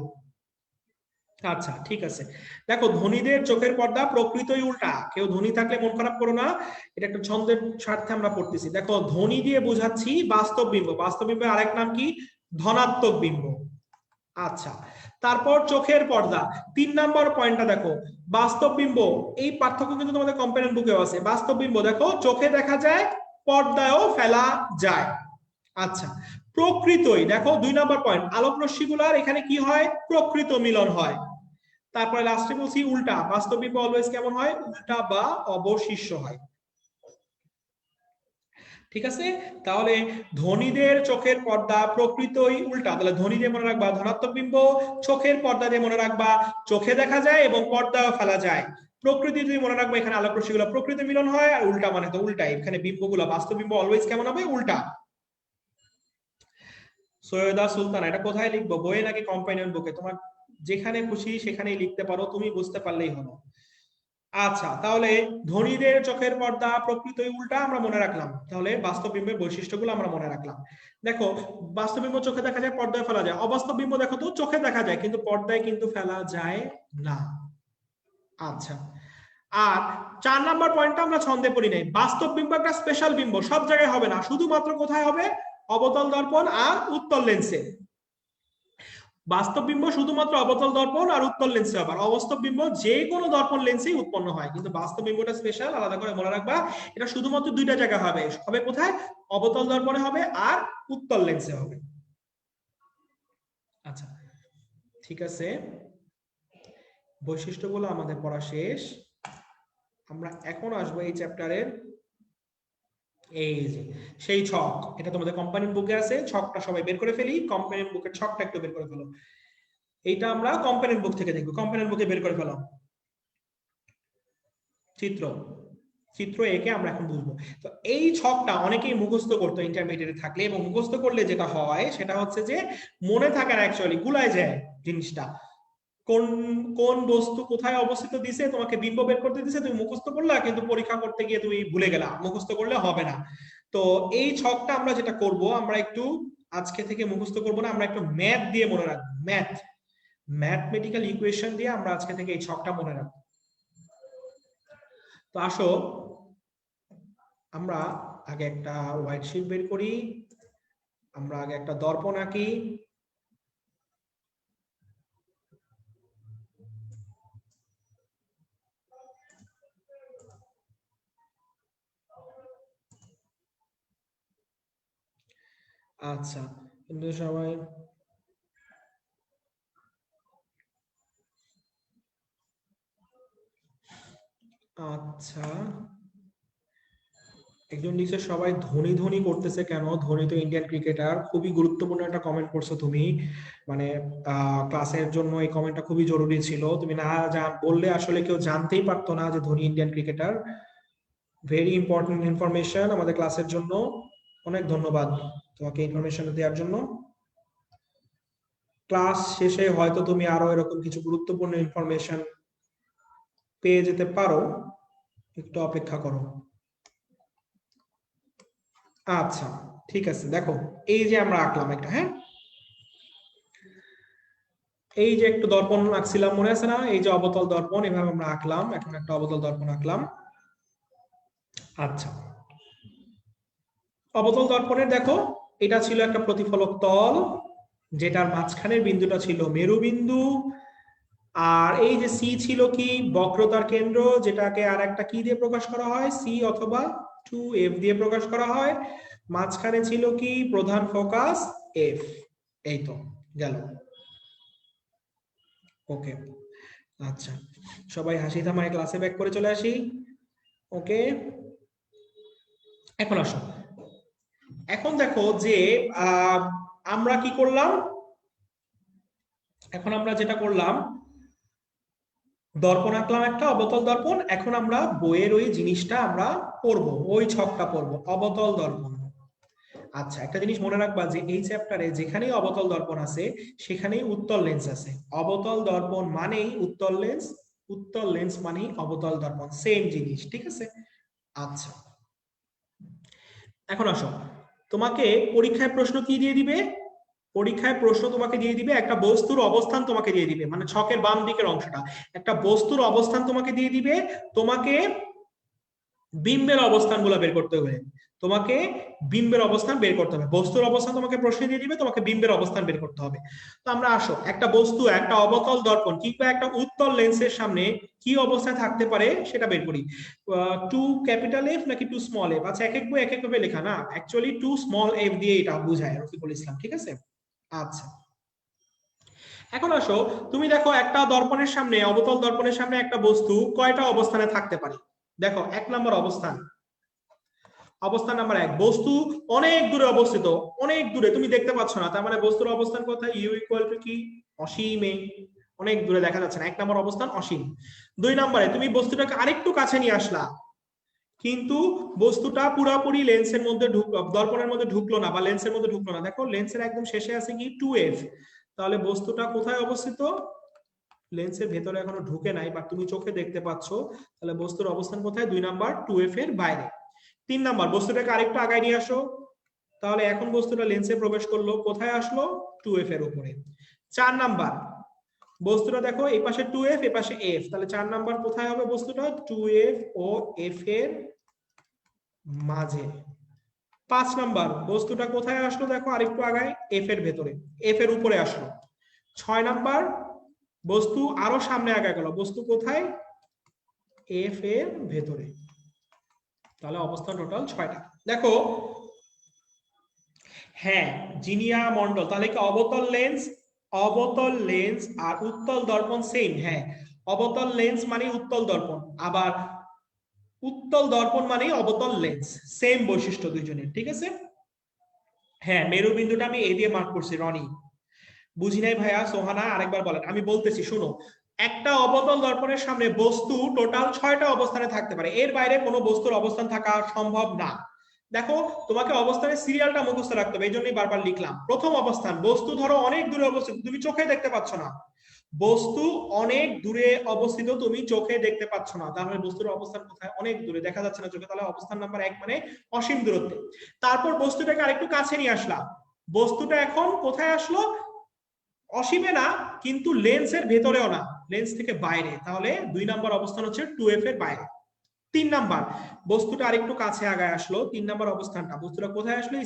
আচ্ছা, ঠিক আছে। দেখো, ধনীদের চোখের পর্দা প্রকৃতই উল্টা। কেউ ধনী থাকলে মন খারাপ করো না, এটা একটা ছন্দের স্বার্থে আমরা পড়তেছি। দেখো, ধনী দিয়ে বোঝাচ্ছি বাস্তব বিম্ব। বাস্তব বিম্বের আরেক নাম কি? ধনাত্মক বিম্ব। আচ্ছা, তারপর চোখের পর্দা, 3 নাম্বার পয়েন্টটা দেখো, বাস্তব বিম্ব। এই পার্থক্য কিন্তু তোমাদের কম্পারেন্ট বুকেও আছে। বাস্তব বিম্ব দেখো, চোখে দেখা যায়, পর্দায়ও ফেলা যায়। আচ্ছা, প্রকৃতই দেখো 2 নাম্বার পয়েন্ট, আলোক রশ্মিগুলার এখানে কি হয়? প্রকৃত মিলন হয়। তারপরে লাস্টে বলছি উল্টা, বাস্তব বিম্ব অলওয়েজ কেমন হয়? উল্টা বা অবশিষ্ট হয়। ঠিক আছে, তাহলে ধনীদের চোখের পর্দা প্রকৃতই উল্টা। তাহলে ধনী দিয়ে মনে রাখবা ধনাত্মক বিম্ব, চোখের পর্দা দিয়ে মনে রাখবা চোখে দেখা যায় এবং পর্দাও ফেলা যায়। প্রকৃতি যদি মনে রাখবো, এখানে আলোক রশ্মিগুলো প্রকৃতি মিলন হয়, আর উল্টা মানে তো উল্টাই, এখানে বিম্বগুলো বাস্তব বিম্ব অলওয়েজ কেমন হবে? উল্টা। সৈয়দা সুলতানা, এটা কোথায় লিখবো? বইয়ে নাকি কম্পানিয়ন বুকে? তোমার যেখানে খুশি সেখানেই লিখতে পারো, তুমি বুঝতে পারলেই হলো। আচ্ছা, তাহলে ধনীদের চোখের পর্দা প্রকৃতই উল্টা আমরা মনে রাখলাম। তাহলে বাস্তব বিম্বের বৈশিষ্ট্যগুলো আমরা মনে রাখলাম। দেখো, বাস্তব বিম্ব চোখে দেখা যায়, পর্দায় ফেলা যায়। অবাস্তব বিম্ব দেখো তো, চোখে দেখা যায় কিন্তু পর্দায় কিন্তু ফেলা যায় না। আচ্ছা, আর 4 নাম্বার পয়েন্টটা আমরা ছন্দে পড়ি নাই। বাস্তব বিম্ব একটা স্পেশাল বিম্ব, সব জায়গায় হবে না, শুধুমাত্র কোথায় হবে? অবতল দর্পণ আর উত্তল লেন্সে। বাস্তব বিম্ব শুধুমাত্র অবতল দর্পণ আর উত্তল লেন্সে হবে। অবাস্তব বিম্ব যে কোনো দর্পণ লেন্সেই উৎপন্ন হয়, কিন্তু বাস্তব বিম্বটা স্পেশাল, আলাদা করে মনে রাখবা। এটা শুধুমাত্র দুইটা জায়গা হবে, হবে কোথায়? অবতল দর্পণে হবে আর উত্তল লেন্সে হবে। আচ্ছা, ঠিক আছে, বৈশিষ্ট্যগুলো আমাদের পড়া শেষ। আমরা এখন আসবো এই চ্যাপ্টারের, এই যে সেই ছক, এটা তোমাদের কম্পানিয়ন বুকে আছে। ছকটা সবাই বের করে ফেলি, কম্পানিয়ন বুকের ছকটা একটু বের করে ফেলো। এইটা আমরা কম্পানিয়ন বুক থেকে দেখবো, কম্পানিয়ন বুকে বের করে ফেলো। চিত্র, চিত্র একে আমরা এখন বুঝবো। তো এই ছকটা অনেকেই মুখস্থ করতো ইন্টারমিডিয়েটে থাকলে, এবং মুখস্থ করলে যেটা হয় সেটা হচ্ছে যে মনে থাকে না, অ্যাকচুয়ালি গুলায় যায় জিনিসটা। কোন কোন বস্তু কোথায় অবস্থিত দিছে, তোমাকে বিম্ব বের করতে দিছে, তুমি মুখস্থ করলা, কিন্তু পরীক্ষা করতে গিয়ে তুমি ভুলে গেলা, মুখস্থ করলে হবে না। তো এই ছকটা আমরা যেটা করব, আমরা একটু আজকে থেকে মুখস্থ করব না, আমরা একটু ম্যাথ দিয়ে মনে রাখবো। ম্যাথমেটিক্যাল ইকুয়েশন দিয়ে আমরা আজকে থেকে এই ছকটা মনে রাখবো। তো আসো, আমরা আগে একটা হোয়াইট শিট বের করি, আমরা আগে একটা দর্পণ আঁকি। আচ্ছা, কিন্তু সবাই আচ্ছা, একজন লিখছে সবাই ধোনি ধোনি করতেছে কেন? ধোনি তো ইন্ডিয়ান ক্রিকেটার। খুবই গুরুত্বপূর্ণ একটা কমেন্ট করছো তুমি, মানে ক্লাসের জন্য এই কমেন্টটা খুবই জরুরি ছিল। তুমি না বললে আসলে কেউ জানতেই পারতো না যে Dhoni Indian cricketer. Very important information আমাদের ক্লাসের জন্য। অনেক ধন্যবাদ তোমাকে ইনফরমেশন দেওয়ার জন্য। ক্লাস শেষে হয়তো তুমি আরো এরকম কিছু গুরুত্বপূর্ণ ইনফরমেশন পেয়ে যেতে পারো, একটু অপেক্ষা করো। আচ্ছা, ঠিক আছে, দেখো এই যে আমরা আঁকলাম একটা, হ্যাঁ, এই যে একটু দর্পণ আঁকছিলাম মনে আছে না? এই যে অবতল দর্পণ, এভাবে আমরা আঁকলাম। এখন একটা অবতল দর্পণ আঁকলাম। আচ্ছা, অবতল দর্পণের দেখো, এটা ছিল একটা প্রতিফলক তল, যেটার মাঝখানের বিন্দুটা ছিল মেরু বিন্দু। আর এই যে সি ছিল কি? বক্রতার কেন্দ্র, যেটাকে আর একটা কি দিয়ে প্রকাশ করা হয়? সি অথবা 2f দিয়ে প্রকাশ করা হয়। মাঝখানে ছিল কি? প্রধান ফোকাস এফ। এই তো গেল। ওকে, আচ্ছা, সবাই হাসি থামায় ক্লাসে ব্যাক করে চলে আসি। ওকে, এখন আসো। এখন দেখো যে আমরা কি করলাম, এখন আমরা যেটা করলাম, দর্পণ আঁকলাম একটা, অবতল দর্পণ। এখন আমরা বইয়ের ওই জিনিসটা আমরা পড়বো, ওই ছকটা পড়বো, অবতল দর্পণ। আচ্ছা, একটা জিনিস মনে রাখবা যে এই চ্যাপ্টারে যেখানেই অবতল দর্পণ আছে সেখানেই উত্তল লেন্স আছে। অবতল দর্পণ মানেই উত্তল লেন্স, উত্তল লেন্স মানেই অবতল দর্পণ, সেম জিনিস, ঠিক আছে? আচ্ছা, এখন আসো, তোমাকে পরীক্ষায় প্রশ্ন কি দিয়ে দিবে? পরীক্ষায় প্রশ্ন তোমাকে দিয়ে দিবে একটা বস্তুর অবস্থান, তোমাকে দিয়ে দিবে, মানে ছকের বাম দিকের অংশটা, একটা বস্তুর অবস্থান তোমাকে দিয়ে দিবে। তোমাকে বিম্বের অবস্থানগুলো বের করতে হবে। তোমাকে বিম্বের অবস্থান বের করতে হবে। বস্তুর অবস্থান তোমাকে প্রশ্ন দিয়ে দিবে, তোমাকে বিম্বের অবস্থান বের করতে হবে। তো আমরা আসো, একটা বস্তু একটা অবতল দর্পণ কিংবা একটা উত্তল লেন্সের সামনে কি অবস্থায় থাকতে পারে সেটা বের করি। টু ক্যাপিটাল এফ নাকি টু স্মল এফ? আচ্ছা, এক এক বই এক এক ভাবে লেখা না, অ্যাকচুয়ালি টু স্মল এফ দিয়ে এটা বোঝায় রফিকুল ইসলাম, ঠিক আছে? আচ্ছা, এখন আসো, তুমি দেখো একটা দর্পণের সামনে, অবতল দর্পণের সামনে একটা বস্তু কয়টা অবস্থানে থাকতে পারে? দেখো, 1 নম্বর অবস্থান, অবস্থান নাম্বার 1, বস্তু অনেক দূরে অবস্থিত, অনেক দূরে, তুমি দেখতে পাচ্ছ না, তার মানে বস্তুর অবস্থান কোথায়? ইউ ইকুয়াল টু কি? অসীমে, অনেক দূরে দেখা যাচ্ছে না, 1 নম্বর অবস্থান অসীম। 2 নম্বরে তুমি বস্তুটাকে আরেকটু কাছে নিয়ে আসলা, কিন্তু বস্তুটা পুরোপুরি লেন্সের মধ্যে দর্পণের মধ্যে ঢুকলো না, বা লেন্সের মধ্যে ঢুকলো না। দেখো লেন্সের একদম শেষে আছে কি? 2f। তাহলে বস্তুটা কোথায় অবস্থিত? লেন্সের ভেতরে এখনো ঢুকে নাই, বা তুমি চোখে দেখতে পাচ্ছ। তাহলে বস্তুর অবস্থান কোথায়? 2 নম্বর, 2f এর বাইরে। 3 নম্বর, বস্তুটাকে আরেকটু আগায় নিয়ে আসো, তাহলে এখন বস্তুটা লেন্সে প্রবেশ করলো, কোথায় আসলো? 2f এর উপরে। 4 নম্বর, বস্তুটা দেখো এই পাশে 2f, এই পাশে f, তাহলে 4 নম্বর কোথায় হবে? বস্তুটা 2f ও f এর মাঝে। 5 নম্বর, বস্তুটা কোথায় আসলো? দেখো আরেকটু আগায়, f এর ভেতরে, f এর উপরে আসলো। 6 নম্বর, বস্তু আরো সামনে আগায় গেল, বস্তু কোথায়? f এর ভেতরে। তাহলে অবস্থান টোটাল 6টা। দেখো, হ্যাঁ, জিনিয়া মন্ডল, তাহলে কি অবতল লেন্স, অবতল লেন্স আর উত্তল দর্পণ সেম? হ্যাঁ, অবতল লেন্স মানে উত্তল দর্পণ, আবার উত্তল দর্পণ মানে অবতল লেন্স, সেম বৈশিষ্ট্য দুইজনের, ঠিক আছে? হ্যাঁ, মেরু বিন্দুটা আমি এ দিয়ে মার্ক করছি, রনি। বুঝি নাই ভাইয়া, সোহানা আরেকবার বলেন, আমি বলতেছি শোনো। একটা অবতল দর্পণের সামনে বস্তু টোটাল 6টা অবস্থানে থাকতে পারে, এর বাইরে কোনো বস্তুর অবস্থান থাকা সম্ভব না। দেখো, তোমাকে অবস্থানের সিরিয়ালটা মুখস্থ রাখতে হবে, এই জন্যই বারবার লিখলাম। প্রথম অবস্থান, বস্তু ধরো অনেক দূরে অবস্থিত, তুমি চোখে দেখতে পাচ্ছ না। বস্তু অনেক দূরে অবস্থিত, তুমি চোখে দেখতে পাচ্ছ না, তাহলে বস্তুর অবস্থান কোথায়? অনেক দূরে, দেখা যাচ্ছে না চোখে, তাহলে অবস্থান নাম্বার 1 মানে অসীম দূরত্বে। তারপর বস্তুটাকে আরেকটু কাছে নিয়ে আসলাম, বস্তুটা এখন কোথায় আসলো? অসীমে না, কিন্তু লেন্সের ভেতরেও না, লেন্স থেকে বাইরে, তাহলে 2 নম্বর অবস্থান হচ্ছে 2f এর বাইরে। 3 নম্বর, বস্তুটা আরেকটু কাছে আগায় আসলো, 3 নম্বর অবস্থানটা, বস্তুটা কোথায় আসলো?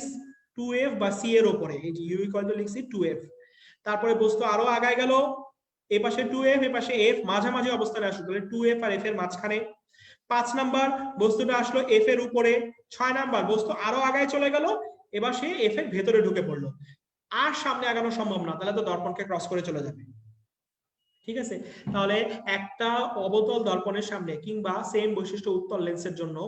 2f বা c এর উপরে, এই যে ইউ ইকুয়াল টু লিখছি 2f। তারপরে বস্তু আরো আগায় গেল, এ পাশে 2f, এ পাশে f, মাঝামাঝি অবস্থানে আসলো, তাহলে 2f আর f এর মাঝখানে। 5 নম্বর, বস্তুটা আসলো f এর উপরে। 6 নম্বর, বস্তু আরো আগায় চলে গেল, এবার সে এফ এর ভেতরে ঢুকে পড়লো, আর সামনে আগানো সম্ভব না, তাহলে তো দর্পণকে ক্রস করে চলে যাবে। ঠিক আছে, তাহলে একটা অবতল দর্পণের সামনে কিংবা সেম বৈশিষ্ট্য উত্তল লেন্সের জন্য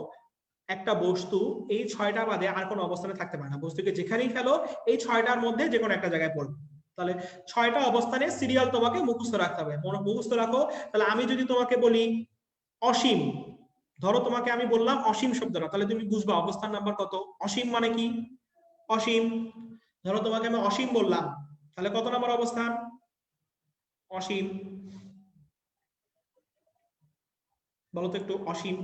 একটা বস্তু এই 6টা বাদে আর কোনো অবস্থানে থাকতে পারে না। বস্তুকে যেখানেই ফেলো এই 6টার মধ্যে যে কোনো একটা জায়গায় পড়বে। তাহলে 6টা অবস্থানে সিরিয়াল তোমাকে মুখস্থ রাখতে হবে, মুখস্থ রাখো। তাহলে আমি যদি তোমাকে বলি অসীম, ধরো তোমাকে আমি বললাম অসীম শব্দটা, তাহলে তুমি বুঝবা অবস্থান নাম্বার কত। অসীম মানে কি? অসীম। ধরো তোমাকে আমি অসীম বললাম, তাহলে কত নাম্বার অবস্থান? অসীম। বলো তো একটু, অসীম।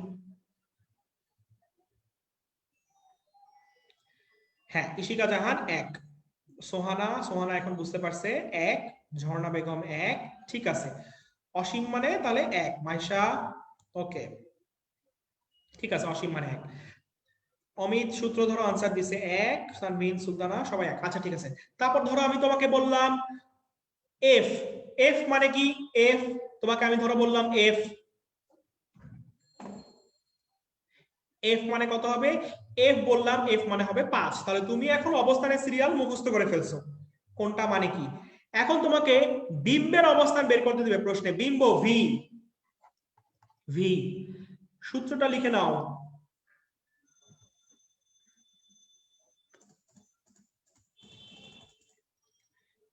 হ্যাঁ, ইশিকা জাহান 1, সোহানা এখন বুঝতে পারছে 1, ঝর্ণা বেগম 1, ঠিক আছে। অসীম মানে তাহলে 1, মাইশা ওকে, ঠিক আছে, অসীম মানে 1। অমিত সূত্র ধরো আনসার দিছে 1, সানভিন সুলতানা সবাই 1, আচ্ছা ঠিক আছে। তারপর ধরো আমি তোমাকে বললাম এফ, এফ মানে কি? এফ, তোমাকে আমি ধরো বললাম এফ, এফ মানে কত হবে? এফ বললাম এফ মানে হবে 5। তাহলে তুমি এখন অবস্থানের সিরিয়াল মুখস্থ করে ফেলছো কোনটা মানে কি। এখন তোমাকে বিম্বের অবস্থান বের করতে দিবে প্রশ্নে, বিম্ব ভি, ভি সূত্রটা লিখে নাও।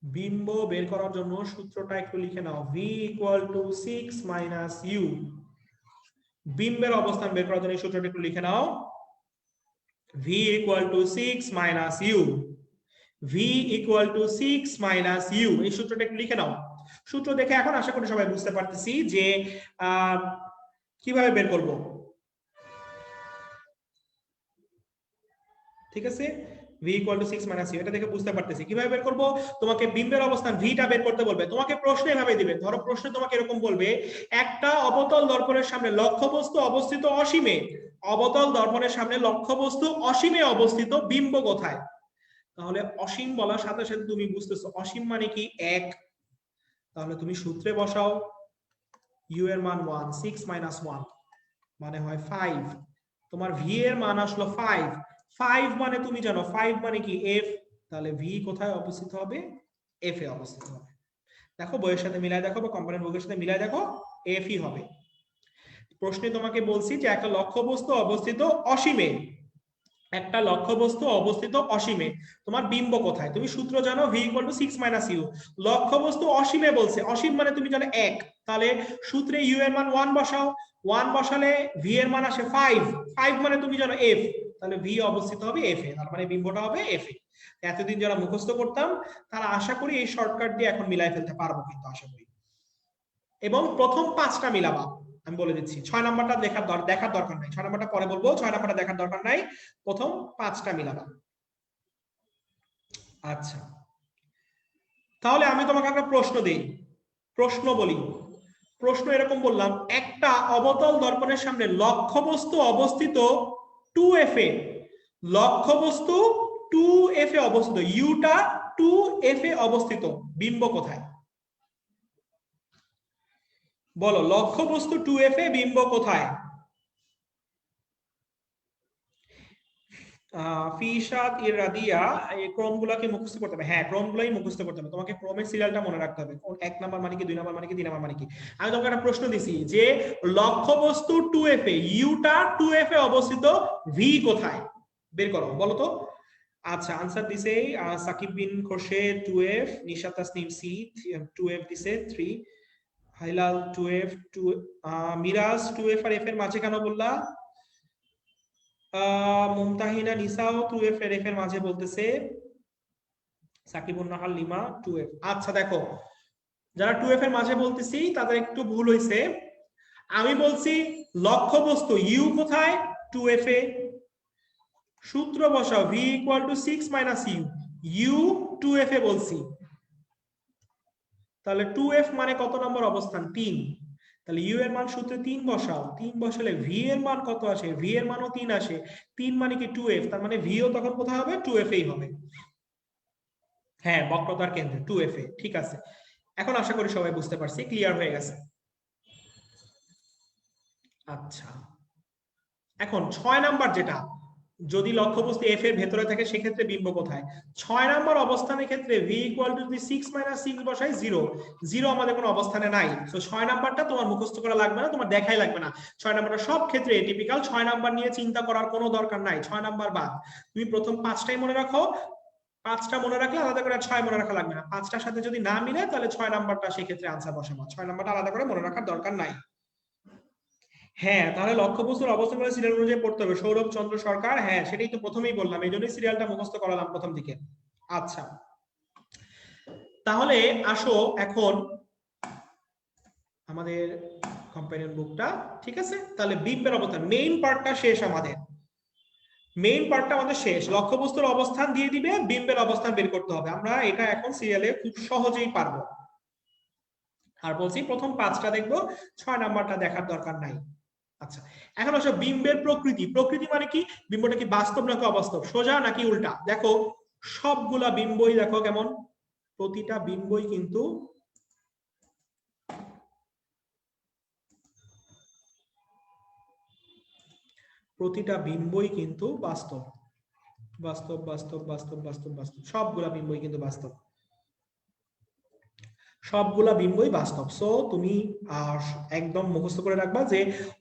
বিম্ব বের করার জন্য সূত্রটা একটু লিখে নাও, V equal to 6 minus U. বিম্বের অবস্থান বের করার জন্য সূত্রটা একটু লিখে নাও, V equal to 6 minus U, V equal to 6 minus U. এই সূত্রটা একটু লিখে নাও। সূত্র দেখে এখন আশা করি সবাই বুঝতে পারতেছি যে কিভাবে বের করব। ঠিক আছে, v equal to 6 minus U, এটা দেখে বুঝতে পারতেছি কিভাবে বের করব। তোমাকে বিম্বের অবস্থান ভিটা বের করতে বলবে, তোমাকে প্রশ্ন এভাবে দিবে। ধরো প্রশ্নে তোমাকে এরকম বলবে, একটা অবতল দর্পণের সামনে লক্ষ্যবস্তু অবস্থিত অসীমে, অবতল দর্পণের সামনে লক্ষ্যবস্তু অসীমে অবস্থিত, বিম্ব কোথায়? তাহলে অসীম বলার সাথে সাথে তুমি বুঝতেছো অসীম মানে কি 1, তাহলে তুমি সূত্রে বসাও, ইউ এর মান 1, 6 মাইনাস 1 মানে হয় 5, তোমার ভি এর মান আসলো 5, 5 মানে তুমি জানো 5 মানে কি এফ, তাহলে ভি কোথায় অবস্থিত হবে? এফ এ অবস্থিত হবে। দেখো বইয়ের সাথে মিলায় দেখো বা কম্পারেন্ট বুকের সাথে মিলায় দেখো, এফ ই হবে। প্রশ্নে তোমাকে বলছি যে একটা লক্ষ্যবস্তু অবস্থিত অসীমে, একটা লক্ষ্যবস্তু অবস্থিত অসীমে, তোমার বিম্ব কোথায়? তুমি সূত্র জানো, V equal to 6 minus U. লক্ষ্যবস্তু অসীমে বলছে, অসীম মানে তুমি জানো 1, তাহলে সূত্রে ইউ এর মান 1 বসাও, 1 বসালে ভি এর মান আসে 5, 5 মানে তুমি জানো এফ, তাহলে ভি অবস্থিত হবে এফ এ, তার মানে বিম্বটা হবে এফ এ। এতদিন যারা মুখস্থ করতাম তারা আশা করি এই শর্টকাট দিয়ে এখন মিলাই ফেলতে পারবো, কিন্তু আশা করি। এবং প্রথম 5টা মিলাবা, আমি বলে দিচ্ছি। 6 নাম্বারটা দেখার দরকার নাই, 6 নাম্বারটা পরে বলবো, 6 নাম্বারটা দেখার দরকার নাই, প্রথম 5টা মিলাবা। আচ্ছা, তাহলে আমি তোমাকে একটা প্রশ্ন দিই, প্রশ্ন বলি। প্রশ্ন এরকম বললাম, একটা অবতল দর্পণের সামনে লক্ষ্যবস্তু অবস্থিত 2f এ, লক্ষ্যবস্তু 2f এ অবস্থিত, ইউটা 2f এ অবস্থিত, বিম্ব কোথায়? বলো, লক্ষ্যবস্তু 2f এ বিম্ব কোথায়? ফিশাত ইরাদিয়া, এই ক্রমগুলোকে মুখস্থ করতে হবে। হ্যাঁ, ক্রমগুলোই মুখস্থ করতে হবে, তোমাকে ক্রমের সিরিয়ালটা মনে রাখতে হবে, কোন 1 নাম্বার মানে কি, 2 নাম্বার মানে কি, 3 নাম্বার মানে কি। আমি তোমাকে একটা প্রশ্ন দিছি যে লক্ষ্যবস্তু 2f এ, ইউটা 2f এ অবস্থিত, ভি কোথায়? বের করো, বলো তো। আচ্ছা, আনসার দিছে Sakib Bin Khorshed 2f, Nishat Tasnim C 2f দিছে 3, হাইলাল 2f, 2 মিরাজ 2f আর f এর মাঝে কেন বললা? মুমতাহিনা নিসাও 2f এর f এর মাঝে বলতেছে, সাকিবুন নাহাল লিমা 2f। আচ্ছা দেখো, যারা 2f এর মাঝে বলতেছি তাদের একটু ভুল হয়েছে। আমি বলছি লক্ষ্যবস্তু ইউ কোথায়? 2f এ। সূত্র বসাও, v equal to 6 minus U, U 2f এ বলছি, তাহলে 2f মানে কত নম্বর অবস্থান? 3, তাহলে ইউ এর মান সূত্রে 3 বসাও, 3 বসালে ভি এর মান কত আসে? ভি এর মানও 3 আসে, 3 মানে কি 2f, তার মানে ভিও তখন কোথায় হবে? 2f এই হবে। হ্যাঁ, বক্রতার কেন্দ্রে 2f এ, ঠিক আছে। এখন আশা করি সবাই বুঝতে পারছি, ক্লিয়ার হয়ে গেছে। আচ্ছা, এখন 6 নাম্বার যেটা, যদি লক্ষ্যবস্তু এফ এর ভেতরে থাকে সেক্ষেত্রে বিম্ব কোথায়? 6 নম্বর অবস্থানের ক্ষেত্রে ভি ইকুয়াল টু যদি 6 - 6 বসাই 0, 0 আমাদের কোনো অবস্থানে নাই। সো 6 নাম্বারটা তোমার মুখস্থ করা লাগবে না, তোমার দেখাই লাগবে না। 6 নাম্বারটা সব ক্ষেত্রে এটিপিক্যাল, 6 নাম্বার নিয়ে চিন্তা করার কোনো দরকার নাই। 6 নাম্বার বাদ, তুমি প্রথম 5টাই মনে রাখো, 5টা মনে রাখলে আলাদা করে 6 মনে রাখা লাগবে না। 5টার সাথে যদি না মিলে তাহলে 6 নাম্বারটা সেই ক্ষেত্রে আনসার বসাবো, 6 নাম্বারটা আলাদা করে মনে রাখার দরকার নাই। হ্যাঁ, তাহলে লক্ষ্যবস্তুর অবস্থান করে সিরিয়াল অনুযায়ী পড়তে হবে। সৌরভ চন্দ্র সরকার, হ্যাঁ সেটাই তো প্রথমেই বললাম, এই জন্যই সিরিয়ালটা মুখস্থ করালাম প্রথম দিকে। আচ্ছা, তাহলে আসো এখন আমাদের কম্পানিয়ন বুকটা, ঠিক আছে? তাহলে বিম্বের অবস্থান মেইন পার্টটা শেষ, আমাদের মেইন পার্টটা আমাদের শেষ। লক্ষ্যবস্তুর অবস্থান দিয়ে দিবে, বিম্বের অবস্থান বের করতে হবে। আমরা এটা এখন সিরিয়ালে খুব সহজেই পারবো। আর বলছি প্রথম 5টা দেখবো, 6 নাম্বারটা দেখার দরকার নাই। আচ্ছা, এখন আসো বিম্বের প্রকৃতি। প্রকৃতি মানে কি? বিম্বটা কি বাস্তব নাকি অবাস্তব, সোজা নাকি উল্টা? দেখো সবগুলা বিম্বই দেখো কেমন, প্রতিটা বিম্বই কিন্তু বাস্তব বাস্তব বাস্তব বাস্তব বাস্তব বাস্তব, সবগুলা বিম্বই কিন্তু বাস্তব, সবগুলা বিম্বই বাস্তব। সো তুমি একদম মুখস্থ করে রাখবা যে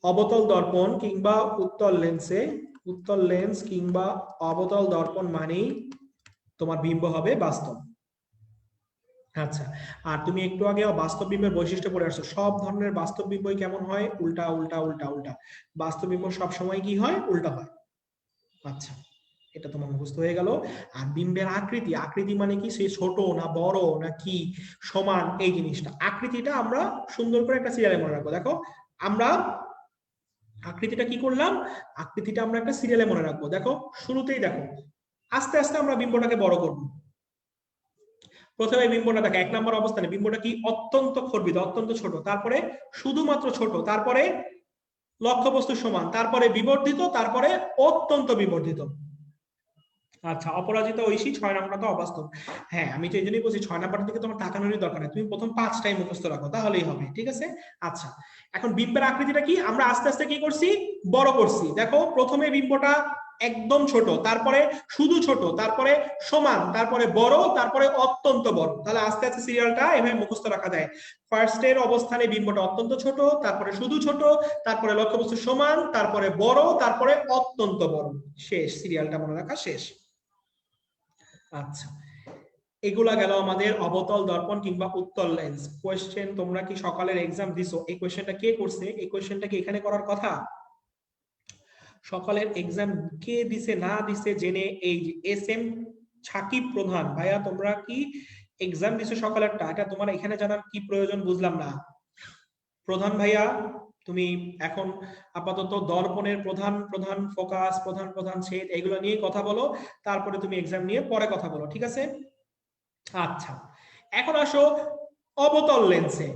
অবতল দর্পণ কিংবা উত্তল লেন্স কিংবা অবতল দর্পণ মানেই তোমার বিম্ব হবে বাস্তব। আচ্ছা, আর তুমি একটু আগে বাস্তব বিম্বের বৈশিষ্ট্য পড়ে আসছো। সব ধরনের বাস্তব বিম্বই কেমন হয়? উল্টা উল্টা উল্টা উল্টা। বাস্তব বিম্ব সবসময় কি হয়? উল্টা হয়। আচ্ছা, এটা তোমার মুখস্থ হয়ে গেল। আর বিম্বের আকৃতি, আকৃতি মানে কি? সে ছোট না বড় না কি সমান, এই জিনিসটা আকৃতিটা আমরা সুন্দর করে একটা সিরিয়ালে মনে রাখবো। দেখো আমরা আকৃতিটা কি করলাম, আকৃতিটা আমরা একটা সিরিয়ালে মনে রাখবো। দেখো শুরুতেই দেখো, আস্তে আস্তে আমরা বিম্বটাকে বড় করবো। প্রথমে বিম্বটা দেখো 1 নম্বর অবস্থানে বিম্বটা কি? অত্যন্ত খর্বিত, অত্যন্ত ছোট, তারপরে শুধুমাত্র ছোট, তারপরে লক্ষ্যবস্তু সমান, তারপরে বিবর্ধিত, তারপরে অত্যন্ত বিবর্ধিত। আচ্ছা, অপরাজিত ঐশী 6 নাম্বারটা অবাস্তব। হ্যাঁ, আমি তো এই জন্যই বলছি 6 নাম্বারের দিকে তোমার তাকানোরই দরকার নেই, তুমি প্রথম 5টাই মুখস্থ রাখো তাহলেই হবে, ঠিক আছে? আচ্ছা, এখন বিম্বের আকৃতিটা কি? আমরা আস্তে আস্তে কি করছি? বড় করছি। দেখো প্রথমে বিম্বটা একদম ছোট, তারপরে শুধু ছোট, তারপরে সমান, তারপরে বড়, তারপরে অত্যন্ত বড়। তাহলে আস্তে আস্তে সিরিয়ালটা এভাবে মুখস্থ রাখা যায়। ফার্স্ট এর অবস্থানে বিম্বটা অত্যন্ত ছোট, তারপরে শুধু ছোট, তারপরে লক্ষ্যবস্তু সমান, তারপরে বড়, তারপরে অত্যন্ত বড়। শেষ, সিরিয়ালটা মনে রাখা শেষ। আচ্ছা, এগুলা গেল আমাদের অবতল দর্পণ কিংবা উত্তল লেন্স। কোয়েশ্চেন তোমরা কি সকালের এক্সাম দিছো? এই কোয়েশ্চেনটা কে করছে? এই কোয়েশ্চেনটা কি এখানে করার কথা? সকালের এক্সাম কে দিছে না দিছে জেনে, এই এস এম সাকিব প্রধান ভাইয়া, তোমরা কি এক্সাম দিছো সকালেরটা? এটা তোমার এখানে জানার কি প্রয়োজন বুঝলাম না। প্রধান ভাইয়া, তুমি এখন আপাতত দর্পণের প্রধান প্রধান ফোকাস, প্রধান প্রধান ছেদ, এগুলো নিয়ে কথা বলো, তারপরে তুমি এক্সাম নিয়ে পরে কথা বলো, ঠিক আছে? আচ্ছা, এখন আসো অবতল লেন্সে।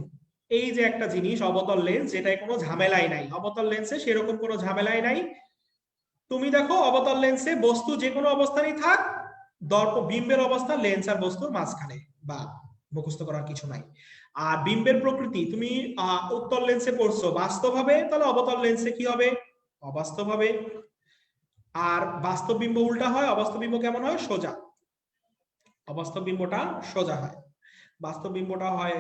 এই যে একটা জিনিস অবতল লেন্স, যেটায় কোনো ঝামেলাই নাই। অবতল লেন্সে সেরকম কোনো ঝামেলাই নাই। তুমি দেখো অবতল লেন্সে বস্তু যে কোনো অবস্থানই থাক, বিম্বের অবস্থান লেন্স আর বস্তুর মাঝখানে, বা মুখস্থ করার কিছু নাই। আর বিম্বের প্রকৃতি তুমি উত্তল লেন্সে পড়ছো বাস্তব হবে, তাহলে অবতল লেন্সে কি হবে? অবাস্তব হবে। আর বাস্তব বিম্ব উল্টা হয়, অবাস্তব বিম্ব কেমন হয়? সোজা। অবাস্তব বিম্বটা সোজা হয়, বাস্তব বিম্বটা হয়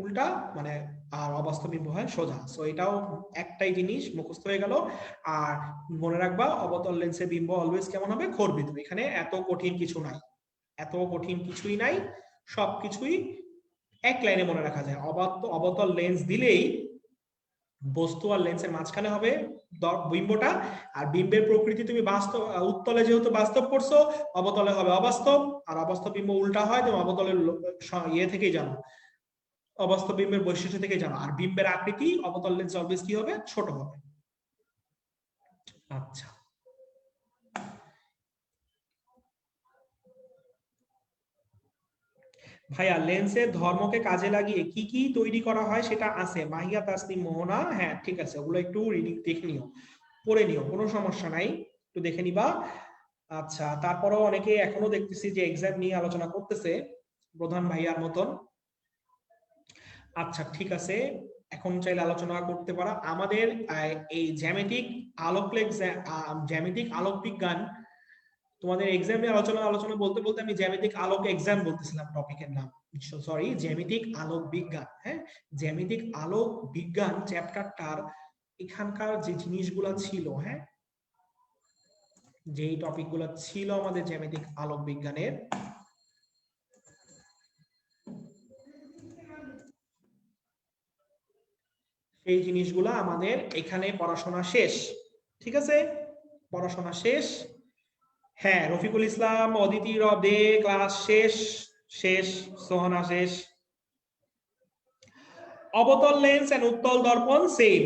উল্টা, মানে আর অবাস্তব বিম্ব হয় সোজা। সো এটাও একটাই জিনিস মুখস্থ হয়ে গেল। আর মনে রাখবা অবতল লেন্সের বিম্ব অলওয়েজ কেমন হবে? খর্বিত। এখানে এত কঠিন কিছু নাই, এত কঠিন কিছুই নাই, সবকিছুই এক লাইনে মনে রাখা যায়। অবতল লেন্স দিলেই বস্তু আর লেন্সের মাঝখানে হবে বিম্বটা। আর বিম্বের প্রকৃতি তুমি বাস্তব, উত্তলে যেহেতু বাস্তব পড়ছো, অবতলে হবে অবাস্তব। আর অবাস্তব বিম্ব উল্টা হয়, তুমি অবতলের ইয়ে থেকেই জানো, অবাস্তব বিম্বের বৈশিষ্ট্য থেকে জানো। আর বিম্বের আকৃতি অবতল লেন্স অলওয়েজ কি হবে? ছোট হবে। আচ্ছা, ভাইয়া লেন্সের ধর্মকে কাজে লাগিয়ে কি কি তৈরি করা হয় সেটা আছে। মাহিয়া তাসনিম মোহনা, হ্যাঁ ঠিক আছে, ওগুলো একটু রিডিং দেখে নিও, পড়ে নিও, কোনো সমস্যা নাই, একটু দেখে নিবা। আচ্ছা, তারপরেও অনেকে এখনো দেখতেছি যে এক্সাম নিয়ে আলোচনা করতেছে প্রধান ভাইয়ার মতন। আচ্ছা ঠিক আছে, এখন চাইলে আলোচনা করতে পারা আমাদের এই জ্যামিতিক আলোক বিজ্ঞান তোমাদের এক্সামে আলোচনা বলতে বলতে আমি জ্যামিতিক আলোক এক্সাম বলতেছিলাম টপিকের নাম, সরি জ্যামিতিক আলোক বিজ্ঞান। হ্যাঁ, জ্যামিতিক আলোক বিজ্ঞান চ্যাপ্টারটার এখানকার যে জিনিসগুলো ছিল, হ্যাঁ যেই টপিকগুলো ছিল আমাদের জ্যামিতিক আলোক বিজ্ঞানের, সেই জিনিসগুলো আমাদের এখানে পড়াশোনা শেষ। ঠিক আছে, পড়াশোনা শেষ। হ্যাঁ, রফিকুল ইসলাম, অদিতি রবে ক্লাস শেষ, সোহানা শেষ। অবতল লেন্স এন্ড উত্তল দর্পণ সেম,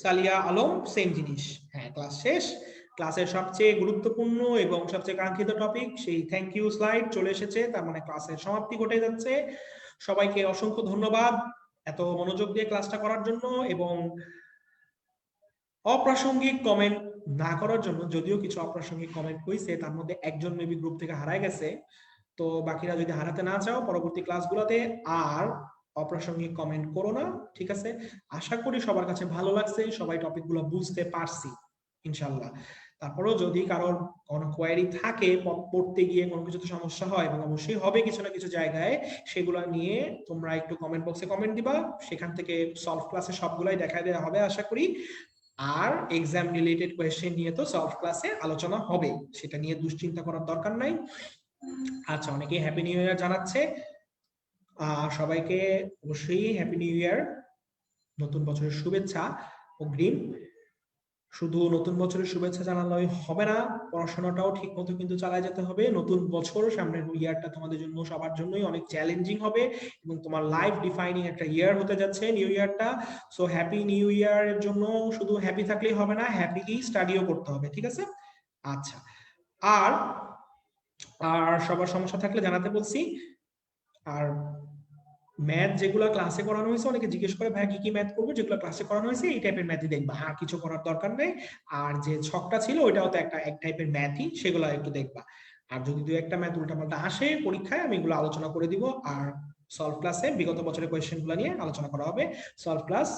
সালিয়া আলম সেম জিনিস। হ্যাঁ, ক্লাস শেষ। ক্লাসের সবচেয়ে গুরুত্বপূর্ণ এবং সবচেয়ে কাঙ্ক্ষিত টপিক সেই থ্যাংক ইউ স্লাইড চলে এসেছে, তার মানে ক্লাসের সমাপ্তি ঘটে যাচ্ছে। সবাইকে অসংখ্য ধন্যবাদ এত মনোযোগ দিয়ে ক্লাসটা করার জন্য এবং অপ্রাসঙ্গিক কমেন্ট না করার জন্য। যদিও কিছু অপ্রাসঙ্গিক কমেন্ট হয়েছে, তার মধ্যে একজন মেবি গ্রুপ থেকে হারায় গেছে, তো বাকিরা যদি হারাতে না চাও পরবর্তী ক্লাসগুলোতে আর অপ্রাসঙ্গিক কমেন্ট করো না। ঠিক আছে, আশা করি সবার কাছে ভালো লাগছে, সবাই টপিকগুলো বুঝতে পারছি ইনশাল্লাহ। তারপরেও যদি কারোর কোনো কোয়ারি থাকে, পড়তে গিয়ে কোনো কিছুতে সমস্যা হয়, এবং অবশ্যই হবে কিছু না কিছু জায়গায়, সেগুলো নিয়ে তোমরা একটু কমেন্ট বক্সে কমেন্ট দিবা, সেখান থেকে সলভ ক্লাসে সবগুলাই দেখায় দেওয়া হবে আশা করি। আর এক্সাম রিলেটেড কোয়েশ্চেন নিয়ে তো সলভ ক্লাসে আলোচনা হবে, সেটা নিয়ে দুশ্চিন্তা করার দরকার নাই। আচ্ছা, অনেকেই হ্যাপি নিউ ইয়ার জানাচ্ছে, সবাইকে অবশ্যই হ্যাপি নিউ ইয়ার, নতুন বছরের শুভেচ্ছা অগ্রিম। শুধু নতুন বছরের শুভেচ্ছা জানালেই হবে না, পড়াশোনাটাও ঠিক মতো কিন্তু চালায় যেতে হবে। নতুন বছর, সামনের ইয়ারটা তোমাদের জন্য সবার জন্যই অনেক চ্যালেঞ্জিং হবে এবং তোমার লাইফ ডিফাইনিং একটা ইয়ার হতে যাচ্ছে নিউ ইয়ারটা। সো হ্যাপি নিউ ইয়ার এর জন্য শুধু হ্যাপি থাকলেই হবে না, হ্যাপিলি স্টাডিও করতে হবে। ঠিক আছে, আচ্ছা। আর সবার সমস্যা থাকলে জানাতে বলছি। আর ম্যাথ যেগুলো ক্লাসে করানো হয়েছে, অনেকে জিজ্ঞেস করে ভাই কি কি ম্যাথ করবো, যেগুলো ক্লাসে করানো হয়েছে এই টাইপের ম্যাথই দেখবা, আর কিছু করার দরকার নেই। আর যে ছকটা ছিল ওইটাও তো এক টাইপের ম্যাথই, সেগুলো একটু দেখবা। আর যদি দু একটা ম্যাথ উল্টাপাল্টা আসে পরীক্ষায়, আমি এগুলো আলোচনা করে দিব। আর সলভ ক্লাসে বিগত বছরের কোয়েশ্চেন গুলো নিয়ে আলোচনা করা হবে। সলভ ক্লাস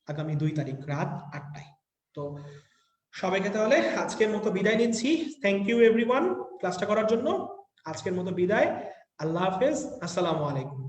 আগামী 2 তারিখ রাত 8টায়। তো সবাইকে তাহলে আজকের মতো বিদায় নিচ্ছি। থ্যাংক ইউ এভরিওয়ান ক্লাসটা করার জন্য। আজকের মতো বিদায়, আল্লাহ হাফেজ, আসসালামু আলাইকুম।